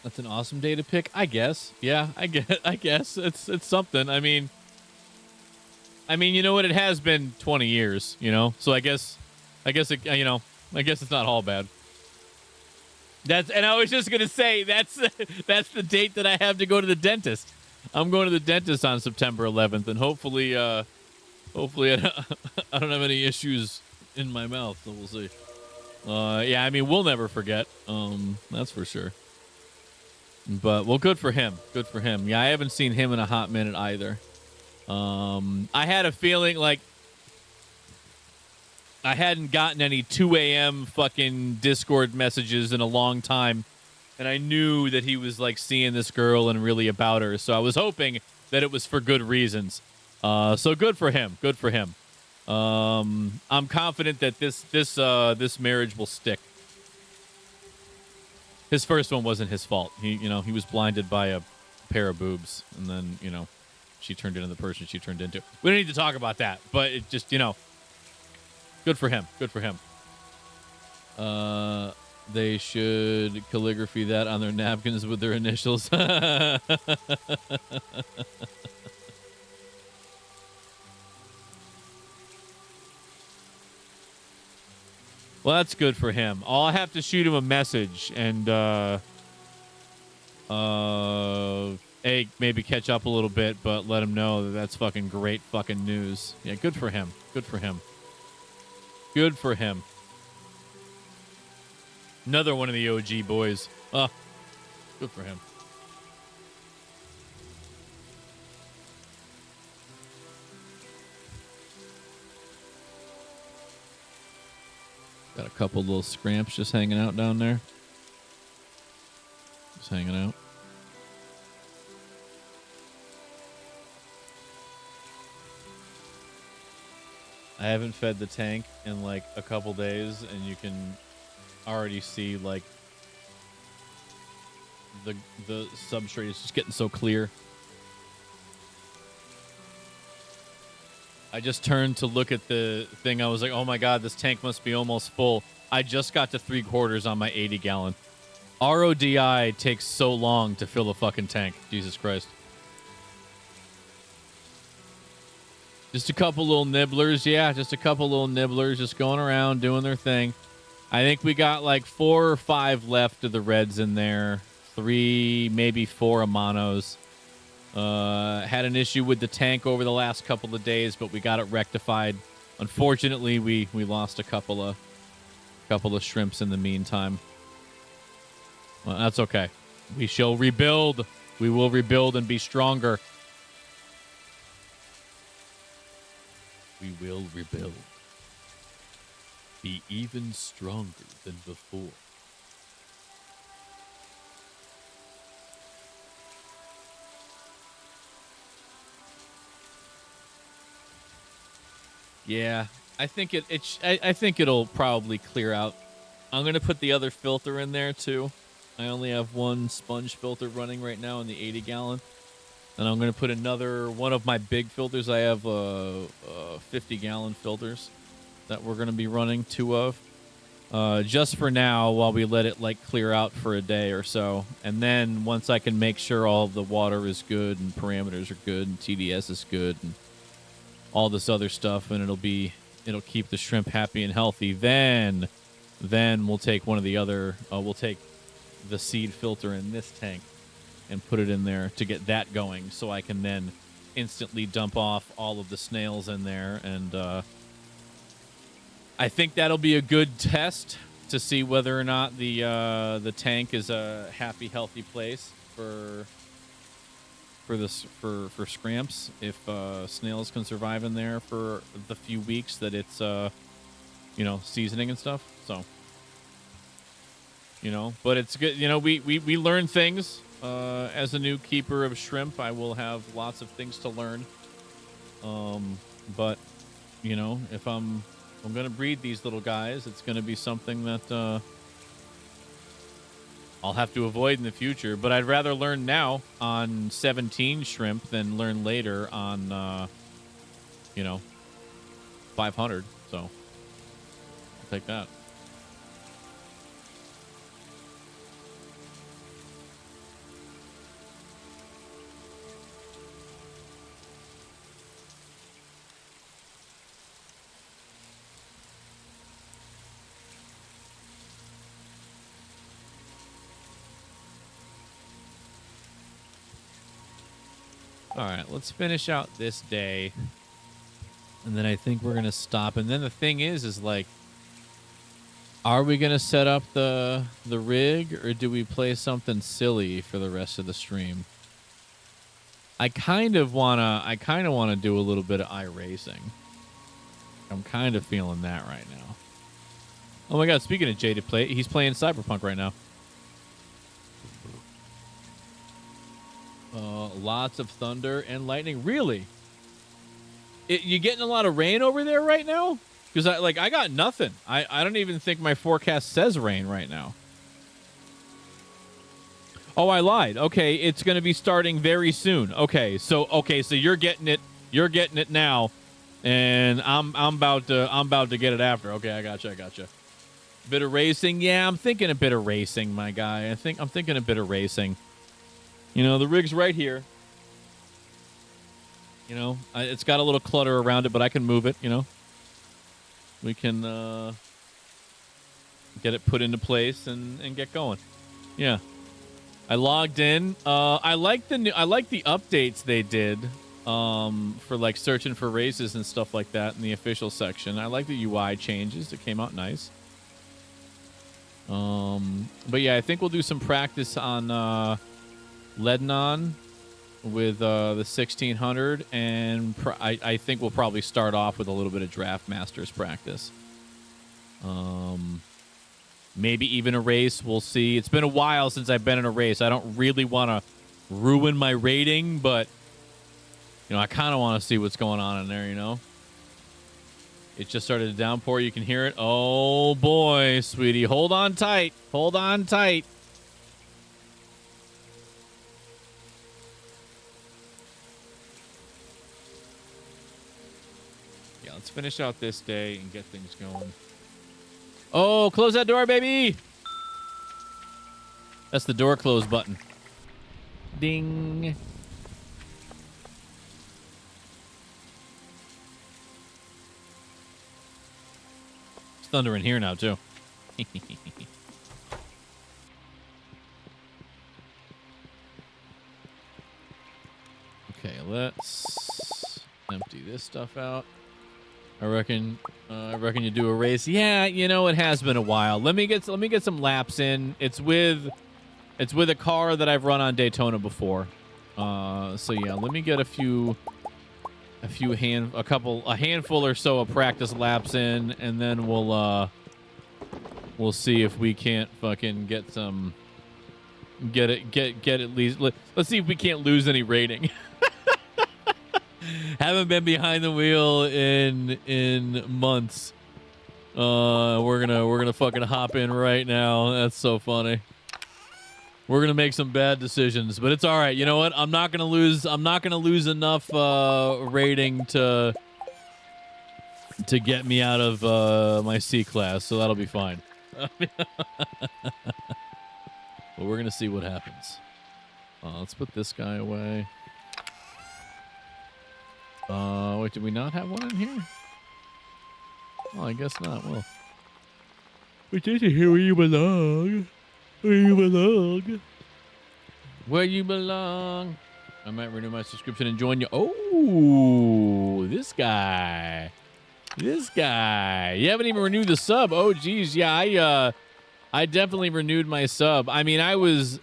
That's an awesome day to pick, I guess. Yeah, I guess it's something. I mean, you know what? It has been 20 years, you know. So I guess it's not all bad. And I was just gonna say that's the date that I have to go to the dentist. I'm going to the dentist on September 11th, and hopefully I don't have any issues in my mouth. So we'll see. Yeah, I mean, we'll never forget. That's for sure. But well, good for him. Good for him. Yeah, I haven't seen him in a hot minute either. I had a feeling like I hadn't gotten any 2 a.m. fucking Discord messages in a long time, and I knew that he was like seeing this girl and really about her. So I was hoping that it was for good reasons. So good for him. Good for him. I'm confident that this marriage will stick. His first one wasn't his fault. He was blinded by a pair of boobs, and then, she turned into the person she turned into. We don't need to talk about that, but it just, good for him. Good for him. They should calligraphy that on their napkins with their initials. Well, that's good for him. I'll have to shoot him a message and maybe catch up a little bit, but let him know that that's fucking great fucking news. Yeah, good for him. Good for him. Good for him. Another one of the OG boys. Oh, good for him. Got a couple little scramps just hanging out down there. Just hanging out. I haven't fed the tank in like a couple days, and you can already see like the substrate is just getting so clear. I just turned to look at the thing. I was like, oh my God, this tank must be almost full. I just got to 3/4 on my 80-gallon. RODI takes so long to fill a fucking tank. Jesus Christ. Just a couple little nibblers. Yeah, just a couple little nibblers just going around doing their thing. I think we got like 4 or 5 left of the reds in there. 3, maybe 4 Amanos. Had an issue with the tank over the last couple of days, but we got it rectified. Unfortunately, we lost a couple of shrimps in the meantime. Well, that's okay. We shall rebuild. We will rebuild and be stronger. We will rebuild. Be even stronger than before. Yeah, I think I think it'll probably clear out. I'm gonna put the other filter in there too. I only have one sponge filter running right now in the 80-gallon, and I'm gonna put another one of my big filters. I have 50-gallon filters that we're gonna be running 2 of, just for now while we let it like clear out for a day or so, and then once I can make sure all of the water is good and parameters are good and TDS is good and all this other stuff, and it'll keep the shrimp happy and healthy. Then we'll take one of the other. We'll take the seed filter in this tank and put it in there to get that going, so I can then instantly dump off all of the snails in there. And I think that'll be a good test to see whether or not the tank is a happy, healthy place for scramps, if snails can survive in there for the few weeks that it's seasoning and stuff. So but it's good. We learn things. As a new keeper of shrimp, I will have lots of things to learn. But if I'm gonna breed these little guys, it's gonna be something that I'll have to avoid in the future, but I'd rather learn now on 17 shrimp than learn later on, 500. So I'll take that. All right, let's finish out this day, and then I think we're gonna stop. And then the thing is like, are we gonna set up the rig, or do we play something silly for the rest of the stream? I kind of wanna do a little bit of iRacing. I'm kind of feeling that right now. Oh my God! Speaking of Jaded Play, he's playing Cyberpunk right now. Lots of thunder and lightning. Really? You getting a lot of rain over there right now? Because I got nothing. I don't even think my forecast says rain right now. Oh, I lied. Okay, it's going to be starting very soon. Okay, so you're getting it. You're getting it now, and I'm about to get it after. Okay, I gotcha. Bit of racing. Yeah, I'm thinking a bit of racing, my guy. I'm thinking a bit of racing. The rig's right here. It's got a little clutter around it, but I can move it, We can get it put into place and get going. Yeah. I logged in. I like the updates they did for like searching for races and stuff like that in the official section. I like the UI changes. It came out nice. But yeah, I think we'll do some practice on Lebanon with the 1600, and I think we'll probably start off with a little bit of Draft Masters practice. Maybe even a race. We'll see. It's been a while since I've been in a race. I don't really want to ruin my rating, but you know, I kind of want to see what's going on in there, you know? It just started to downpour. You can hear it. Oh, boy, sweetie. Hold on tight. Hold on tight. Yeah, let's finish out this day and get things going. Oh, close that door, baby. That's the door close button. Ding. It's thunder in here now, too. Okay, let's empty this stuff out. I reckon you do a race. Yeah, you know, it has been a while. Let me get some laps in. It's with a car that I've run on Daytona before. So yeah, let me get a handful or so of practice laps in, and then we'll see if we can't fucking get at least. Let's see if we can't lose any rating. Haven't been behind the wheel in months. We're gonna fucking hop in right now. That's so funny. We're gonna make some bad decisions, but it's all right. You know what? I'm not gonna lose enough rating to get me out of my C class, so that'll be fine. But we're gonna see what happens. Let's put this guy away. Wait, did we not have one in here? Oh, I guess not. Well, but this is here where you belong. Where you belong. Where you belong. I might renew my subscription and join you. Oh, this guy. This guy. You haven't even renewed the sub. Oh, geez. Yeah, I definitely renewed my sub. I mean, I was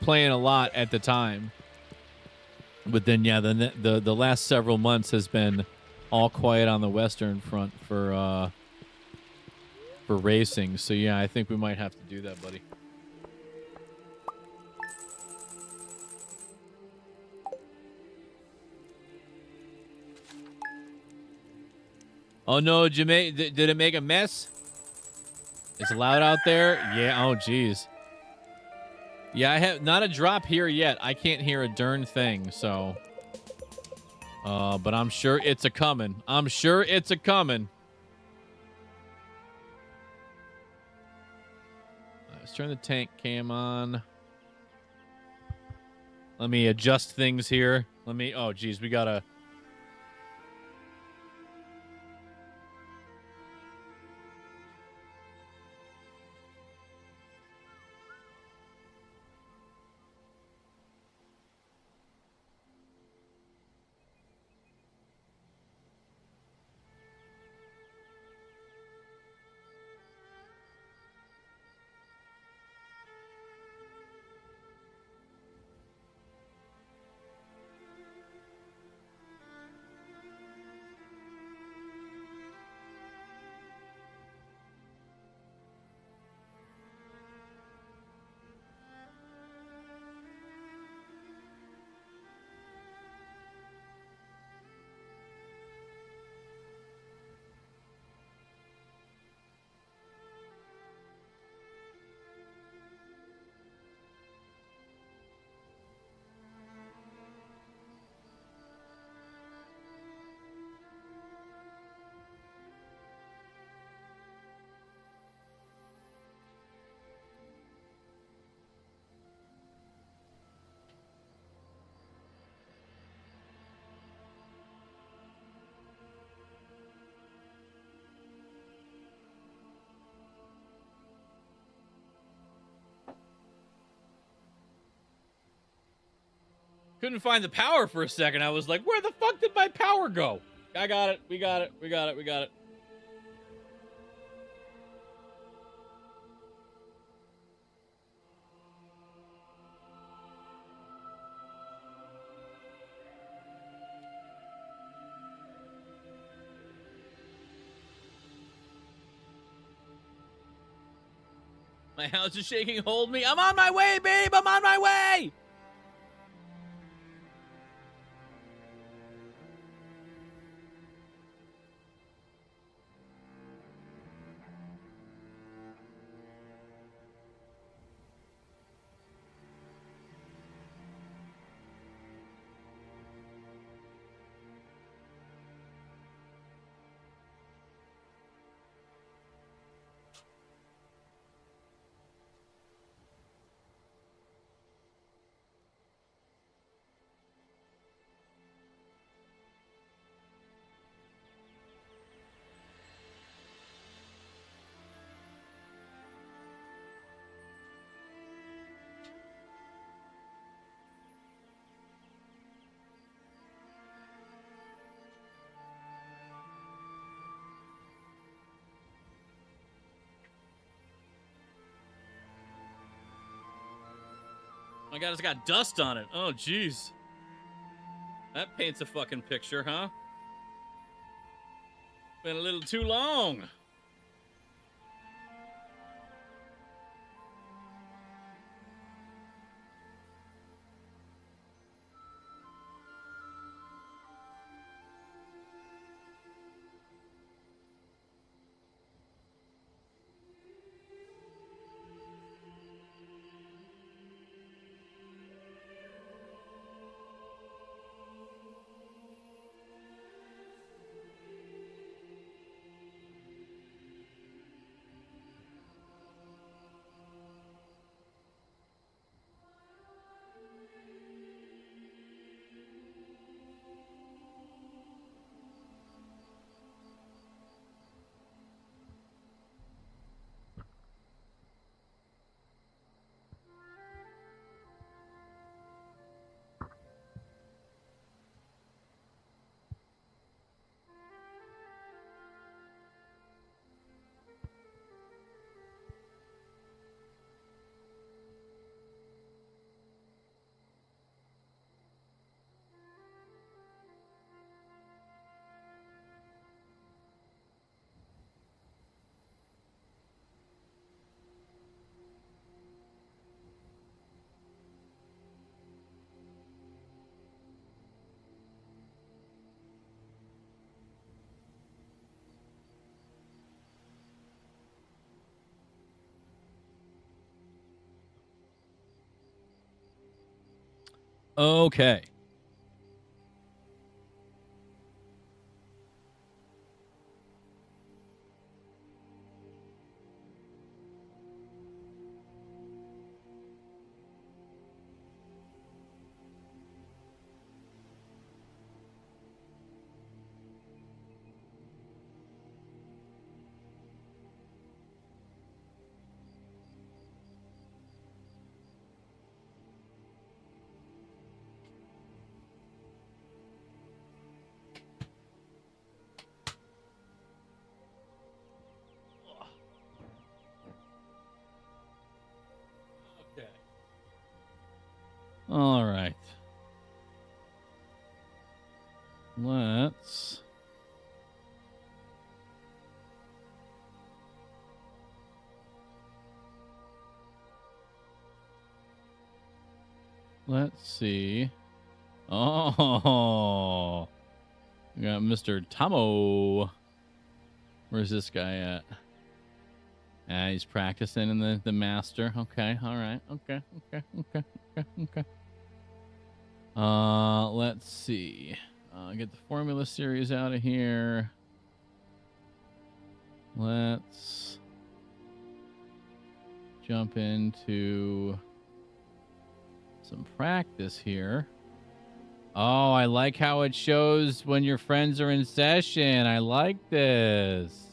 playing a lot at the time. But then, yeah, the last several months has been all quiet on the Western front for racing. So, yeah, I think we might have to do that, buddy. Oh, no, did it make a mess? It's loud out there? Yeah, oh, geez. Yeah, I have not a drop here yet. I can't hear a darn thing, so. But I'm sure it's a coming. I'm sure it's a coming. Let's turn the tank cam on. Let me adjust things here. Oh, geez, we gotta. Couldn't find the power for a second. I was like, where the fuck did my power go? I got it. We got it. We got it. We got it. My house is shaking. Hold me. I'm on my way, babe. I'm on my way. My God, it's got dust on it. Oh, jeez. That paints a fucking picture, huh? Been a little too long. Okay. Okay. All right. Let's see. Oh, we got Mr. Tomo. Where's this guy at? He's practicing in the master. Okay, all right. Okay. Let's see. Get the Formula Series out of here. Let's jump into some practice here. Oh, I like how it shows when your friends are in session. I like this.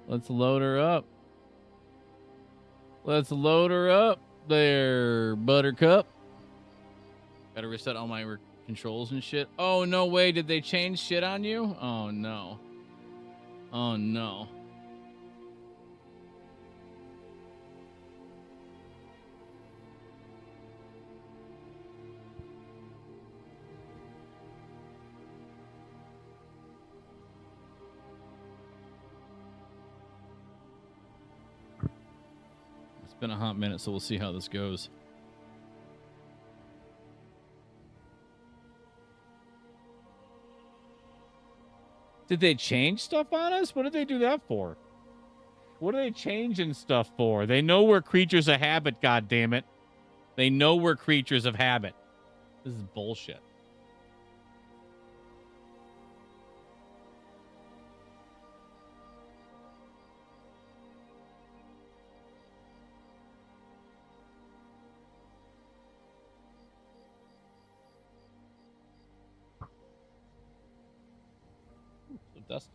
Let's load her up. Let's load her up there, Buttercup. Gotta reset all my controls and shit. Oh, no way. Did they change shit on you? Oh, no. Oh, no. been a hot minute, so we'll see how this goes. Did they change stuff on us? What did they do that for? What are they changing stuff for? They know we're creatures of habit, goddammit. They know we're creatures of habit. This is bullshit. So dust.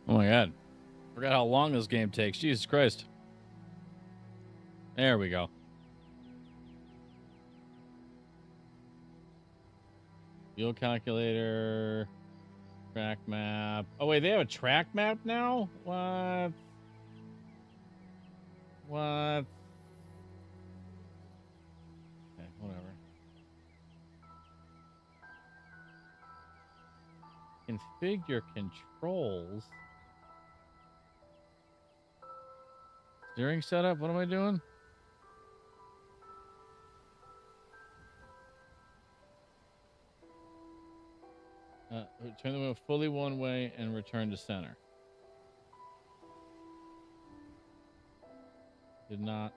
Oh my god. Forgot how long this game takes. Jesus Christ. There we go. Fuel calculator. Track map. Oh wait, they have a track map now? What? What? Okay, whatever. Configure controls. Steering setup? What am I doing? Turn the wheel fully one way and return to center. Did not.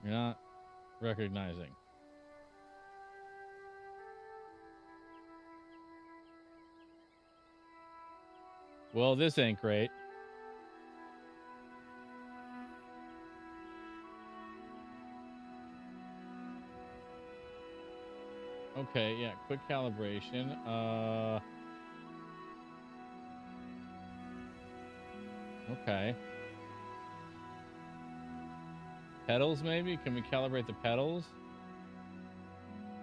You're not recognizing. Well, this ain't great. Okay, yeah, quick calibration. Okay. Pedals, maybe? Can we calibrate the pedals?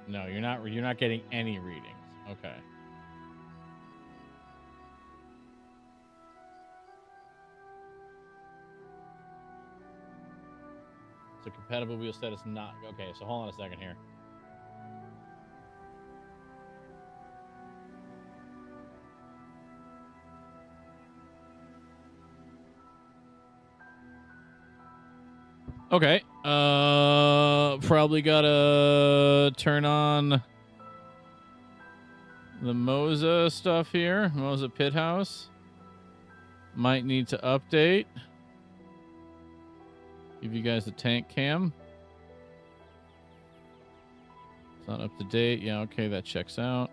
No, you're not getting any readings. Okay. So compatible wheel set is not okay. So hold on a second here. Okay. Probably gotta turn on the Moza stuff here. Moza Pit House. Might need to update. Give you guys a tank cam. It's not up to date. Yeah, okay, that checks out.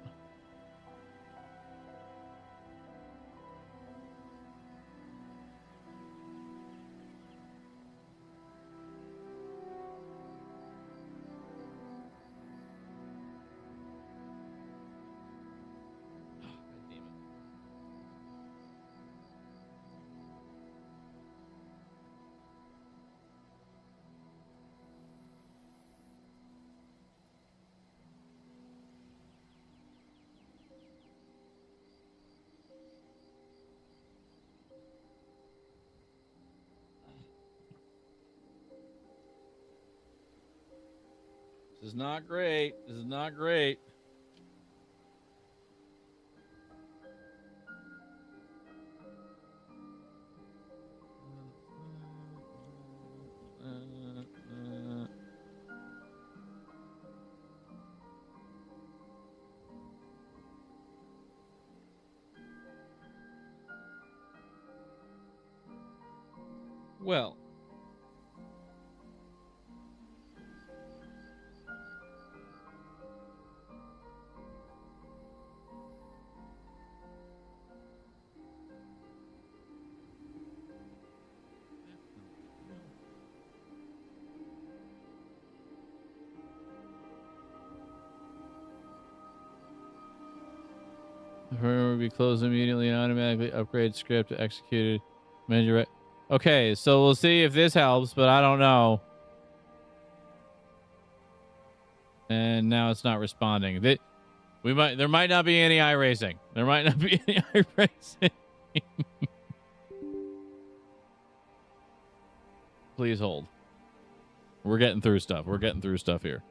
This is not great. This is not great. Well. The firmware will be closed immediately and automatically upgrade script executed. Measure it. Okay, so we'll see if this helps, but I don't know. And now it's not responding. There might not be any iRacing. There might not be any iRacing. Please hold. We're getting through stuff. We're getting through stuff here.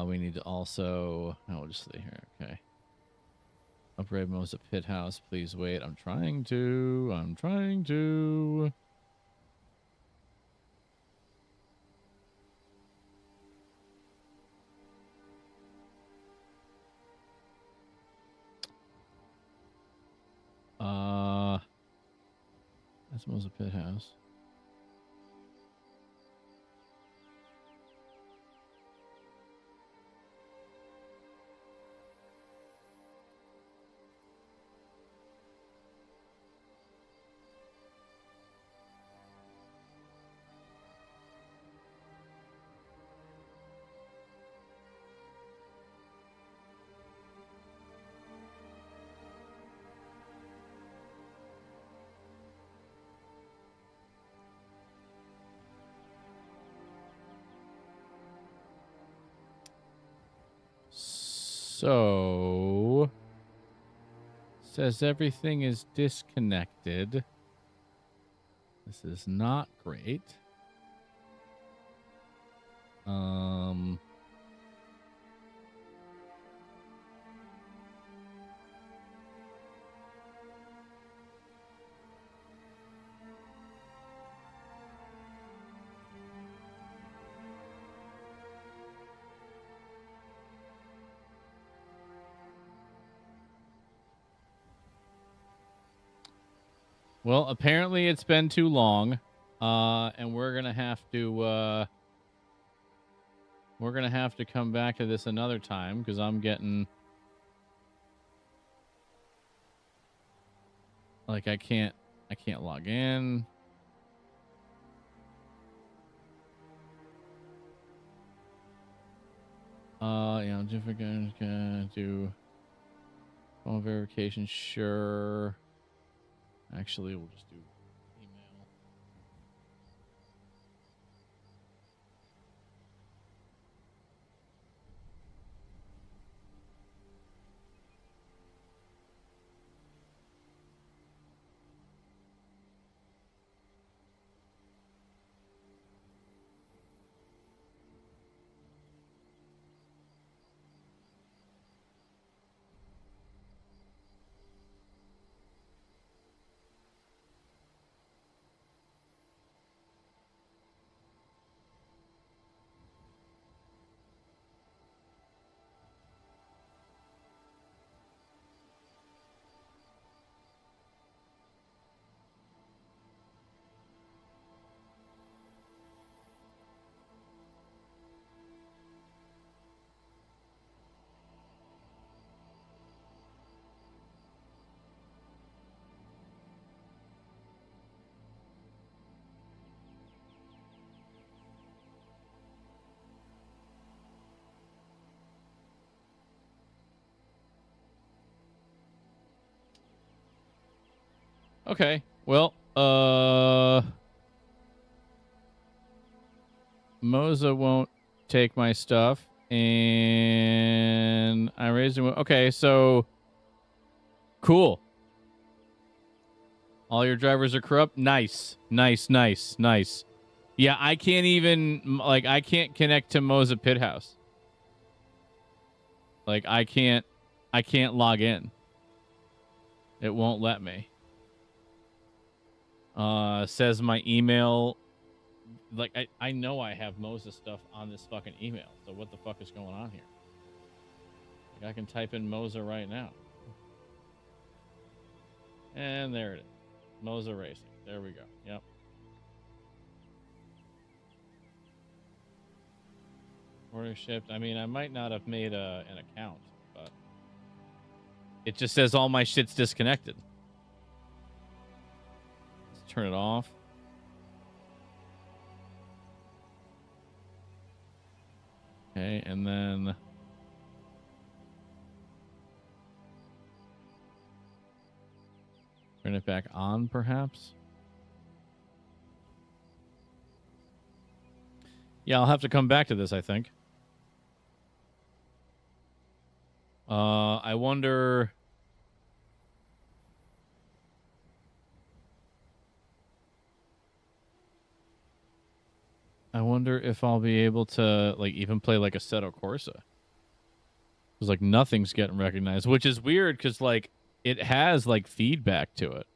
We need to also... Oh, we'll just stay here. Okay. Upgrade Mosa Pit House. Please wait. I'm trying to. That's Mosa Pit House. So, says everything is disconnected. This is not great. Well, apparently it's been too long, and we're gonna have to come back to this another time because I'm getting like I can't log in. Different guys can do phone verification, sure. Actually, we'll just do email. Okay. Well, Moza won't take my stuff, and I raised him. Okay, so cool. All your drivers are corrupt. Nice. Yeah, I can't even I can't connect to Moza Pit House. Like I can't log in. It won't let me. Says my email. Like I know I have Moza stuff on this fucking email. So what the fuck is going on here? Like I can type in Moza right now. And there it is. Moza Racing. There we go. Yep. Order shipped. I mean, I might not have made an account, but it just says all my shit's disconnected. Let's turn it off. Okay, and then turn it back on, perhaps. Yeah, I'll have to come back to this, I think. I wonder... I wonder if I'll be able to, like, even play, like, Assetto Corsa. Because, like, nothing's getting recognized, which is weird, because, like, it has, like, feedback to it.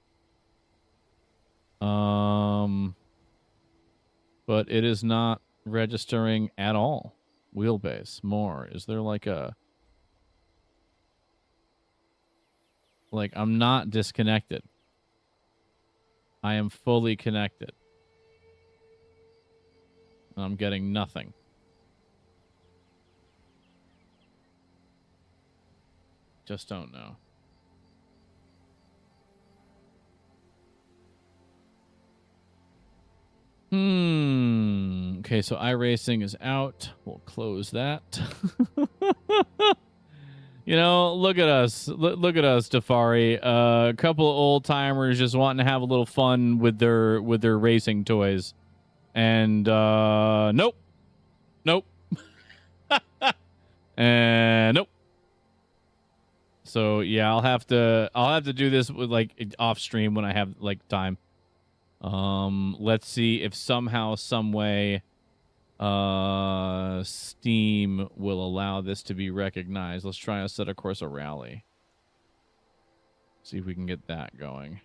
But it is not registering at all. Wheelbase, more. Is there, like, a... Like, I'm not disconnected. I am fully connected. I'm getting nothing. Just don't know. Okay, so iRacing is out. We'll close that. You know, look at us. Look at us, Tafari. A couple of old timers just wanting to have a little fun with their racing toys. And nope. Nope. And nope. So yeah, I'll have to do this with like off stream when I have like time. Let's see if somehow, some way, Steam will allow this to be recognized. Let's try Assetto Corsa Rally. See if we can get that going.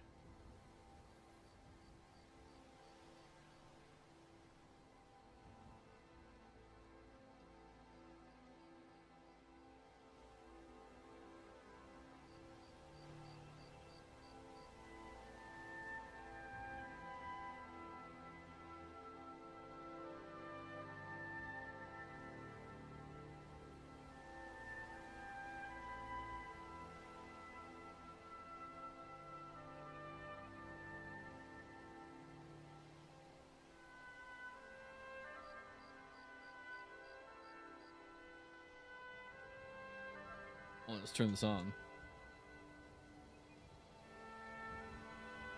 Let's turn this on.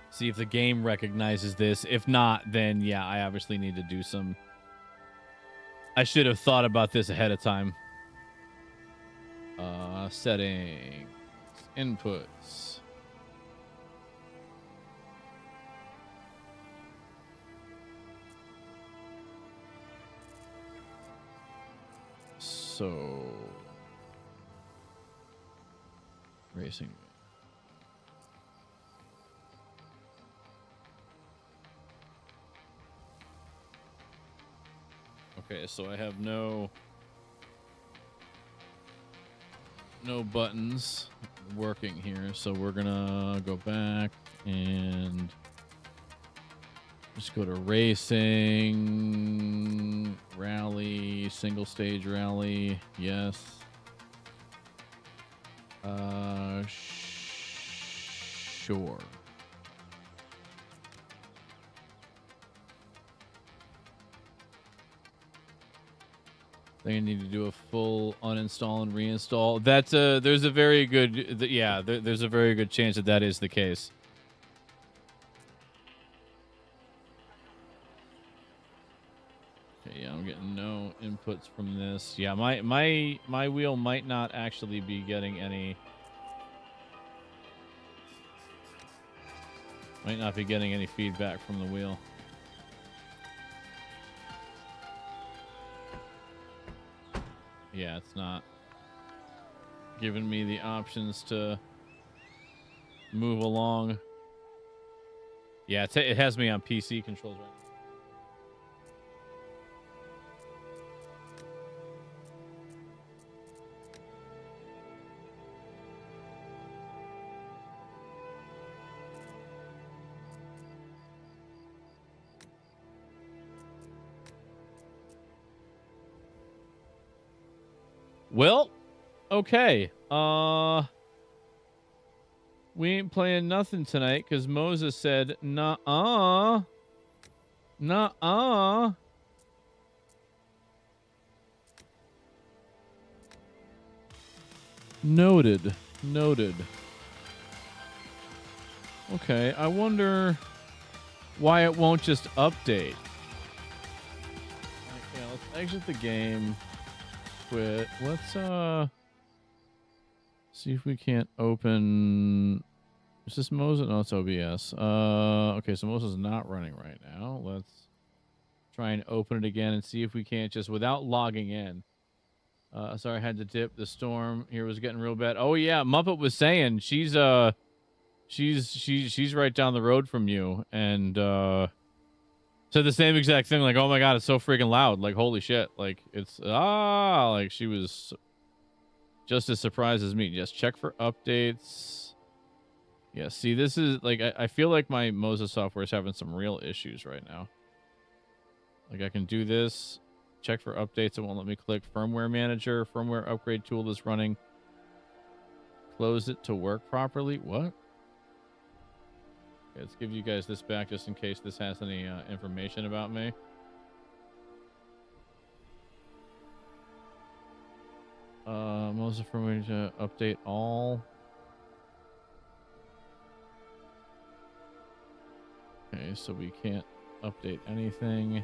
See if the game recognizes this. If not, then yeah, I obviously need to do some... I should have thought about this ahead of time. Settings. Inputs. So... Racing. Okay, so I have no buttons working here, so we're gonna go back and just go to racing, rally, single stage rally, yes. Sure. They need to do a full uninstall and reinstall. That's there's a very good, yeah, there's a very good chance that is the case. Okay, yeah, I'm getting no inputs from this. Yeah, my wheel might not actually be getting any. Might not be getting any feedback from the wheel. Yeah, it's not giving me the options to move along. Yeah, it has me on PC controls right now. Well, okay. We ain't playing nothing tonight because Moses said, nuh-uh. Nuh-uh. Noted. Noted. Okay, I wonder why it won't just update. Okay, let's exit the game. Quit. Let's see if we can't open. Is this Moses? No, it's OBS. Okay, so Moses is not running right now. Let's try and open it again and see if we can't just without logging in. Sorry, I had to dip. The storm here was getting real bad. Oh yeah, Muppet was saying she's right down the road from you, and said the same exact thing. Like, oh my god, it's so freaking loud. Like, holy shit. Like, it's like she was just as surprised as me. Just check for updates. Yeah, see, this is like I feel like my Moses software is having some real issues right now. Like, I can do this. Check for updates. It won't let me click firmware manager. Firmware upgrade tool is running. Close it to work properly. What? Okay, let's give you guys this back just in case this has any information about me. Moses firmware to update all. Okay, so we can't update anything.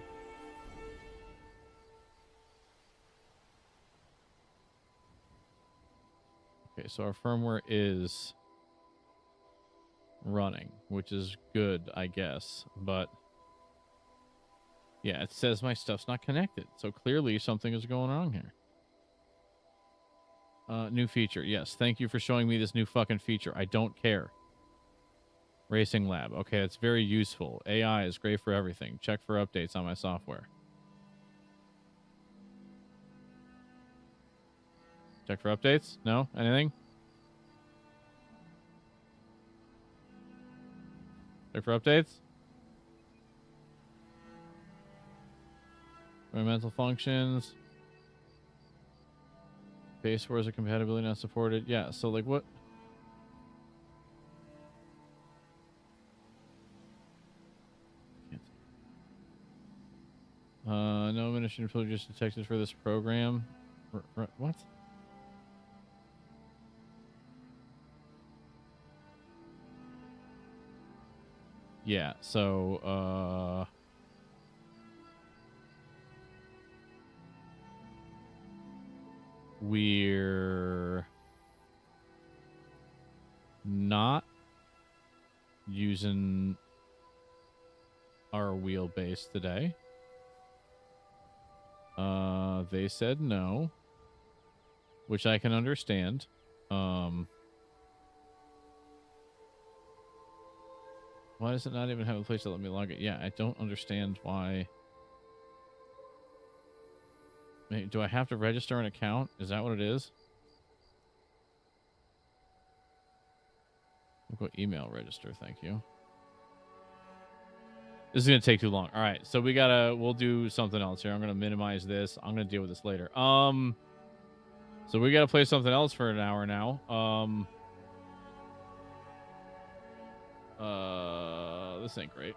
Okay, so our firmware is running, which is good, I guess. But yeah, it says my stuff's not connected. So clearly something is going on here. New feature. Yes, thank you for showing me this new fucking feature. I don't care. Racing Lab. Okay, it's very useful. AI is great for everything. Check for updates on my software. Check for updates? No? Anything? Check for updates? Environmental functions. Base wars are compatibility not supported. Yeah, so like what? No administrative privileges detected for this program. What? Yeah, so we're not using our wheelbase today. They said no, which I can understand. Why does it not even have a place to let me log it? Yeah, I don't understand why. Do I have to register an account? Is that what it is? I'll go email register, thank you. This is going to take too long. All right, so we'll do something else here. I'm going to minimize this. I'm going to deal with this later. So we got to play something else for an hour now. This ain't great.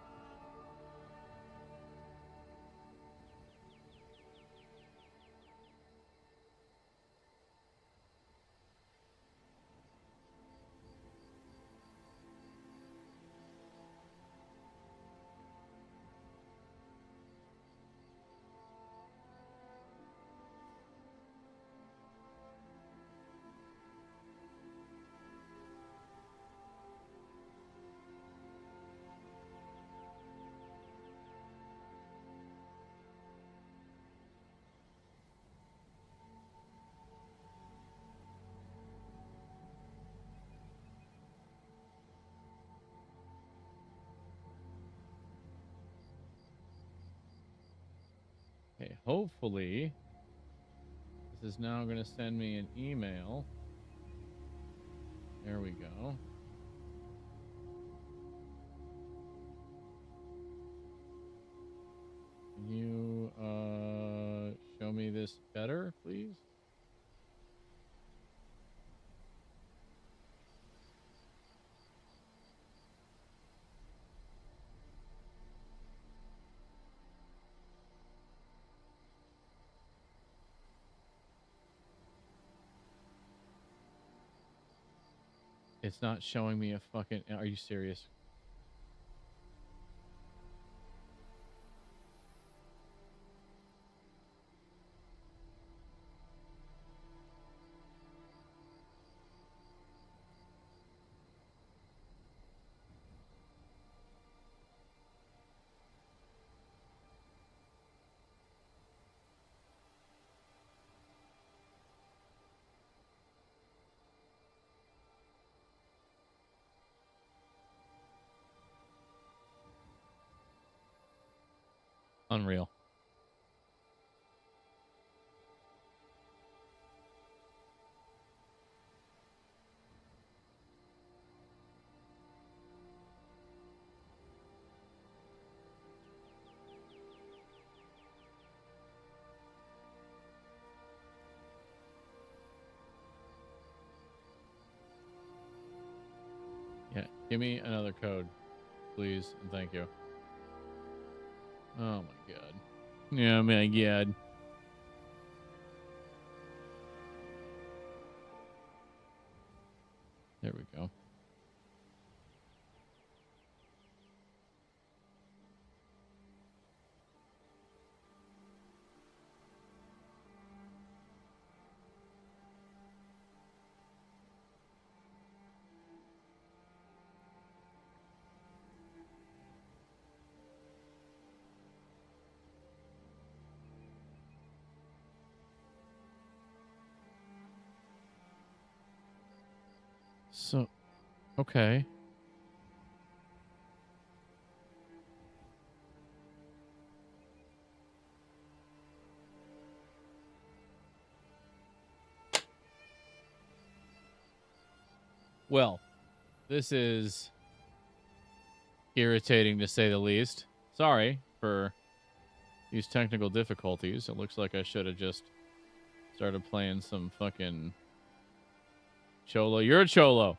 Okay, hopefully this is now going to send me an email. There we go. Can you show me this better, please? It's not showing me a fucking... Are you serious? Unreal. Yeah, give me another code, please, and thank you. Oh my god. Yeah, my god. There we go. So, okay. Well, this is irritating to say the least. Sorry for these technical difficulties. It looks like I should have just started playing some fucking Cholo. You're a Cholo.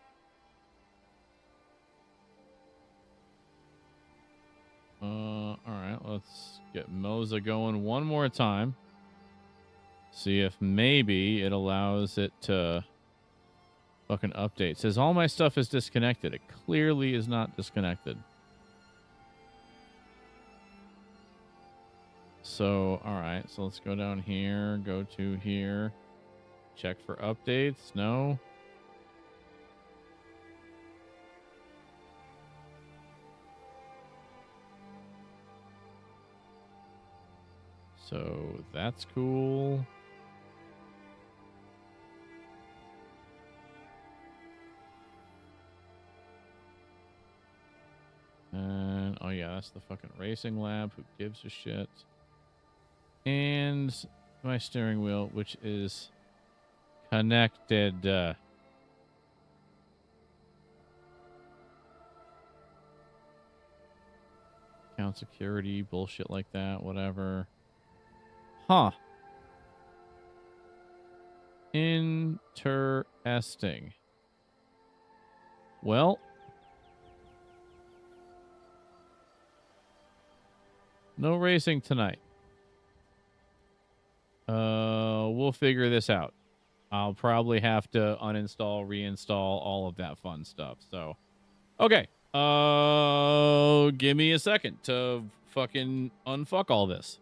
All right, let's get Moza going one more time. See if maybe it allows it to fucking update. It says all my stuff is disconnected. It clearly is not disconnected. So, all right. So let's go down here, go to here, check for updates. No. So that's cool. And, oh yeah, that's the fucking racing lab. Who gives a shit? And my steering wheel, which is connected. Account security, bullshit like that, whatever. Huh. Interesting. Well, no racing tonight. We'll figure this out. I'll probably have to uninstall, reinstall, all of that fun stuff. So, okay. Give me a second to fucking unfuck all this.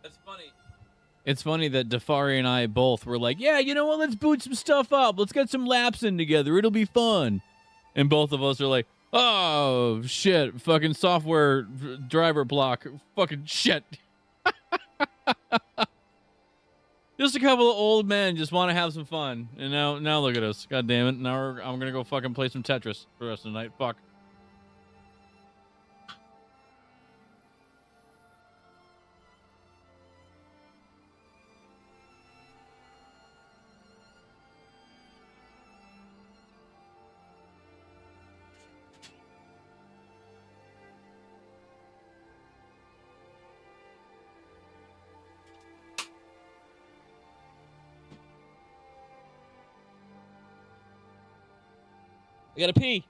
That's funny. It's funny that Defari and I both were like, yeah, you know what? Let's boot some stuff up. Let's get some laps in together. It'll be fun. And both of us are like, oh, shit. Fucking software driver block. Fucking shit. Just a couple of old men just want to have some fun. And now look at us. God damn it. Now I'm going to go fucking play some Tetris for the rest of the night. Fuck. I gotta pee.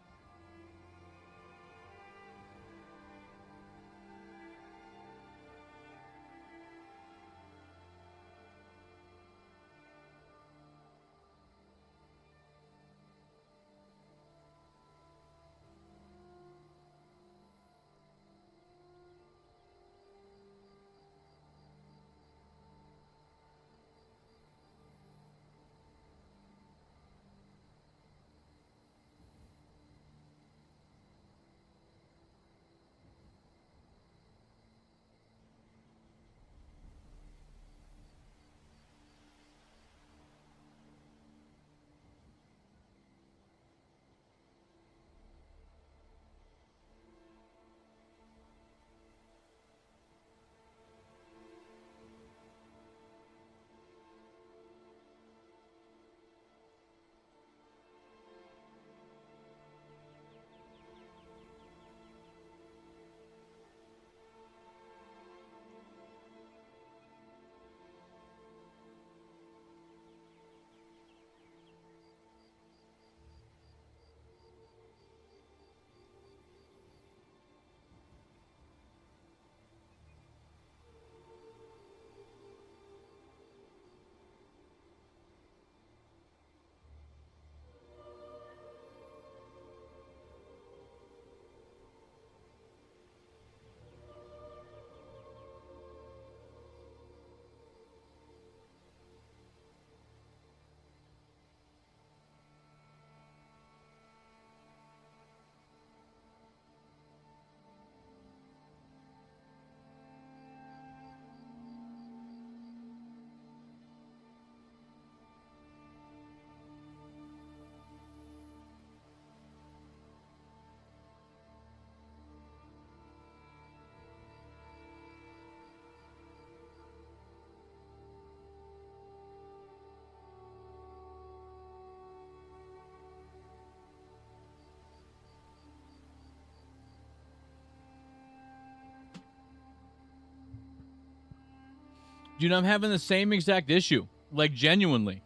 Dude, I'm having the same exact issue. Like, genuinely.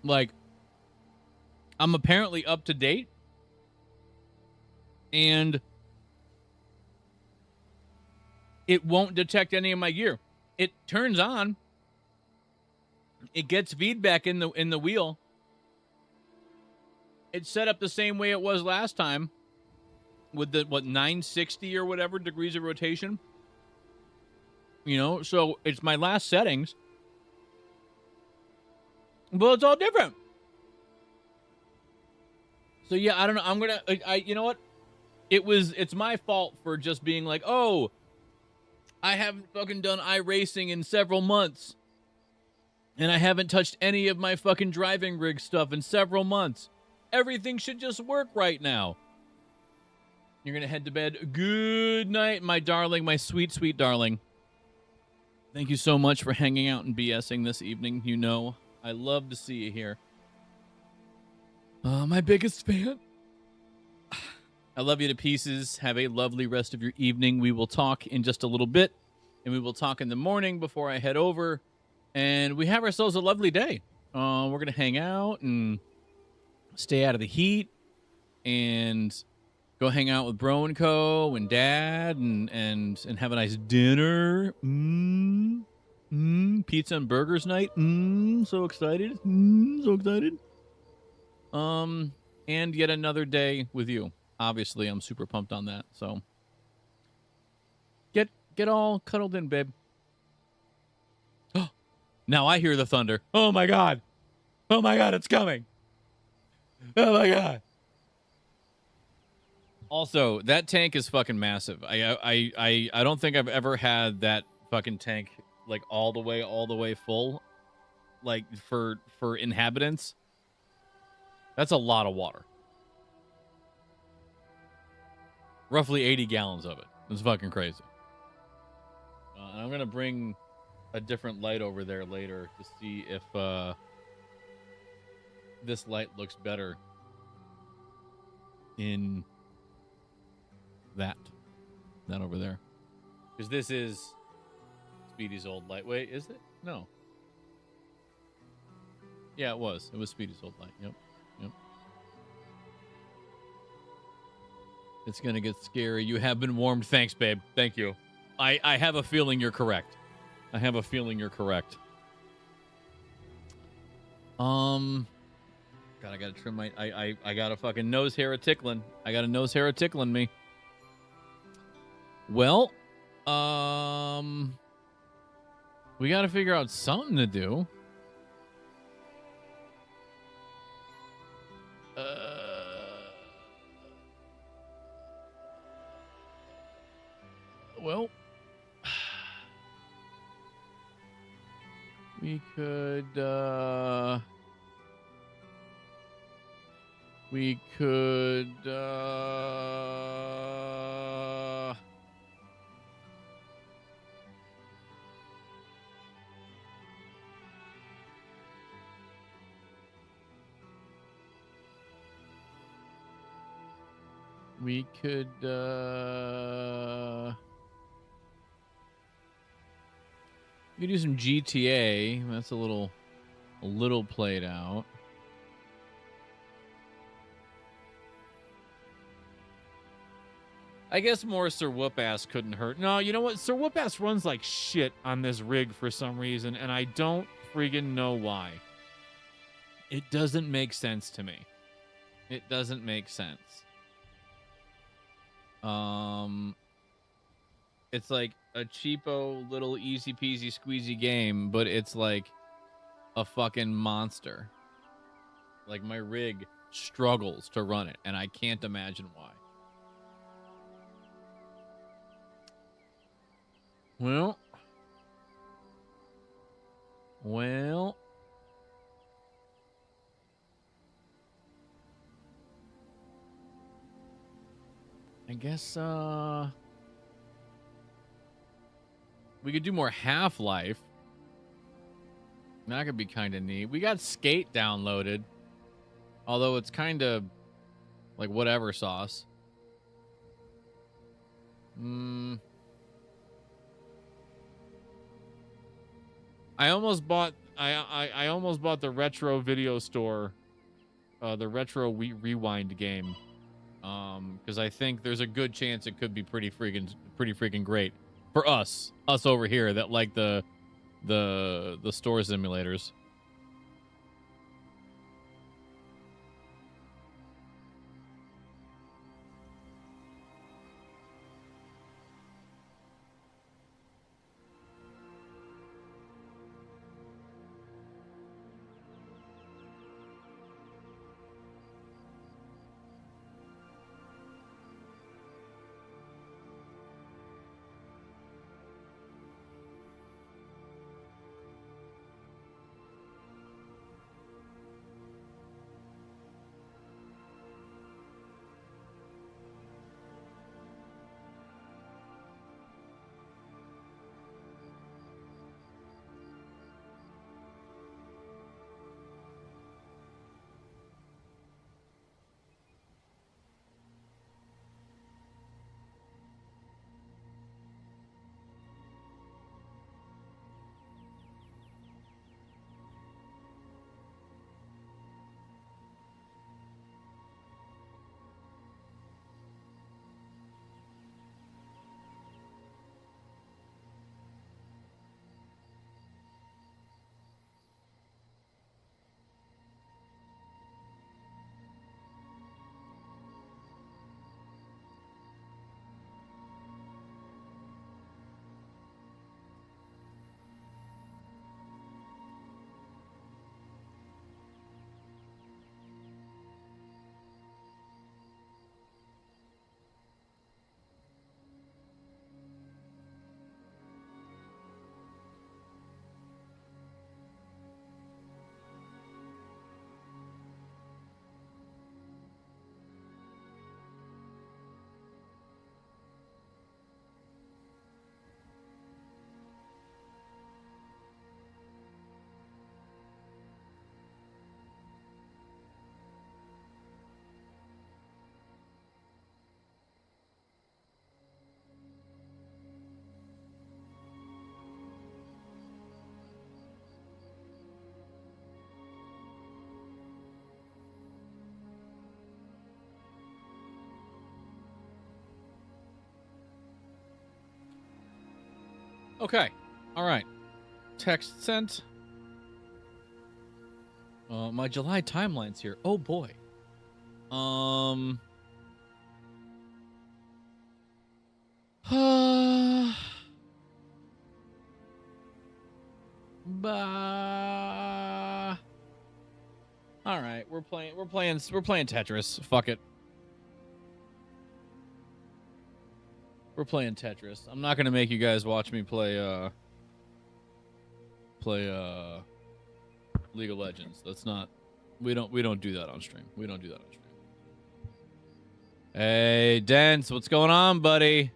Like, I'm apparently up to date. And it won't detect any of my gear. It turns on. It gets feedback in the wheel. It's set up the same way it was last time. With the, 960 or whatever degrees of rotation. You know, so it's my last settings. But it's all different. So yeah, I don't know. I'm gonna, you know what? It's my fault for just being like, oh, I haven't fucking done iRacing in several months. And I haven't touched any of my fucking driving rig stuff in several months. Everything should just work right now. You're gonna head to bed. Good night, my darling, my sweet, sweet darling. Thank you so much for hanging out and BSing this evening. You know, I love to see you here. My biggest fan. I love you to pieces. Have a lovely rest of your evening. We will talk in just a little bit, and we will talk in the morning before I head over. And we have ourselves a lovely day. We're going to hang out and stay out of the heat and go hang out with Bro and Co. and Dad and have a nice dinner. Pizza and burgers night. So excited. So excited. And yet another day with you. Obviously, I'm super pumped on that. So get all cuddled in, babe. Now I hear the thunder. Oh my god. Oh my god, it's coming. Oh my god. Also, that tank is fucking massive. I don't think I've ever had that fucking tank like all the way full, like for inhabitants. That's a lot of water. Roughly 80 gallons of it. It's fucking crazy. And I'm gonna bring a different light over there later to see if this light looks better in that over there, because this is Speedy's old light. Wait, is it? No. Yeah, it was Speedy's old light. Yep. It's going to get scary. You have been warned. Thanks, babe. Thank you. I have a feeling you're correct. I have a feeling you're correct. God, I gotta trim my. I got a fucking nose hair a tickling. I got a nose hair a tickling me. Well, we got to figure out something to do. Well, we could. We could. We could. We could do some GTA. That's a little played out. I guess more Sir Whoop-Ass couldn't hurt. No, you know what? Sir Whoop-Ass runs like shit on this rig for some reason, and I don't friggin' know why. It doesn't make sense to me. It doesn't make sense. It's like a cheapo little easy peasy squeezy game, but it's like a fucking monster. Like my rig struggles to run it, and I can't imagine why. Well, I guess we could do more Half-Life. That could be kind of neat. We got Skate downloaded, although it's kind of like whatever sauce. I almost bought I almost bought the retro video store, the retro rewind game, because I think there's a good chance it could be pretty freaking great for us over here that like the store simulators. Okay. All right. Text sent. My July timeline's here. Oh boy. Bah. All right, we're playing Tetris. Fuck it. We're playing Tetris. I'm not gonna make you guys watch me play League of Legends. That's not. We don't do that on stream. We don't do that on stream. Hey, Dance, what's going on, buddy?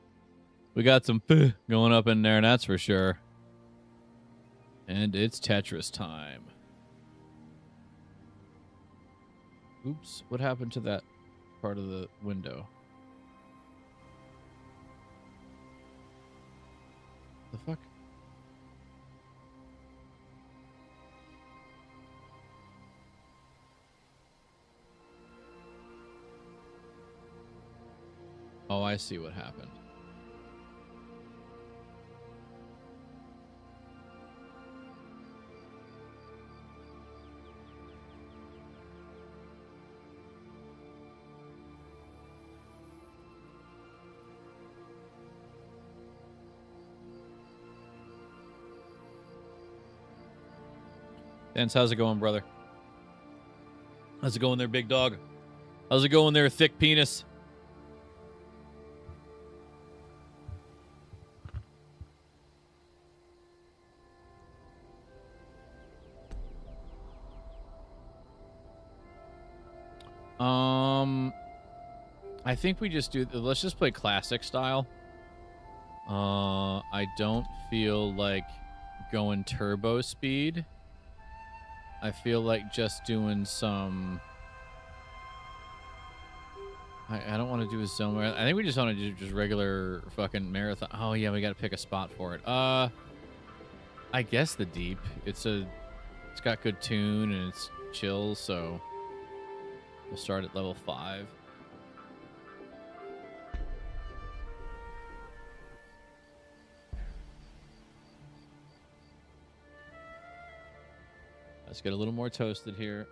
We got some going up in there, that's for sure. And it's Tetris time. Oops, what happened to that part of the window? The fuck? Oh, I see what happened. Dance, how's it going, brother? How's it going there, big dog? How's it going there, thick penis? I think we just do. Let's just play classic style. I don't feel like going turbo speed. I feel like just doing some. I don't want to do a zone. I think we just want to do just regular fucking marathon. Oh yeah, we got to pick a spot for it. I guess the deep. It's got good tune and it's chill, so we'll start at level 5. Let's get a little more toasted here.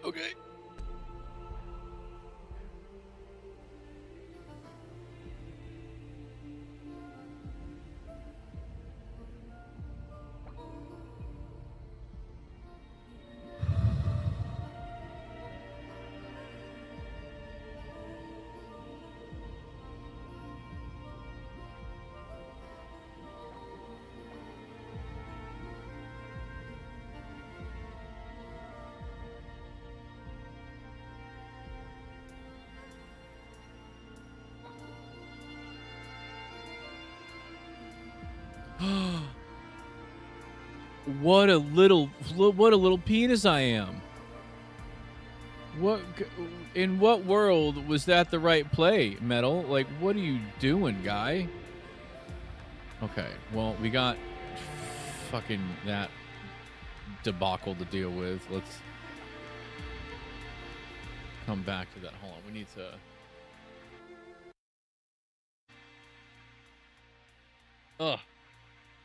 Okay. What a little penis I am. In what world was that the right play, Metal? Like, what are you doing, guy? Okay, well, we got fucking that debacle to deal with. Let's come back to that. Hold on, we need to... Ugh.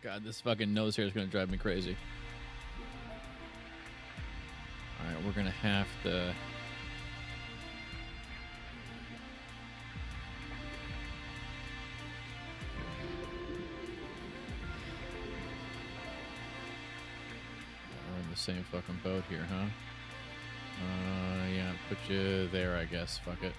God, this fucking nose hair is going to drive me crazy. Alright, we're going to have to... We're in the same fucking boat here, huh? Yeah, put you there, I guess. Fuck it.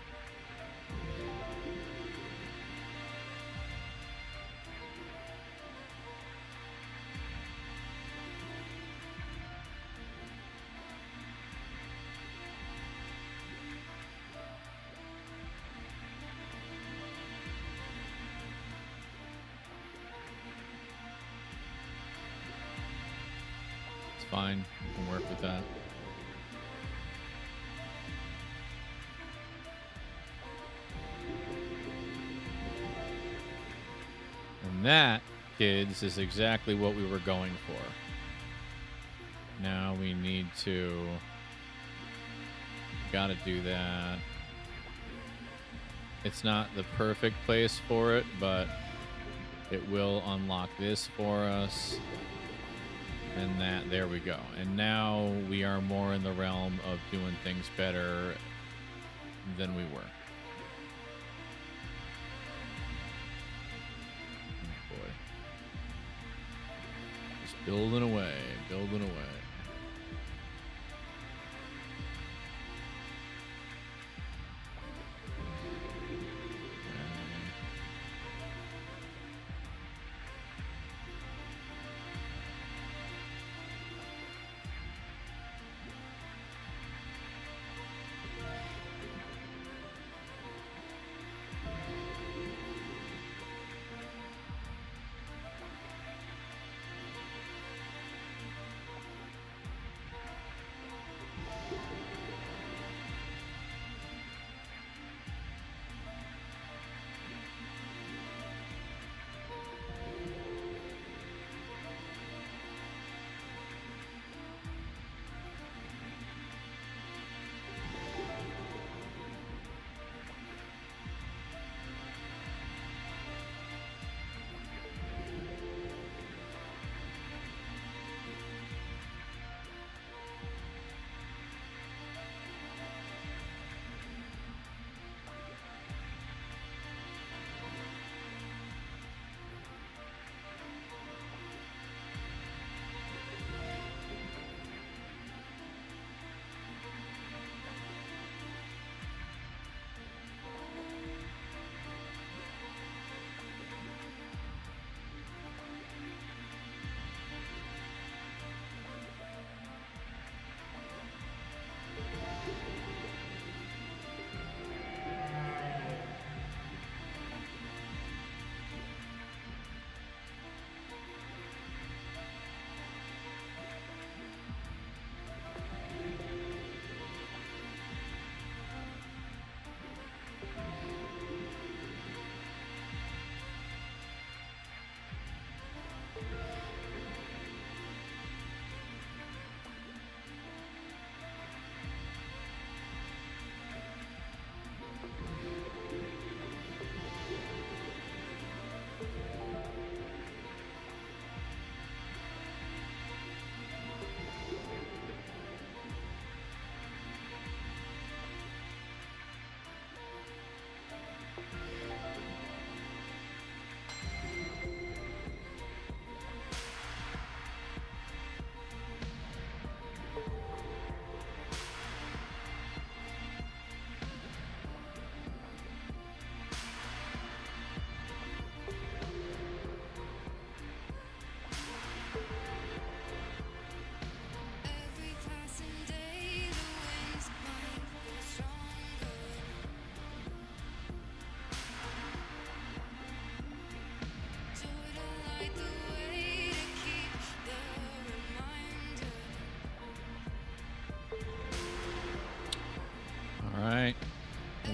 Fine, we can work with that. And that, kids, is exactly what we were going for. Now we need to Gotta do that. It's not the perfect place for it, but it will unlock this for us. And that, there we go. And now we are more in the realm of doing things better than we were. Oh boy. Just building away, building away.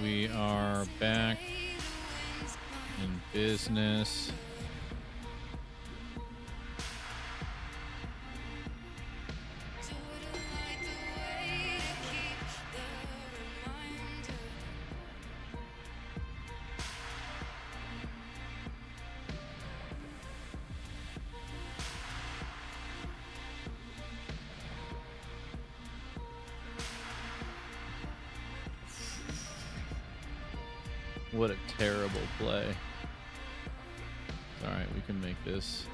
We are back in business. What a terrible play. All right, we can make this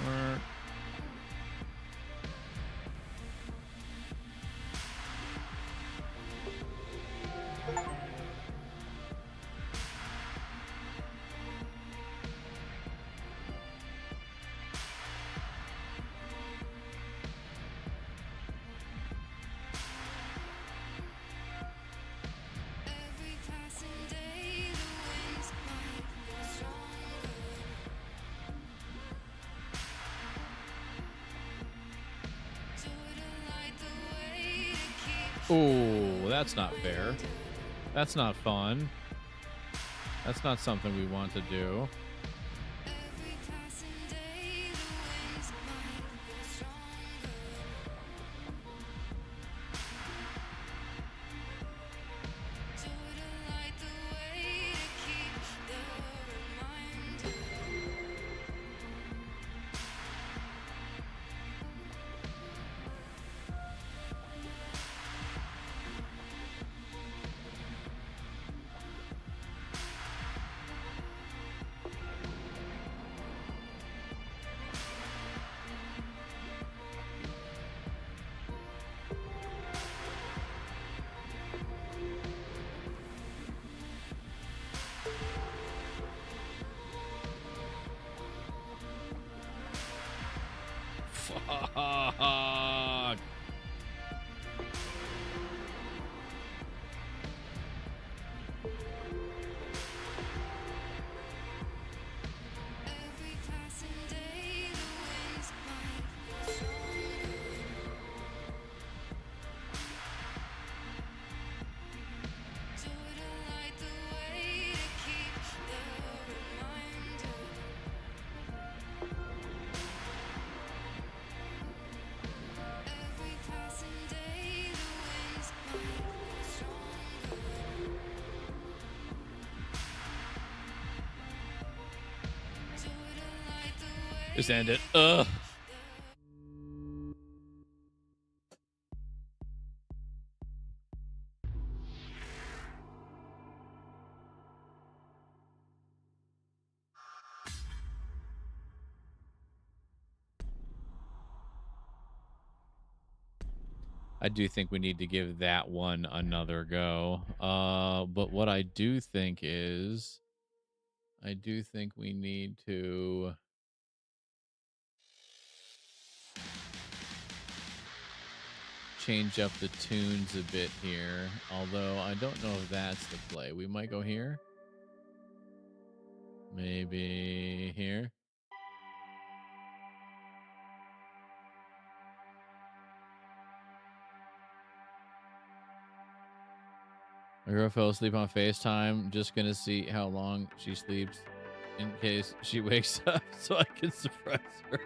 work. Oh, that's not fair. That's not fun. That's not something we want to do. Just end it. Ugh. I do think we need to give that one another go. But what I do think is, I do think we need to change up the tunes a bit here. Although I don't know if that's the play. We might go here. Maybe here. My girl fell asleep on FaceTime. Just gonna see how long she sleeps in case she wakes up so I can surprise her.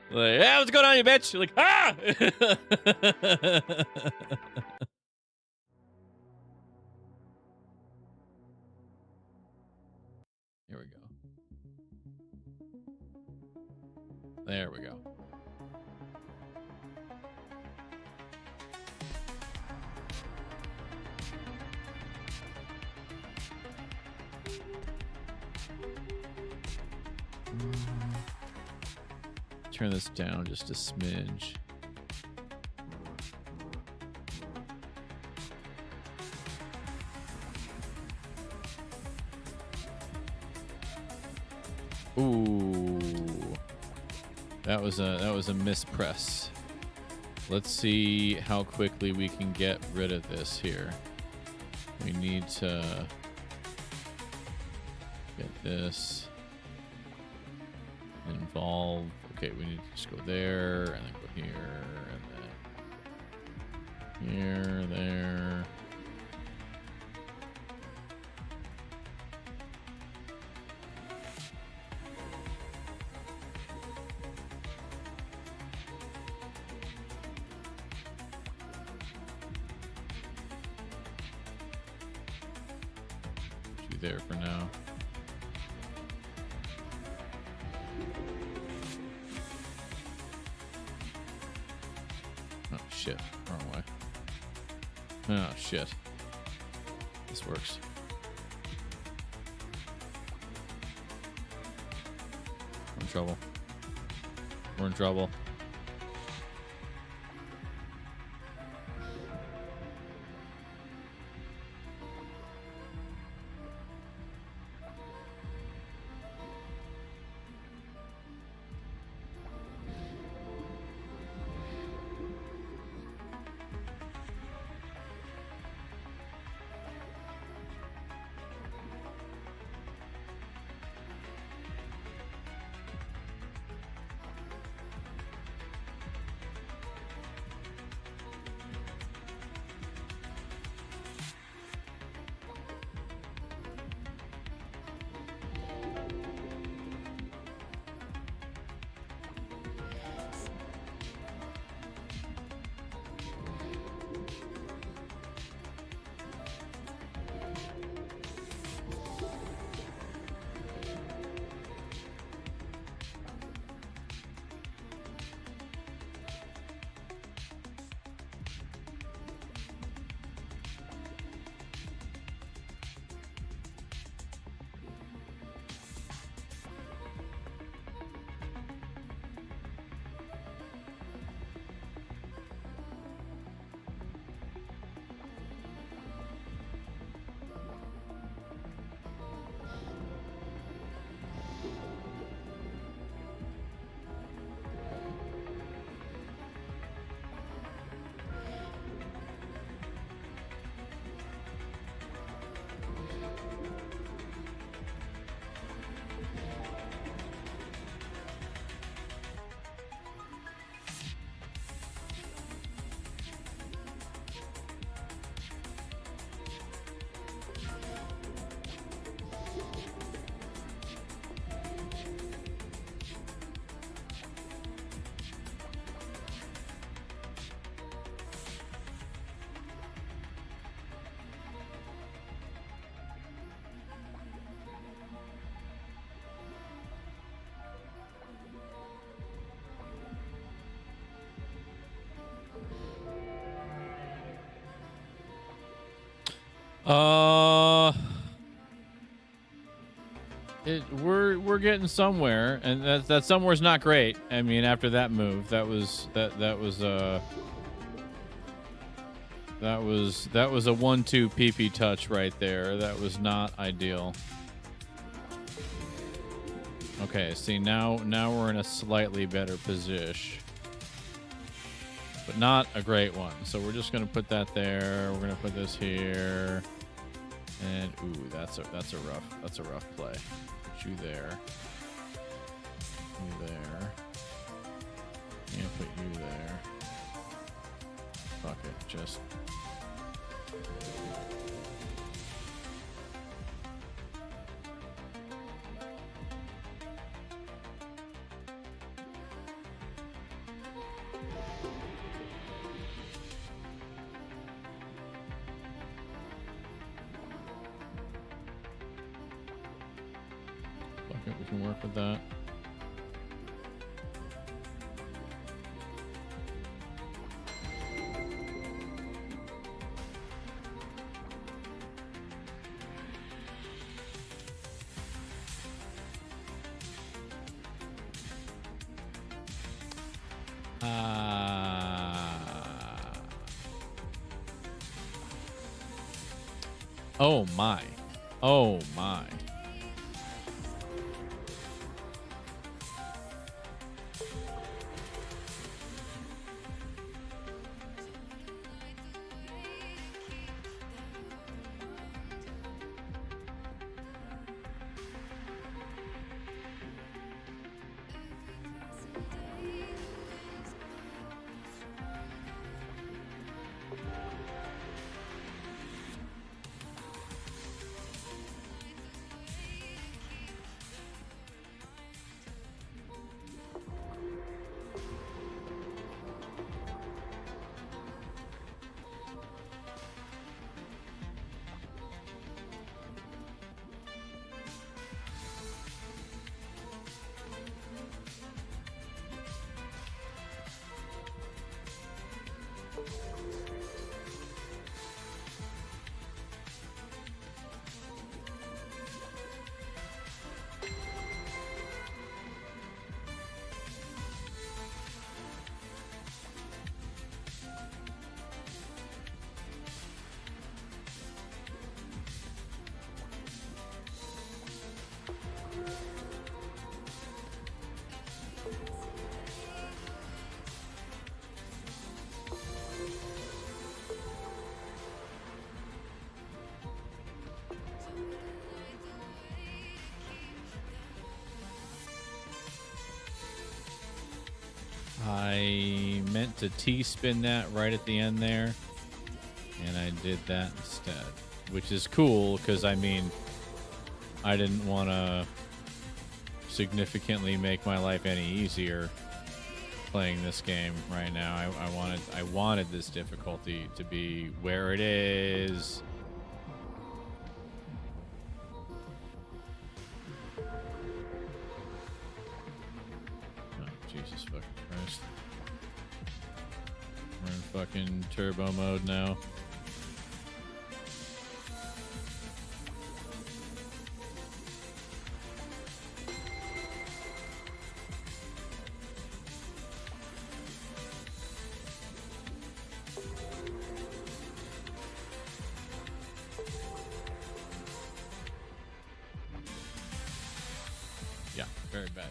Like, yeah, what's going on, you bitch? You're like, ah! Here we go. There we go. Turn this down just a smidge. Ooh, that was a mispress. Let's see how quickly we can get rid of this here. We need to get this involved. Okay, we need to just go there and then go here and then here, there. Put you there for now. Oh, shit. Wrong way. Oh, shit. This works. We're in trouble. We're in trouble. We're getting somewhere, and that somewhere's not great. I mean, after that move, that was a 1-2 PP touch right there. That was not ideal. Okay, see now we're in a slightly better position, but not a great one. So we're just gonna put that there. We're gonna put this here, and ooh, that's a rough play. Put you there. You there. And put you there. Fuck it, just. We can work with that. Oh my. Oh my. I meant to T-spin that right at the end there, and I did that instead, which is cool because, I mean, I didn't want to significantly make my life any easier playing this game right now. I wanted this difficulty to be where it is. Jesus fucking Christ. We're in fucking turbo mode now. Yeah, very bad.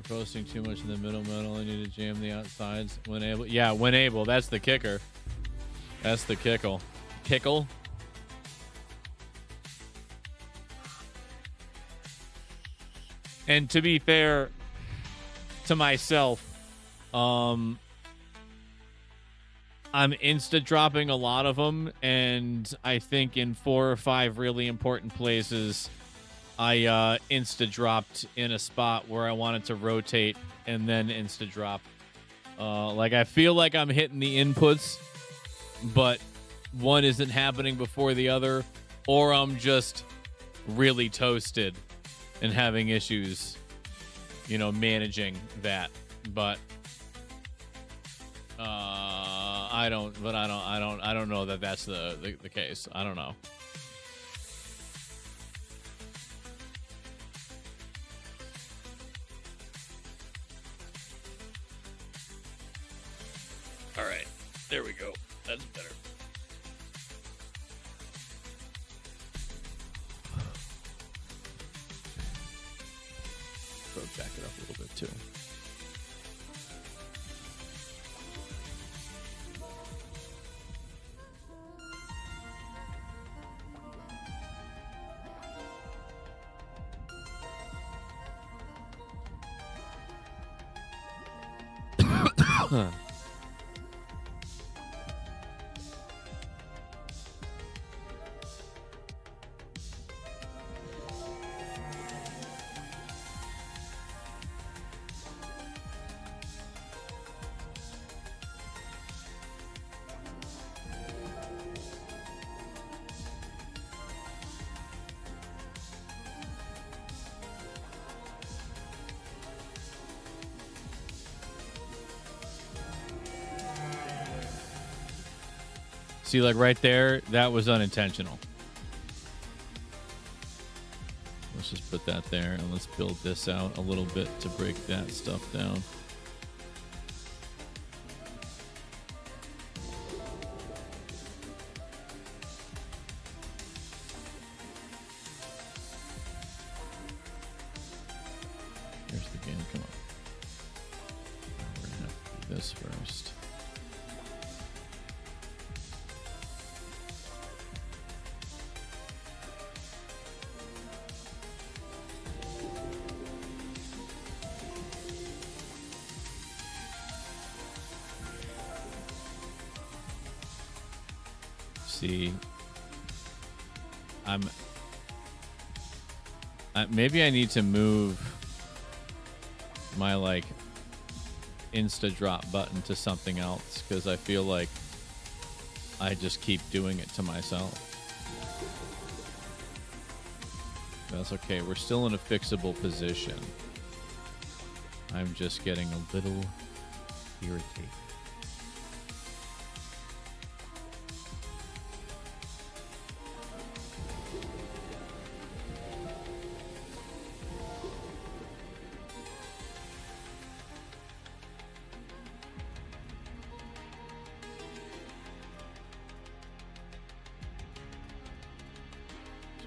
Posting too much in the middle metal. I need to jam the outsides when able. Yeah, when able. That's the kicker. That's the kickle. Kickle. And to be fair to myself, I'm insta dropping a lot of them, and I think in 4 or 5 really important places I insta dropped in a spot where I wanted to rotate and then insta drop. Like I feel like I'm hitting the inputs, but one isn't happening before the other, or I'm just really toasted and having issues, you know, managing that. But I don't know that that's the case. I don't know. All right, there we go. That's better. So back it up a little bit too. See, like right there, that was unintentional. Let's just put that there, and let's build this out a little bit to break that stuff down. Here's the game, come on. We're gonna have to do this first. See, maybe I need to move my like insta drop button to something else because I feel like I just keep doing it to myself. That's okay. We're still in a fixable position. I'm just getting a little irritated.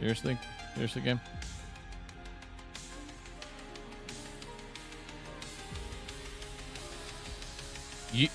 Seriously? Seriously, game? You...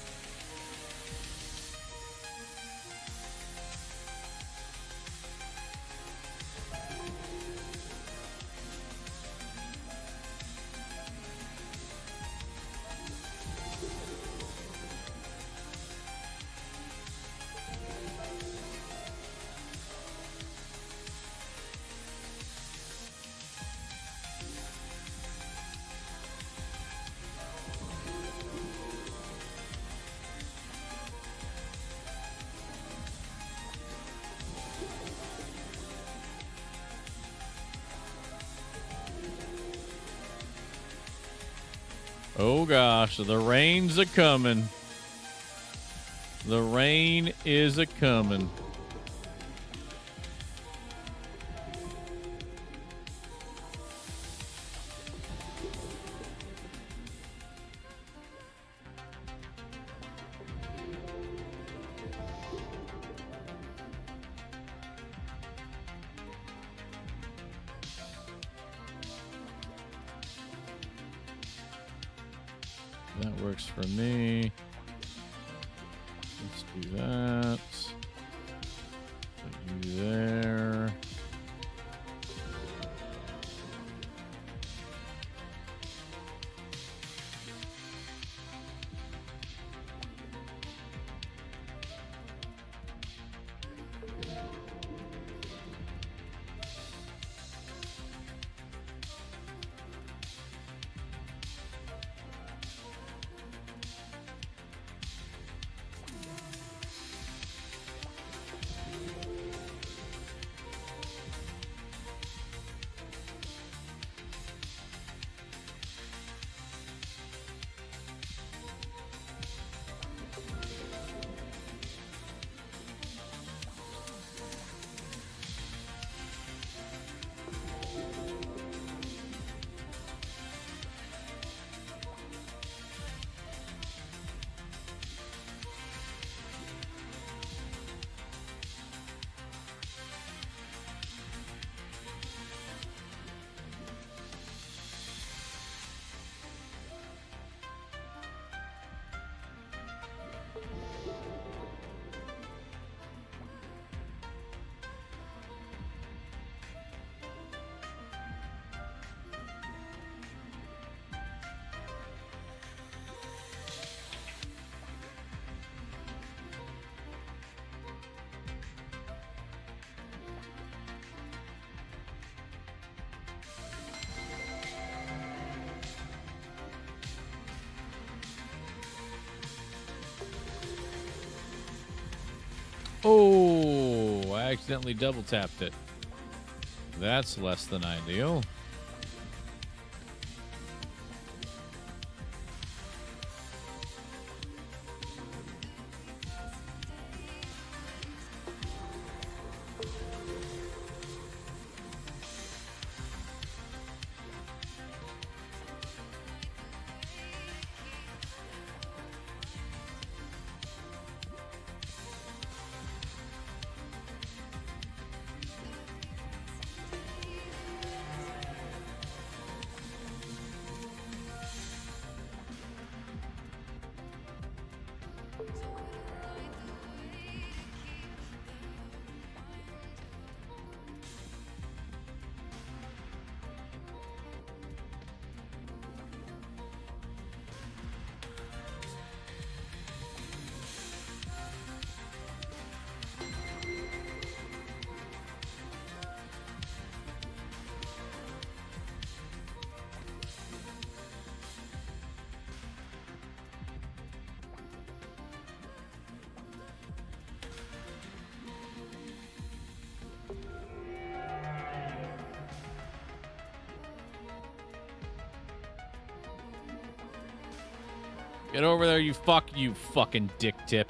Oh gosh, the rain's a coming. The rain is a coming. That works for me. Let's do that. Put you there. Oh, I accidentally double tapped it. That's less than ideal. Get over there, you fucking dick tip.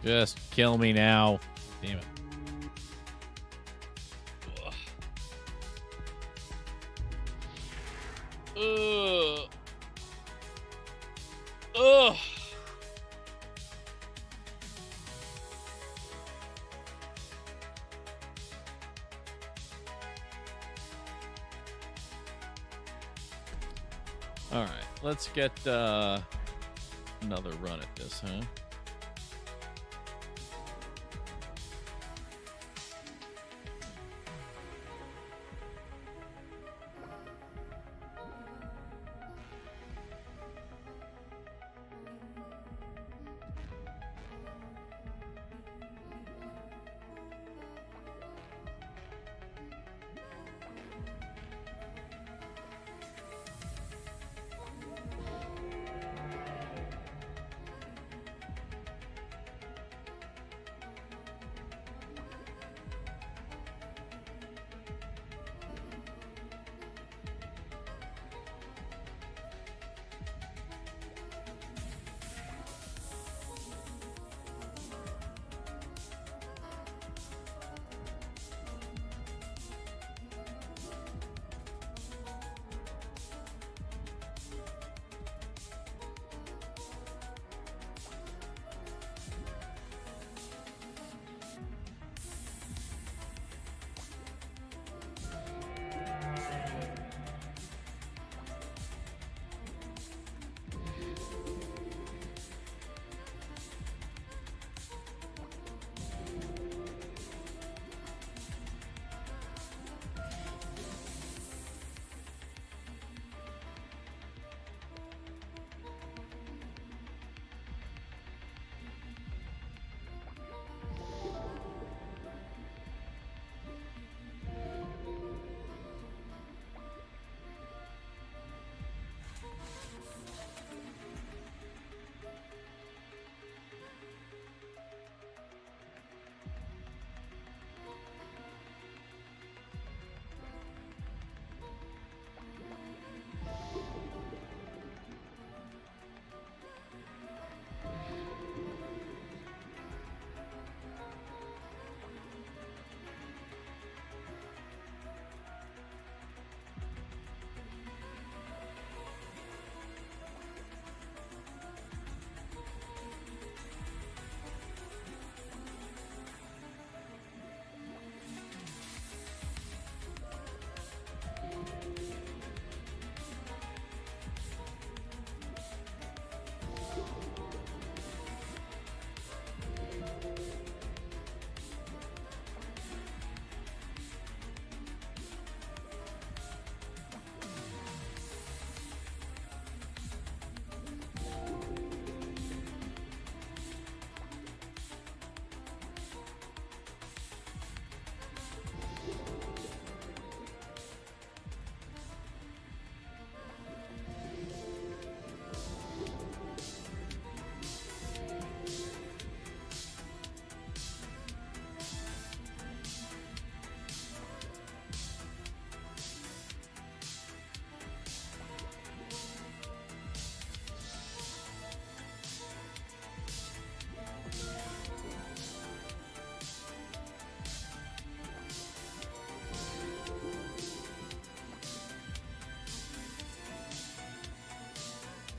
Just kill me now. Damn it. Ugh. Ugh. All right, let's get another run at this, huh?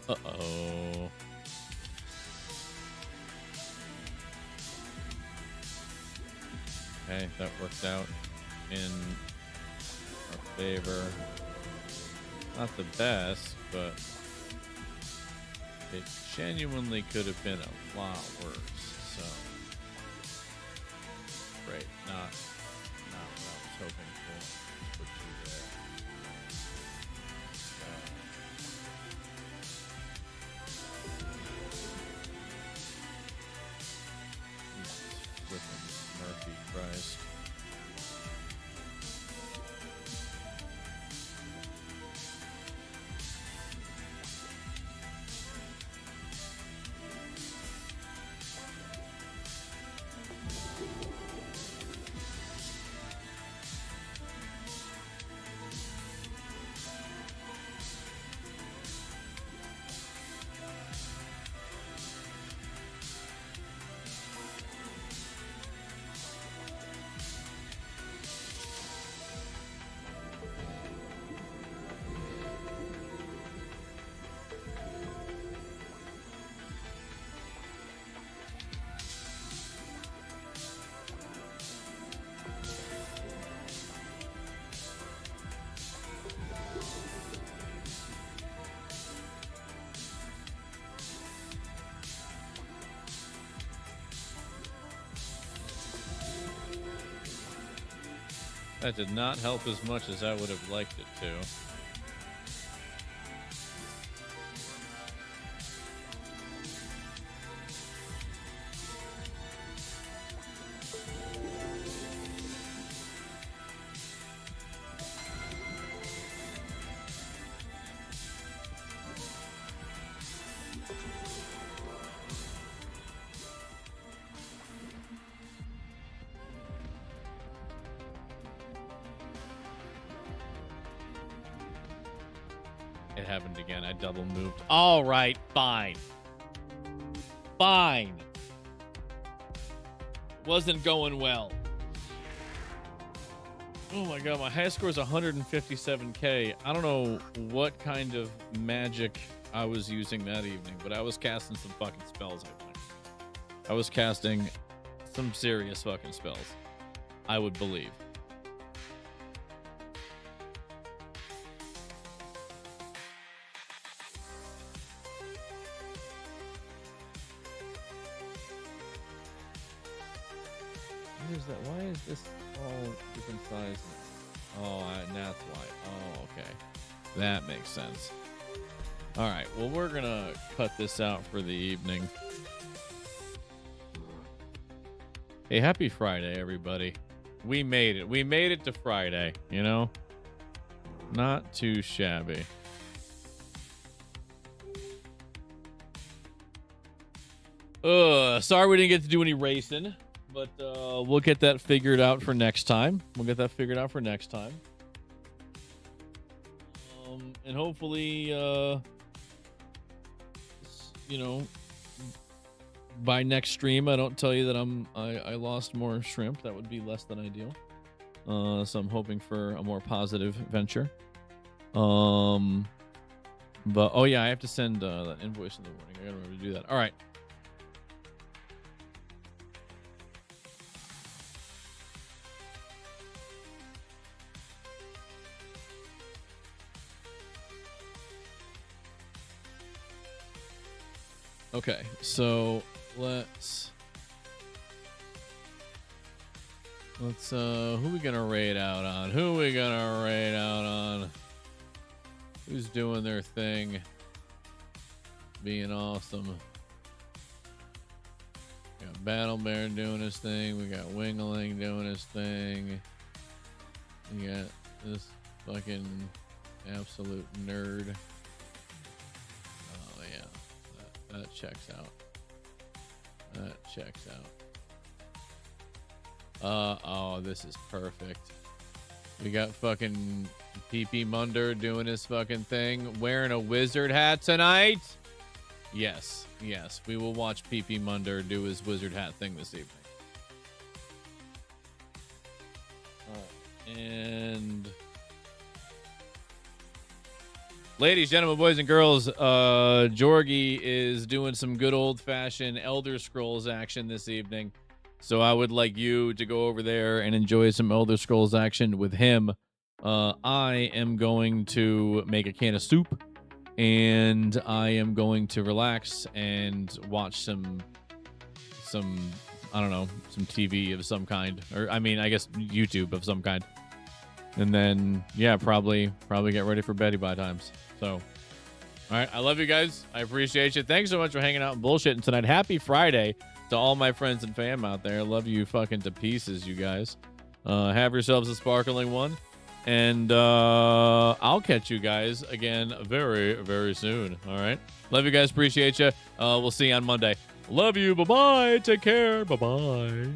Uh-oh. Okay, that worked out in our favor. Not the best, but it genuinely could have been a lot worse. So, great. Not what I was hoping for. Put you there. Flipping Murphy Christ. That did not help as much as I would have liked it to. It happened again. I double moved. All right, fine. Fine. Wasn't going well. Oh my god, my highest score is 157k. I don't know what kind of magic I was using that evening, but I was casting some fucking spells, I think. I was casting some serious fucking spells, I would believe. Why is this all different sizes? Oh, and that's why. Oh, okay. That makes sense. All right. Well, we're going to cut this out for the evening. Hey, happy Friday, everybody. We made it. We made it to Friday, you know? Not too shabby. Sorry we didn't get to do any racing. But we'll get that figured out for next time. And hopefully, you know, by next stream, I don't tell you that I lost more shrimp. That would be less than ideal. So I'm hoping for a more positive venture. But oh yeah, I have to send that invoice in the morning. I gotta remember to do that. All right. Okay, so let's who we gonna raid out on? Who's doing their thing? Being awesome. We got Battle Bear doing his thing. We got Wingling doing his thing. We got this fucking absolute nerd. That checks out. Oh, this is perfect. We got fucking PP Munder doing his fucking thing, wearing a wizard hat tonight. Yes, we will watch PP Munder do his wizard hat thing this evening. All right, and Ladies, gentlemen, boys, and girls, Jorgie is doing some good old-fashioned Elder Scrolls action this evening. So I would like you to go over there and enjoy some Elder Scrolls action with him. I am going to make a can of soup, and I am going to relax and watch some I don't know, some TV of some kind, or I mean, I guess YouTube of some kind. And then, yeah, probably get ready for Betty by times. So, all right, I love you guys. I appreciate you. Thanks so much for hanging out and bullshitting tonight. Happy Friday to all my friends and fam out there. Love you fucking to pieces, you guys. Have yourselves a sparkling one. And I'll catch you guys again very, very soon. All right? Love you guys. Appreciate you. We'll see you on Monday. Love you. Bye-bye. Take care. Bye-bye.